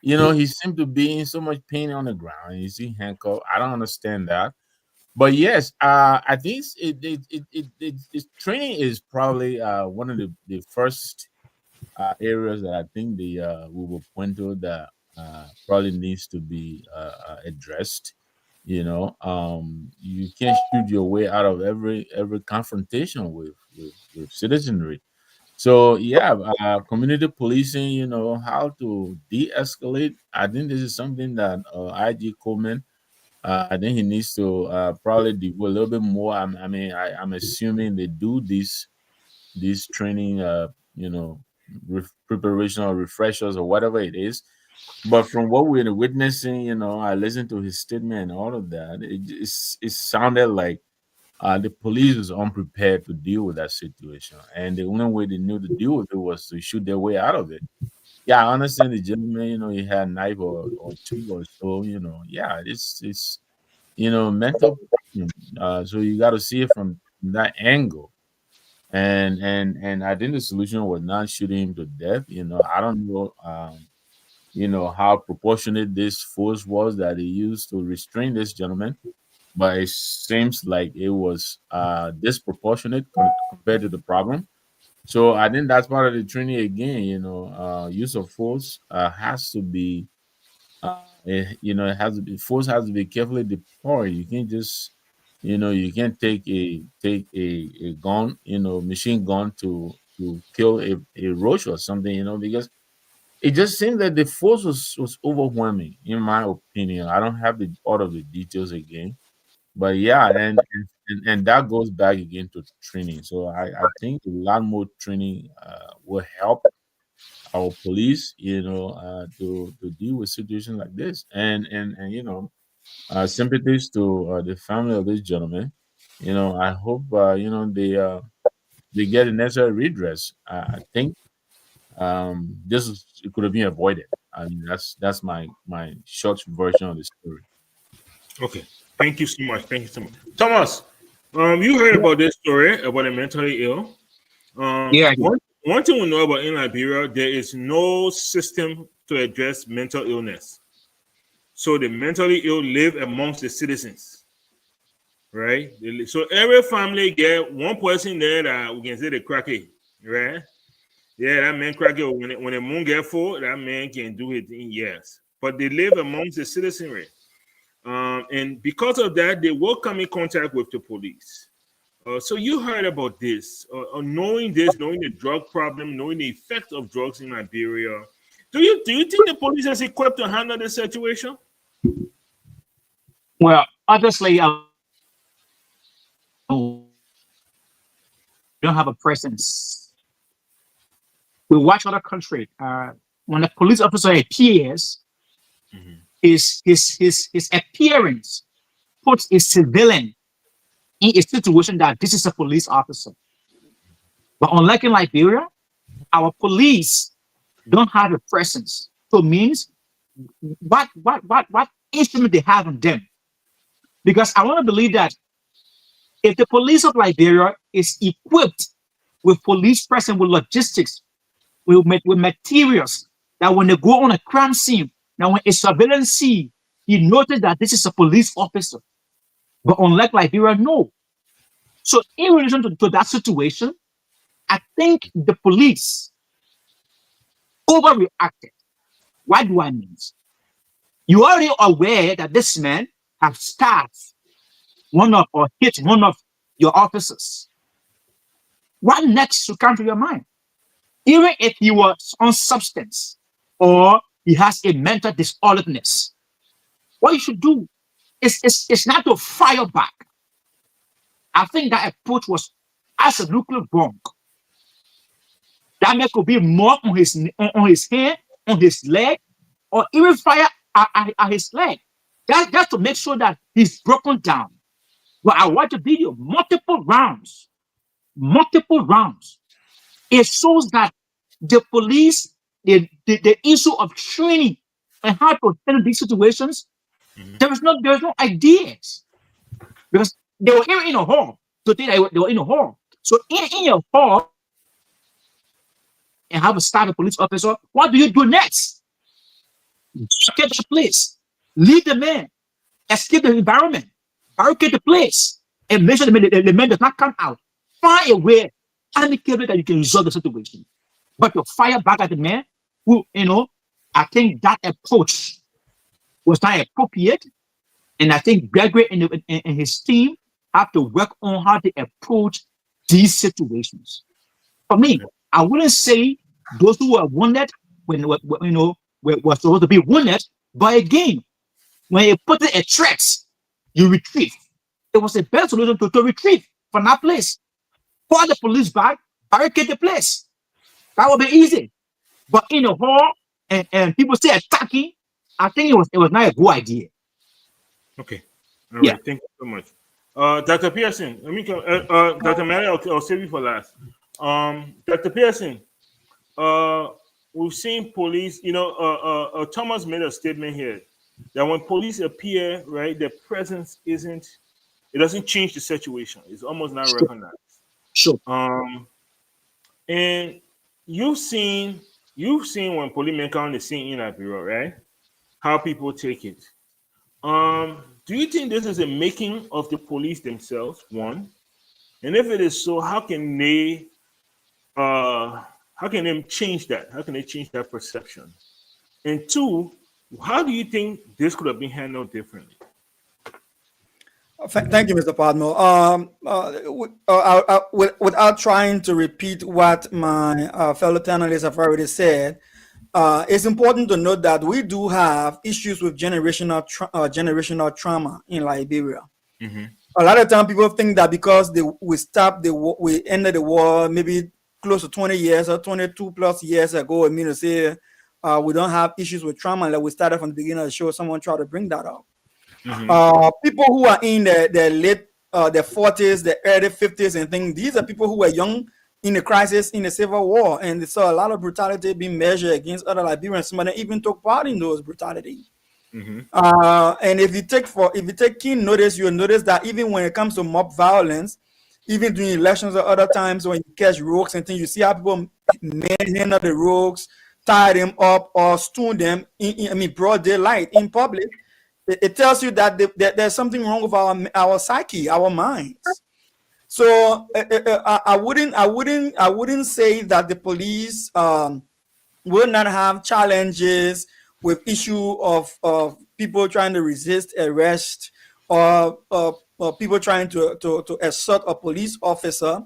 he seemed to be in so much pain on the ground, and you see handcuffs. I don't understand that. But yes, I think training is probably one of the first areas that I think we will point to that probably needs to be addressed. You can't shoot your way out of every confrontation with citizenry. So yeah, community policing, how to de-escalate. I think this is something that IG Coleman, I think he needs to probably do a little bit more. I'm assuming they do these training, preparation or refreshers or whatever it is. But from what we're witnessing, I listened to his statement and all of that. It sounded like the police was unprepared to deal with that situation, and the only way they knew to deal with it was to shoot their way out of it. Yeah, I understand the gentleman. He had a knife or two or so. Yeah, it's mental problem. So you got to see it from that angle. And I think the solution was not shooting him to death. I don't know. How proportionate this force was that he used to restrain this gentleman, but it seems like it was disproportionate compared to the problem. So I think that's part of the training again. Use of force has to be, it has to be, force has to be carefully deployed. You can't just, you can't take a gun, machine gun to kill a roach or something, because it just seems that the force was overwhelming, in my opinion. I don't have all of the details again, but yeah, and that goes back again to training. So I think a lot more training will help our police, to deal with situations like this. And sympathies to the family of this gentleman. I hope they get the necessary redress. I think it could have been avoided. I mean, that's my short version of the story.
Okay. Thank you so much. Thank you so much. Thomas, you heard about this story about the mentally ill.
Yeah.
One thing we know about in Liberia, there is no system to address mental illness. So the mentally ill live amongst the citizens, right? So every family get one person there that we can say the cracky, right? Yeah, that man cracky. When the moon get full, that man can do it in years. But they live amongst the citizenry. And because of that, they will come in contact with the police. So you heard about this, knowing the drug problem, knowing the effects of drugs in Liberia. Do you think the police is equipped to handle this situation?
Well, obviously, I don't have a presence. We watch other country. When a police officer appears, his appearance puts a civilian in a situation that this is a police officer. But unlike in Liberia, our police don't have a presence. So it means what instrument they have on them. Because I want to believe that if the police of Liberia is equipped with police presence, with logistics, with materials, that when they go on a crime scene, now when a surveillance see, he noticed that this is a police officer. But unlike Liberia, no. So in relation to that situation, I think the police overreacted. What do I mean? You are already aware that this man has stabbed or hit one of your officers. What next should come to your mind? Even if he was on substance or he has a mental disorderliness, what you should do is not to fire back. I think that approach was absolutely wrong. That man could be more on his hand, on his leg, or even fire at his leg. That's to make sure that he's broken down. But I watch a video, multiple rounds. It shows that the police, the issue of training and how to handle these situations, there was no ideas. Because they were in a hall. So they were in a hall. So in your hall, and have a staff police officer, what do you do next? Get the place, leave the man, escape the environment, barricade the place, and make sure the man does not come out. Find a way amicably that you can resolve the situation. But to fire back at the man, who, I think that approach was not appropriate. And I think Gregory and his team have to work on how to approach these situations. For me, I wouldn't say those who were wounded were supposed to be wounded, but again, when you put it a threat, you retrieve. It was a better solution to retrieve from that place. Call the police back, barricade the place. That would be easy. But in the hall and people still attacking, I think it was not a good idea.
Okay. All right. Thank you so much. Dr. Pearson, let me go. Dr. Mary, I'll save you for last. Dr. Pearson, we've seen police, Thomas made a statement here that when police appear, right, their presence it doesn't change the situation. It's almost not recognized.
Sure.
And you've seen when policemen come on the scene in that bureau, right? How people take it. Do you think this is a making of the police themselves? One, and if it is so, how can they change that? How can they change that perception? And two, how do you think this could have been handled differently?
Thank you, Mr. Padmo. Without trying to repeat what my fellow panelists have already said, it's important to note that we do have issues with generational trauma in Liberia.
Mm-hmm.
A lot of time people think that because we ended the war maybe close to 20 years or 22 plus years ago, to say we don't have issues with trauma. Like we started from the beginning of the show, someone tried to bring that up.
Mm-hmm.
People who are in their late their 40s, their early 50s, and things. These are people who were young in the crisis in the Civil War, and they saw a lot of brutality being measured against other Liberians. Some of them even took part in those brutalities. And if you take keen notice, you'll notice that even when it comes to mob violence, even during elections or other times when you catch rogues and things, you see how people manhandle the rogues, tie them up, or stone them in broad daylight in public. It tells you that there's something wrong with our psyche, our minds. So I wouldn't say that the police will not have challenges with issue of people trying to resist arrest or people trying to assault a police officer,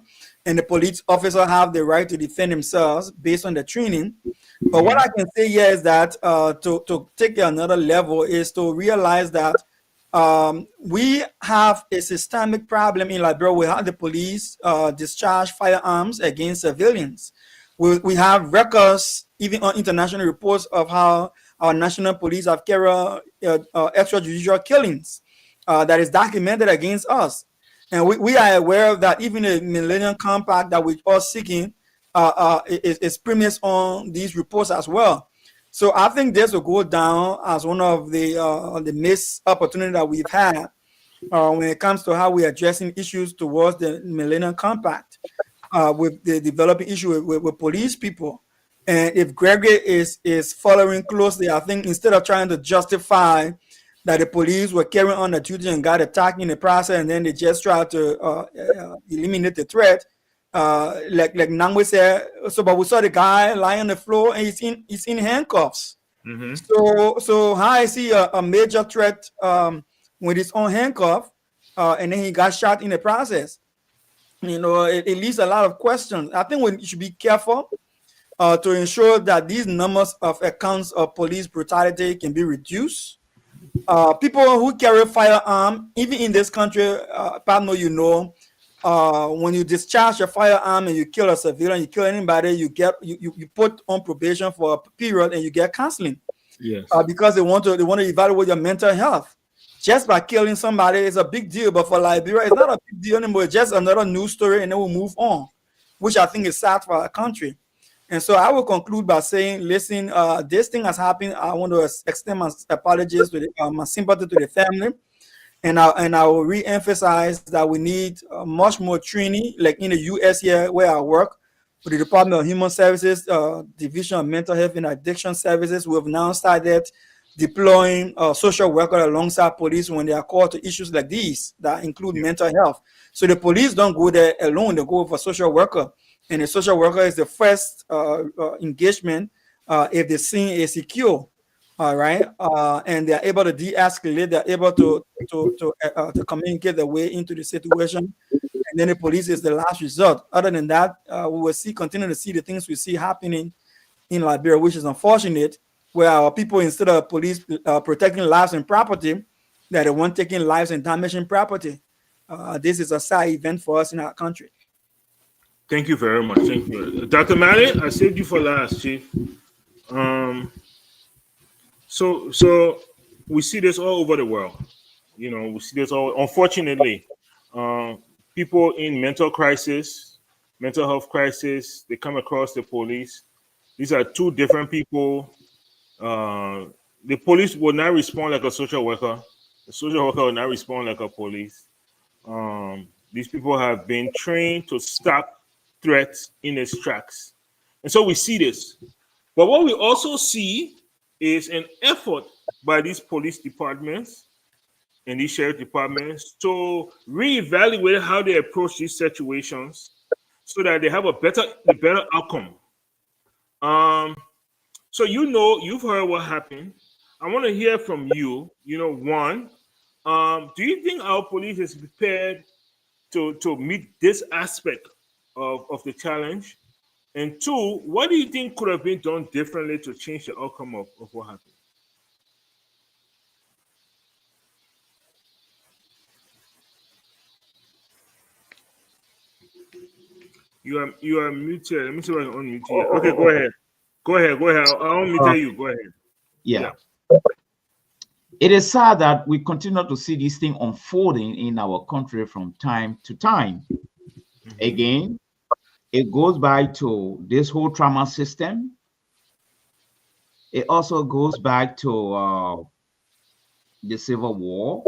and the police officer have the right to defend themselves based on the training. But what I can say here is that to take it another level is to realize that we have a systemic problem in Liberia. We have the police discharge firearms against civilians. We have records, even on international reports, of how our national police have carried extrajudicial killings that is documented against us. And we are aware of that. Even the Millennium Compact that we're all seeking is premised on these reports as well. So I think this will go down as one of the missed opportunity that we've had when it comes to how we're addressing issues towards the Millennium Compact with the developing issue with police people. And if Gregory is following closely, I think instead of trying to justify that the police were carrying on the duty and got attacked in the process, and then they just tried to eliminate the threat, like Nangwe said. So, but we saw the guy lying on the floor and he's in handcuffs. So how is he a major threat with his own handcuff, and then he got shot in the process? It leaves a lot of questions. I think we should be careful to ensure that these numbers of accounts of police brutality can be reduced. People who carry firearm, even in this country, Pablo, when you discharge a firearm and you kill a civilian, you kill anybody, you put on probation for a period and you get counseling.
Yes.
Because they want to evaluate your mental health. Just by killing somebody is a big deal, but for Liberia, it's not a big deal anymore. It's just another news story, and then we'll move on, which I think is sad for our country. And so I will conclude by saying, listen, this thing has happened. I want to extend my apologies to my sympathy to the family, and I will re-emphasize that we need much more training, like in the U.S. here where I work with the Department of Human Services, Division of Mental Health and Addiction Services. We have now started deploying social workers alongside police when they are called to issues like these that include mental health. So the police don't go there alone; they go with a social worker, and the social worker is the first engagement if the scene is secure. All right, and they are able to de-escalate. They are able to communicate their way into the situation, and then the police is the last resort. Other than that, we will continue to see the things we see happening in Liberia, which is unfortunate, where our people, instead of police protecting lives and property, that they want taking lives and damaging property. This is a sad event for us in our country.
Thank you very much. Thank you, Dr. Malley. I saved you for last, Chief. So we see this all over the world. We see this all. Unfortunately, people in mental health crisis, they come across the police. These are two different people. The police will not respond like a social worker. The social worker will not respond like a police. These people have been trained to stop threats in its tracks. And so we see this. But what we also see is an effort by these police departments and these sheriff departments to reevaluate how they approach these situations so that they have a better outcome. So you've heard what happened. I want to hear from you. One, do you think our police is prepared to meet this aspect of the challenge? And two, what do you think could have been done differently to change the outcome of what happened? You are muted. Let me see if I can unmute you. Okay, go ahead. Go ahead. I'll unmute you. Go ahead.
Yeah. It is sad that we continue to see this thing unfolding in our country from time to time. Again, it goes back to this whole trauma system. It also goes back to the Civil War.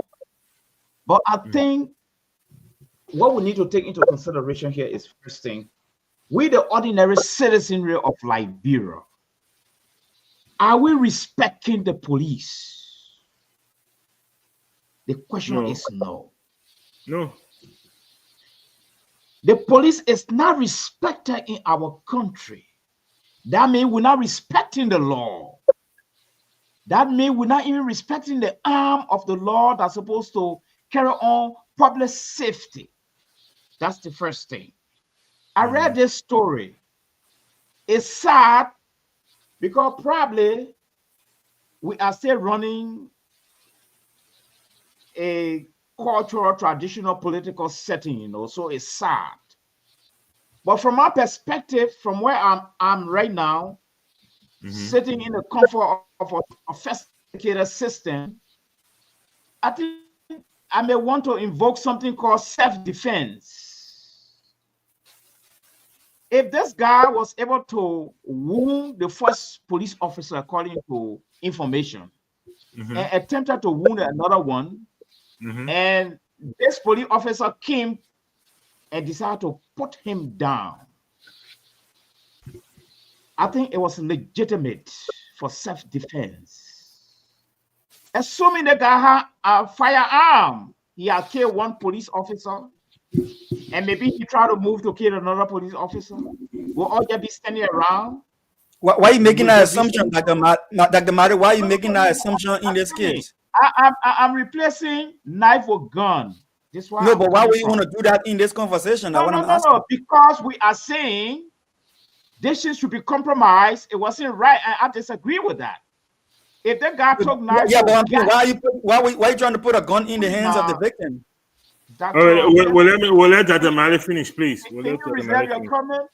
But I think what we need to take into consideration here is, first thing, we the ordinary citizenry of Liberia, are we respecting the police? The question is no.
No.
The police is not respected in our country. That means we're not respecting the law. That means we're not even respecting the arm of the law that's supposed to carry on public safety. That's the first thing. I read this story. It's sad because probably we are still running a cultural, traditional, political setting, you know, so it's sad. But from my perspective, from where I'm right now, sitting in the comfort of a sophisticated system, I think I may want to invoke something called self-defense. If this guy was able to wound the first police officer according to information, and attempted to wound another one, and this police officer came and decided to put him down, I think it was legitimate for self-defense. Assuming the guy had a firearm, he had killed one police officer, and maybe he tried to move to kill another police officer. We'll all just be standing around.
Why are you making that assumption, Dr. Mari? Why are you making that assumption in this case?
I'm replacing knife with gun. This why
no, but why would you want to do that in this conversation?
No, because we are saying this shit should be compromised. It wasn't right, and I disagree with that. If the guy took knife,
but why are you trying to put a gun in the hands of the victim?
All right, we'll let Dr. Mali finish, please.
Can you reserve your comment?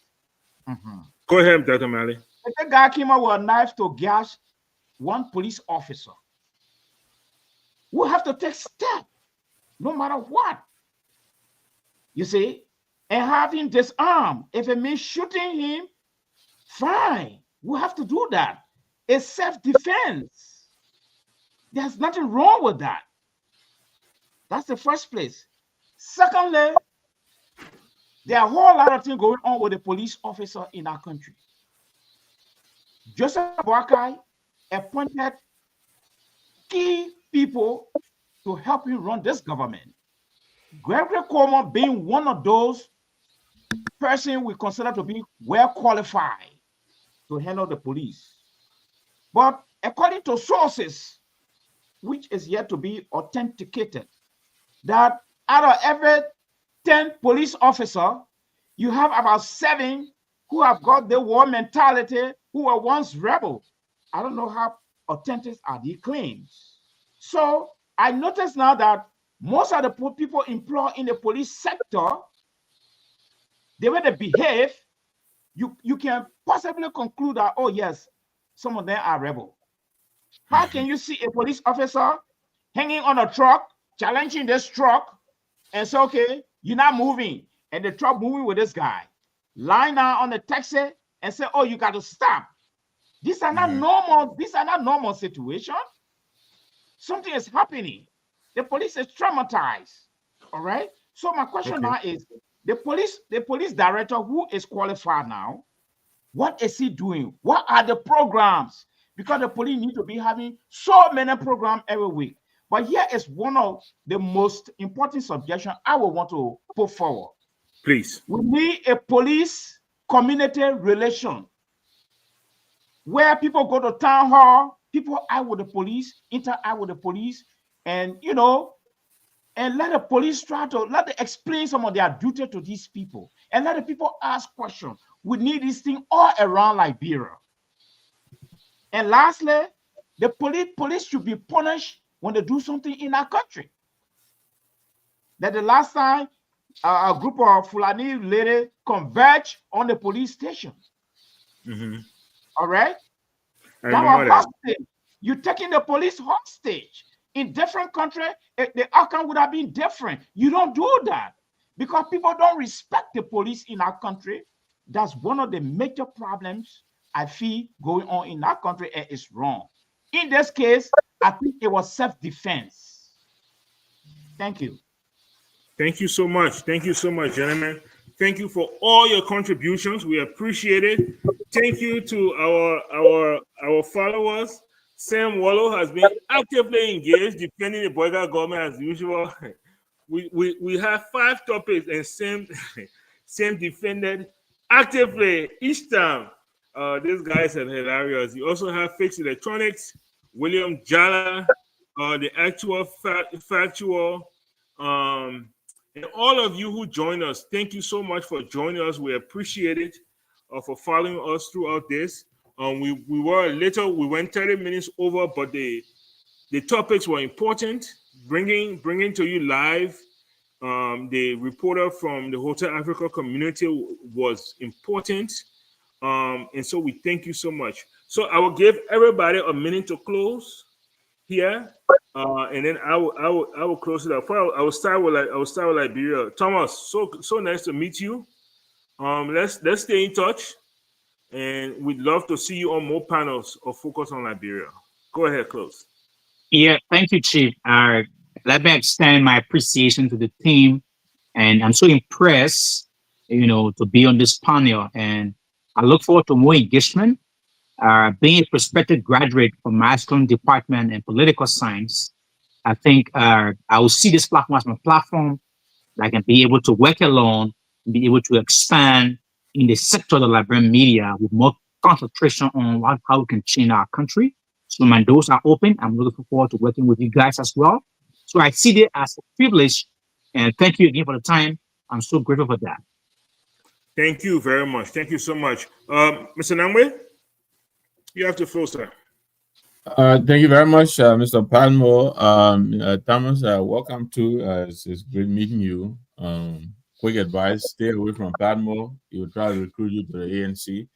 Go ahead, Dr. Mali.
If the guy came out with a knife to gash one police officer, we'll have to take steps, no matter what. You see, and have him disarmed. If it means shooting him, fine. We'll have to do that. It's self-defense. There's nothing wrong with that. That's the first place. Secondly, there are a whole lot of things going on with the police officer in our country. Joseph Boakai appointed key people to help him run this government. Gregory Coleman being one of those persons we consider to be well qualified to handle the police. But according to sources, which is yet to be authenticated, that out of every 10 police officers, you have about 7 who have got the war mentality, who were once rebels. I don't know how authentic are these claims. So I notice now that most of the people employed in the police sector, the way they behave, you can possibly conclude that, oh yes, some of them are rebels. How can you see a police officer hanging on a truck, challenging this truck, and say, okay, you're not moving, and the truck moving with this guy, lying down on the taxi and say, oh, you got to stop. These are not normal. These are not normal situations. Something is happening. The police is traumatized. All right. So my question now is, the police director who is qualified now, what is he doing? What are the programs? Because the police need to be having so many programs every week. But here is one of the most important suggestions I would want to put forward.
Please.
We need a police community relation where people go to town hall, people act with the police, interact with the police, and you know, and let the police try to let them explain some of their duty to these people, and let the people ask questions. We need this thing all around Liberia. And lastly, the police should be punished when they do something in our country. That the last time a group of Fulani ladies converged on the police station. All right? That was hostage. You're taking the police hostage. In different countries, the outcome would have been different. You don't do that because people don't respect the police in our country. That's one of the major problems I feel going on in our country, and it's wrong. In this case, I think it was self-defense. Thank you.
Thank you so much. Thank you so much, gentlemen. Thank you for all your contributions. We appreciate it. Thank you to our followers. Sam Wallow has been actively engaged, defending the Boakai government as usual. We have 5 topics, and Sam defended actively each time. These guys are hilarious. You also have Fixed Electronics, William Jala, the actual factual. And all of you who joined us, thank you so much for joining us. We appreciate it for following us throughout this. We were a little, we went 30 minutes over, but the topics were important. Bringing to you live the reporter from the Hotel Africa community was important. And so we thank you so much. So I will give everybody a minute to close here. And then I will close it up. I will start with Liberia. Thomas, so nice to meet you. Let's stay in touch, and we'd love to see you on more panels of Focus on Liberia. Go ahead, close.
Yeah, thank you, Chief. Let me extend my appreciation to the team, and I'm so impressed, to be on this panel, and I look forward to more engagement. Being a prospective graduate from Mass Comm Department in Political Science, I think I will see this platform as my platform that I can be able to work alone, be able to expand in the sector of the Liberian media with more concentration on how we can change our country. So my doors are open. I'm looking forward to working with you guys as well. So I see it as a privilege, and thank you again for the time. I'm so grateful for that.
Thank you very much. Thank you so much. Mr. Nangwe? You have the floor, sir.
Thank you very much, Mr. Palmo. Thomas, welcome to. It's great meeting you. Quick advice: stay away from Palmo. He will try to recruit you to the ANC.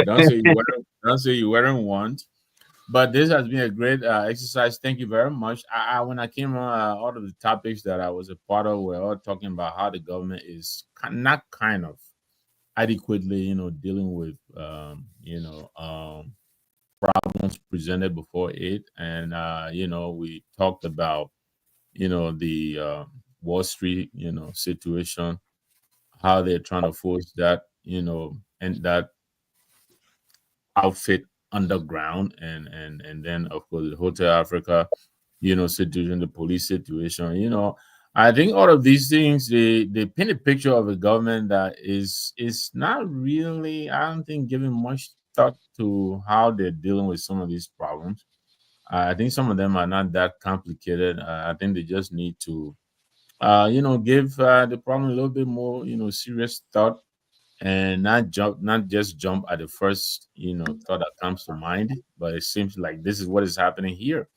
Don't say you weren't one. But this has been a great exercise. Thank you very much. When I came on, all of the topics that I was a part of were all talking about how the government is not kind of adequately, dealing with, problems presented before it. And, we talked about, the Wall Street, situation, how they're trying to force that, and that outfit underground. And then, of course, the Hotel Africa, situation, the police situation, I think all of these things they paint a picture of a government that is not really, I don't think, giving much thought to how they're dealing with some of these problems. I think some of them are not that complicated. I think they just need to, give the problem a little bit more, serious thought, and not just jump at the first, thought that comes to mind. But it seems like this is what is happening here.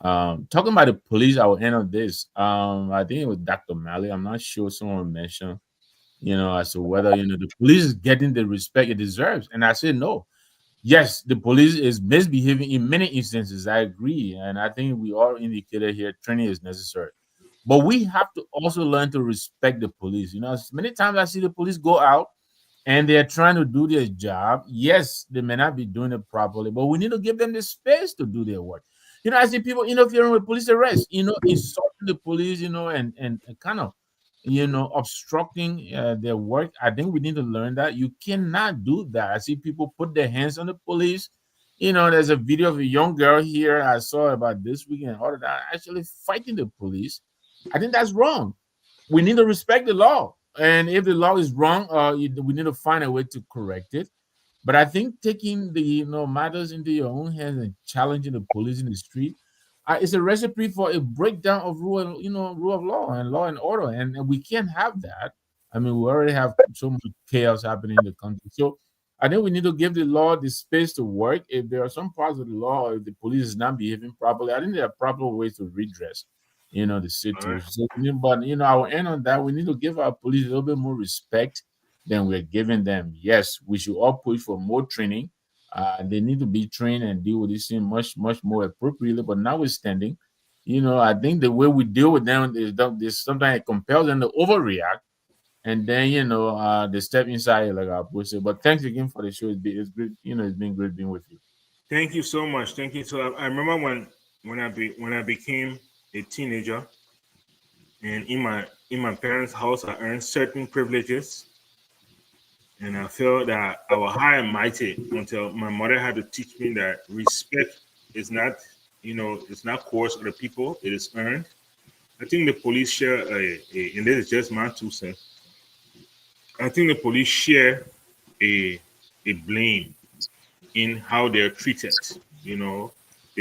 Talking about the police, I will end on this. I think it was Dr. Malley. I'm not sure, someone mentioned, as to whether the police is getting the respect it deserves. And I said no. Yes, the police is misbehaving in many instances. I agree. And I think we all indicated here training is necessary. But we have to also learn to respect the police. Many times I see the police go out and they're trying to do their job. Yes, they may not be doing it properly, but we need to give them the space to do their work. I see people interfering with police arrests, insulting the police, and kind of, obstructing their work. I think we need to learn that you cannot do that. I see people put their hands on the police. There's a video of a young girl here I saw about this weekend, all of that, actually fighting the police. I think that's wrong. We need to respect the law. And if the law is wrong, we need to find a way to correct it. But I think taking the matters into your own hands and challenging the police in the street is a recipe for a breakdown of rule of law and law and order, and we can't have that. I mean, we already have so much chaos happening in the country. So I think we need to give the law the space to work. If there are some parts of the law, if the police is not behaving properly, I think there are proper ways to redress the situation. So, but I will end on that. We need to give our police a little bit more respect than we're giving them. Yes, we should all push for more training. They need to be trained and deal with this thing much, much more appropriately. But notwithstanding, I think the way we deal with them is sometimes it compels them to overreact, and then they step inside like I would say. But thanks again for the show. It's great. It's been great being with you.
Thank you so much. Thank you. So I remember when I became a teenager, and in my parents' house, I earned certain privileges, and I felt that I was high and mighty until my mother had to teach me that respect is not, it's not coerced other people; it is earned. I think the police share and this is just my 2 cents. I think the police share a blame in how they're treated. They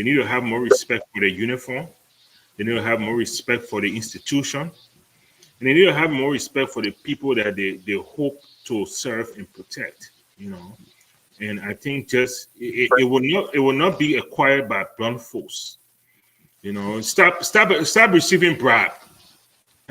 need to have more respect for their uniform. They need to have more respect for the institution. And they need to have more respect for the people that they hope to serve and protect. And I think just it will not be acquired by blunt force. Stop receiving bribe.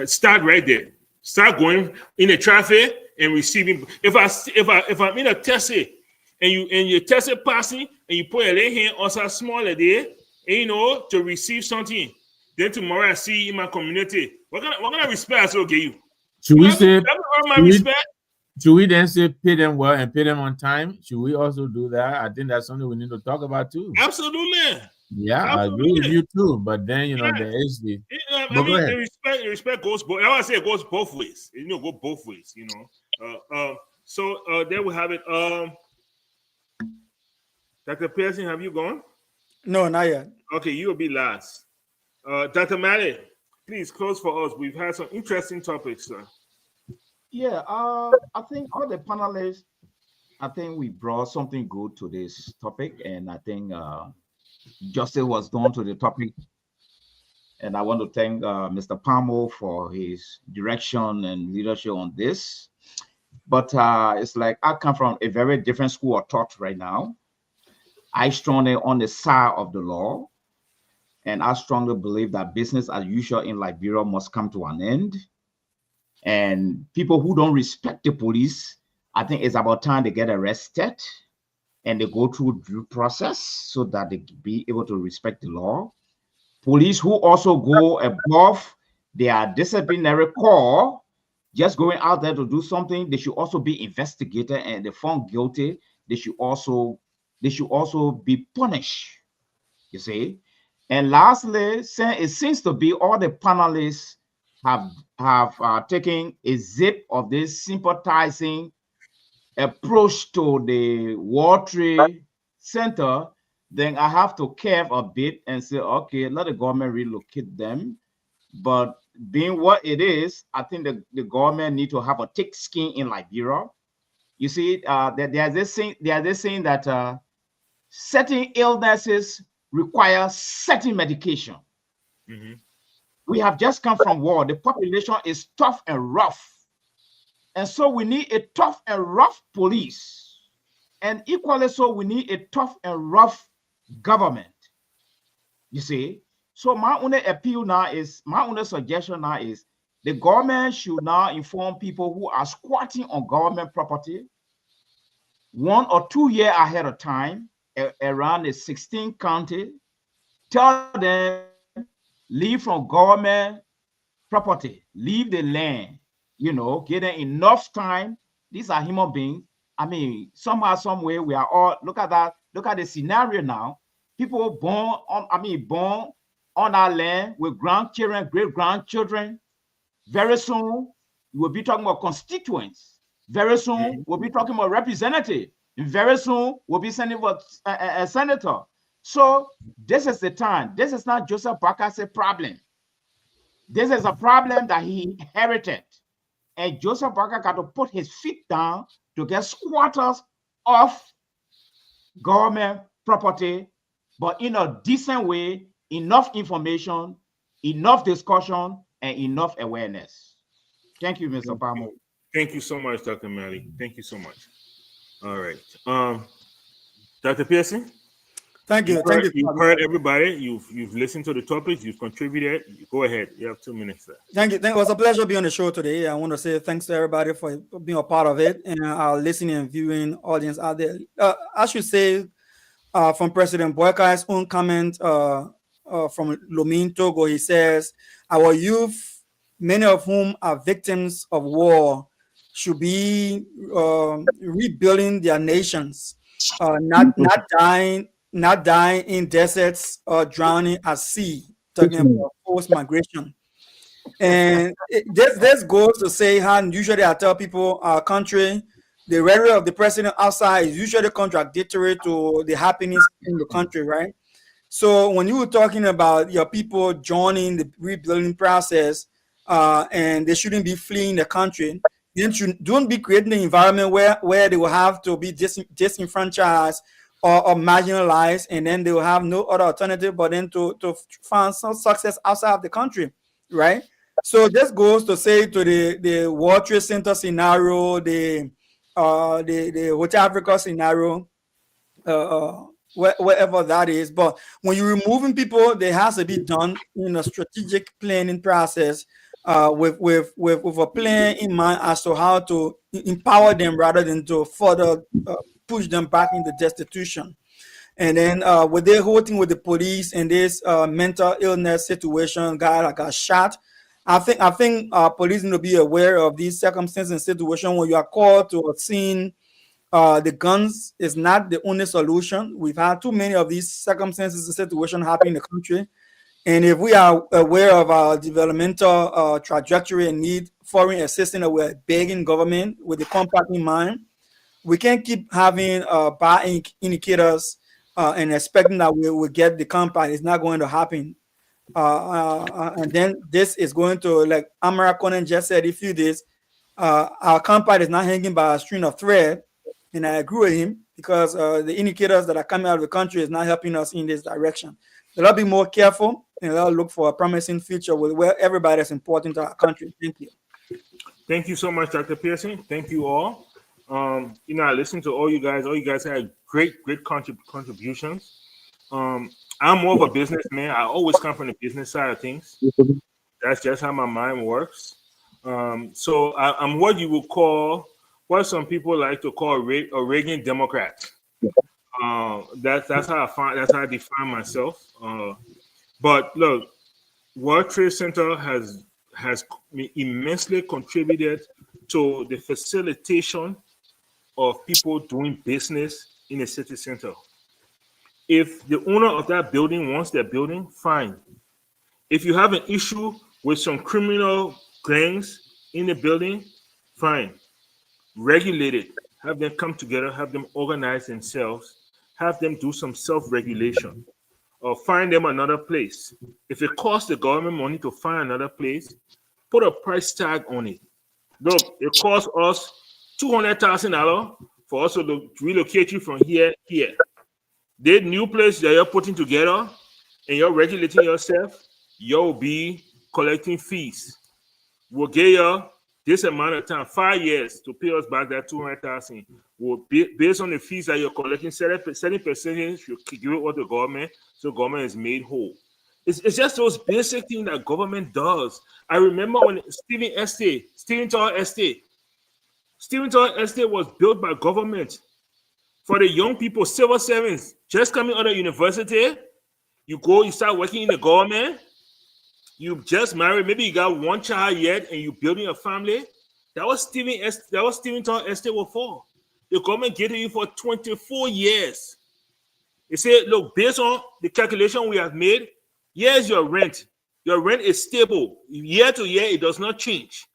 Start right there. Start going in the traffic and receiving. If I'm in a taxi and you taxi passing and you put a left hand on some smaller there, to receive something, then tomorrow I see you in my community. What kind of respect I still give you?
Should we say?
My respect?
Should we then say pay them well and pay them on time? Should we also do that? I think that's something we need to talk about too.
Absolutely.
Yeah, I agree with you too. But then there is the.
The respect goes both. I want to say it goes both ways. Go both ways. So there we have it. Dr. Pearson, have you gone?
No, not yet.
Okay, you will be last. Dr. Malley, please close for us. We've had some interesting topics, sir.
Yeah, I think all the panelists, I think we brought something good to this topic, and I think justice was done to the topic. And I want to thank Mr. Palmo for his direction and leadership on this. But it's like I come from a very different school of thought right now. I strongly on the side of the law, and I strongly believe that business as usual in Liberia must come to an end. And people who don't respect the police, I think it's about time they get arrested and they go through due process so that they be able to respect the law. Police who also go above their disciplinary core, just going out there to do something, they should also be investigated, and if found guilty, they should also be punished. You see. And lastly, it seems to be all the panelists have taken a zip of this sympathizing approach to the World Trade Center. Then I have to curve a bit and say, okay, let the government relocate them. But being what it is, I think the government need to have a thick skin in Liberia. You see, there's this saying that certain illnesses require certain medication.
Mm-hmm.
We have just come from war. The population is tough and rough. And so we need a tough and rough police. And equally so, we need a tough and rough government. You see? So my only suggestion now is the government should now inform people who are squatting on government property 1 or 2 years ahead of time around the 16th county. Tell them, leave from government property, leave the land, give them enough time. These are human beings. I mean, somehow, some way, we are all, look at that. Look at the scenario now. People born on our land with grandchildren, great-grandchildren. Very soon, we'll be talking about constituents. Very soon, we'll be talking about representative. And very soon, we'll be sending for a senator. So this is the time. This is not Joseph Boakai's problem. This is a problem that he inherited. And Joseph Boakai got to put his feet down to get squatters off government property, but in a decent way, enough information, enough discussion, and enough awareness. Thank you, Mr. Palmo.
Thank you so much, Dr. Malley. Thank you so much. All right. Dr. Pearson?
Thank you.
You've heard everybody. You've listened to the topics. You've contributed. Go ahead. You have 2 minutes there.
Thank you. It was a pleasure being on the show today. I want to say thanks to everybody for being a part of it and our listening and viewing audience out there. I should say, from President Boakai's own comment, from Lome, Togo. He says, our youth, many of whom are victims of war, should be rebuilding their nations, not dying in deserts or drowning at sea. Talking about forced migration. And this goes to say how usually I tell people our country, the rhetoric of the president outside is usually contradictory to the happiness in the country, right? So when you were talking about your people joining the rebuilding process, and they shouldn't be fleeing the country, then don't be creating an environment where they will have to be disenfranchised or marginalized, and then they will have no other alternative but then to find some success outside of the country, right? So this goes to say to the World Trade Center scenario, the West Africa scenario, wherever that is. But when you're removing people, there has to be done in a strategic planning process, with a plan in mind as to how to empower them rather than to further push them back into destitution. And then with the whole thing with the police and this mental illness situation, guy that got shot, I think police need to be aware of these circumstances and situations when you are called to a scene. The guns is not the only solution. We've had too many of these circumstances and situations happening in the country. And if we are aware of our developmental trajectory and need foreign assistance, or we're begging government with the compact in mind, we can't keep having bad indicators and expecting that we will get the compact. It's not going to happen. And then this is going to, like Amara Conan just said a few days, our compact is not hanging by a string of thread. And I agree with him because the indicators that are coming out of the country is not helping us in this direction. So let's be more careful and let's look for a promising future where everybody is important to our country. Thank you.
Thank you so much, Dr. Pearson. Thank you all. I listened to all you guys. All you guys had great contributions. I'm more of a businessman. I always come from the business side of things. That's just how my mind works. So I'm what you would call, what some people like to call a Reagan Democrat. That's how I define myself. But look, World Trade Center has immensely contributed to the facilitation of people doing business in the city center. If the owner of that building wants their building, fine. If you have an issue with some criminal gangs in the building, fine. Regulate it. Have them come together, have them organize themselves, have them do some self-regulation, or find them another place. If it costs the government money to find another place, put a price tag on it. Look, it costs us $200,000 for us to relocate you from here. The new place that you're putting together and you're regulating yourself, you'll be collecting fees. We'll get you this amount of time, 5 years, to pay us back that $200,000. We'll be based on the fees that you're collecting, 70% you give it to the government, so government is made whole. It's just those basic things that government does. I remember when Stevenson Estate was built by government for the young people, civil servants, just coming out of university. You start working in the government. You just married, maybe you got one child yet, and you building a family. That was Stevenson Estate was for. The government gave it you for 24 years. They said, look, based on the calculation we have made, here's your rent. Your rent is stable. Year to year, it does not change.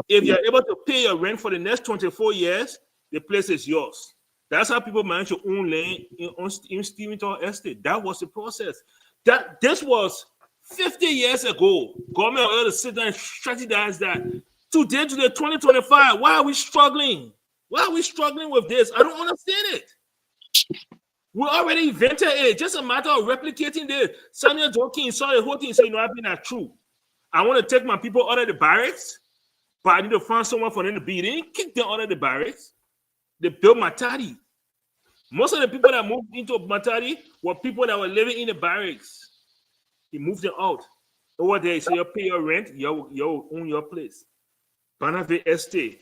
If you're able to pay your rent for the next 24 years, the place is yours. That's how people manage to own land in Stevenson Estate. That was the process. This was 50 years ago. Government ought to sit down and strategize that. Today, 2025, why are we struggling? Why are we struggling with this? I don't understand it. We already invented it. Just a matter of replicating this. Samuel Joaquin saw the whole thing and said, I've been not true. I want to take my people out of the barracks, but I need to find someone for them to be. They didn't kick them out of the barracks. They built Matadi. Most of the people that moved into Matadi were people that were living in the barracks. He moved them out. Over there, he said, you pay your rent, you own your place. Bonavie Estate,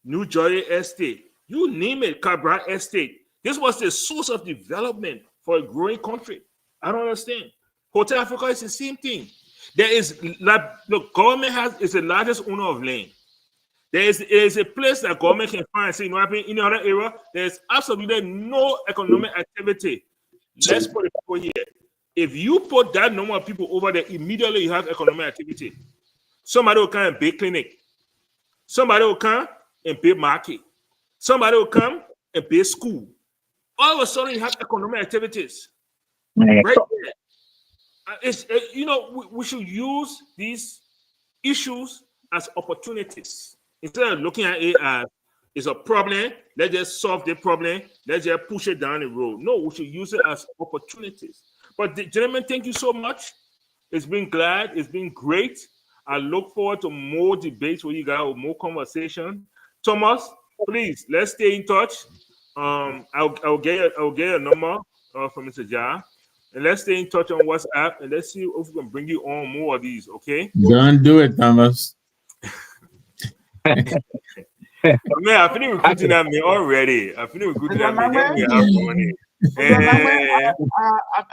New Jersey Estate, you name it, Cabra Estate. This was the source of development for a growing country. I don't understand. Hotel Africa is the same thing. There is, look, government is the largest owner of land. There is a place that government can find. See, you know what I mean? In another area, there's absolutely no economic activity. Let's put the people here. If you put that number of people over there, immediately you have economic activity. Somebody will come and build clinic. Somebody will come and build market. Somebody will come and build school. All of a sudden, you have economic activities. Right there. We should use these issues as opportunities. Instead of looking at it as it's a problem, let's just solve the problem, let's just push it down the road. No, we should use it as opportunities. But gentlemen, thank you so much. It's been great. I look forward to more debates with you guys, more conversation. Thomas, please, let's stay in touch. I'll get a number from Mr. Jar. And let's stay in touch on WhatsApp and let's see if we can bring you on more of these, okay?
Don't do it, Thomas.
Man, I finished recruiting that man already. I finished recruiting that man.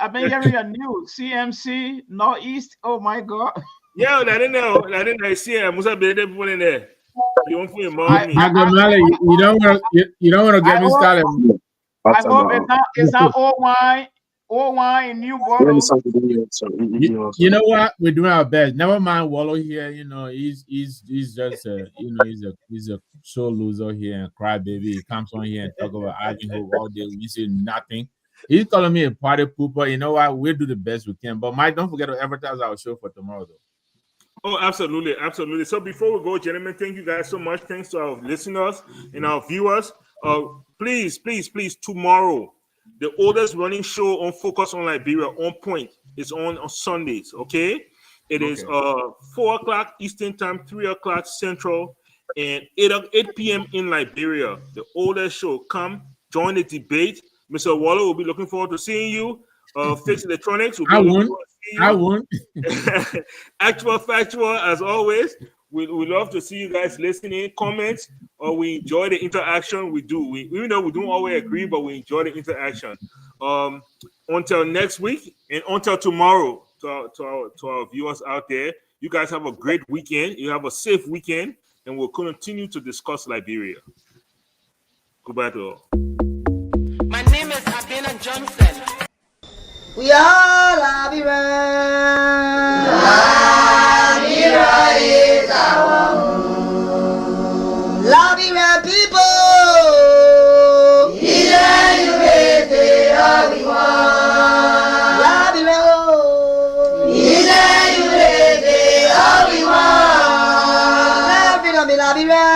I've been hearing a new CMC Northeast. Oh my God.
Yeah, I didn't know. See, I must have been there in there. You want for your mommy.
You don't want to get me started.
I hope it's not old wine in new bottle.
You know what? We're doing our best. Never mind Wallow here. He's just he's a sore loser here and crybaby. He comes on here and talk about Ivy Hope all day. We say nothing. He's calling me a party pooper. You know what? We'll do the best we can. But Mike, don't forget to advertise our show for tomorrow, though.
Oh, absolutely. So before we go, gentlemen, thank you guys so much. Thanks to our listeners and our viewers. Please, tomorrow, the oldest running show on Focus on Liberia, On Point, is on Sundays, okay? It is 4 o'clock Eastern Time, 3 o'clock Central, and 8 p.m. in Liberia. The oldest show. Come, join the debate. Mr. Waller will be looking forward to seeing you. Fix Electronics will be
I won't.
Actual Factual, as always. We love to see you guys listening, comments, or we enjoy the interaction we do. Even though we don't always agree, but we enjoy the interaction. Until next week and until tomorrow, to our viewers out there, you guys have a great weekend. You have a safe weekend, and we'll continue to discuss Liberia. Goodbye to all.
My name is Abina Johnson.
We are Liberia. Liberia is our home. Liberia people. Liberia.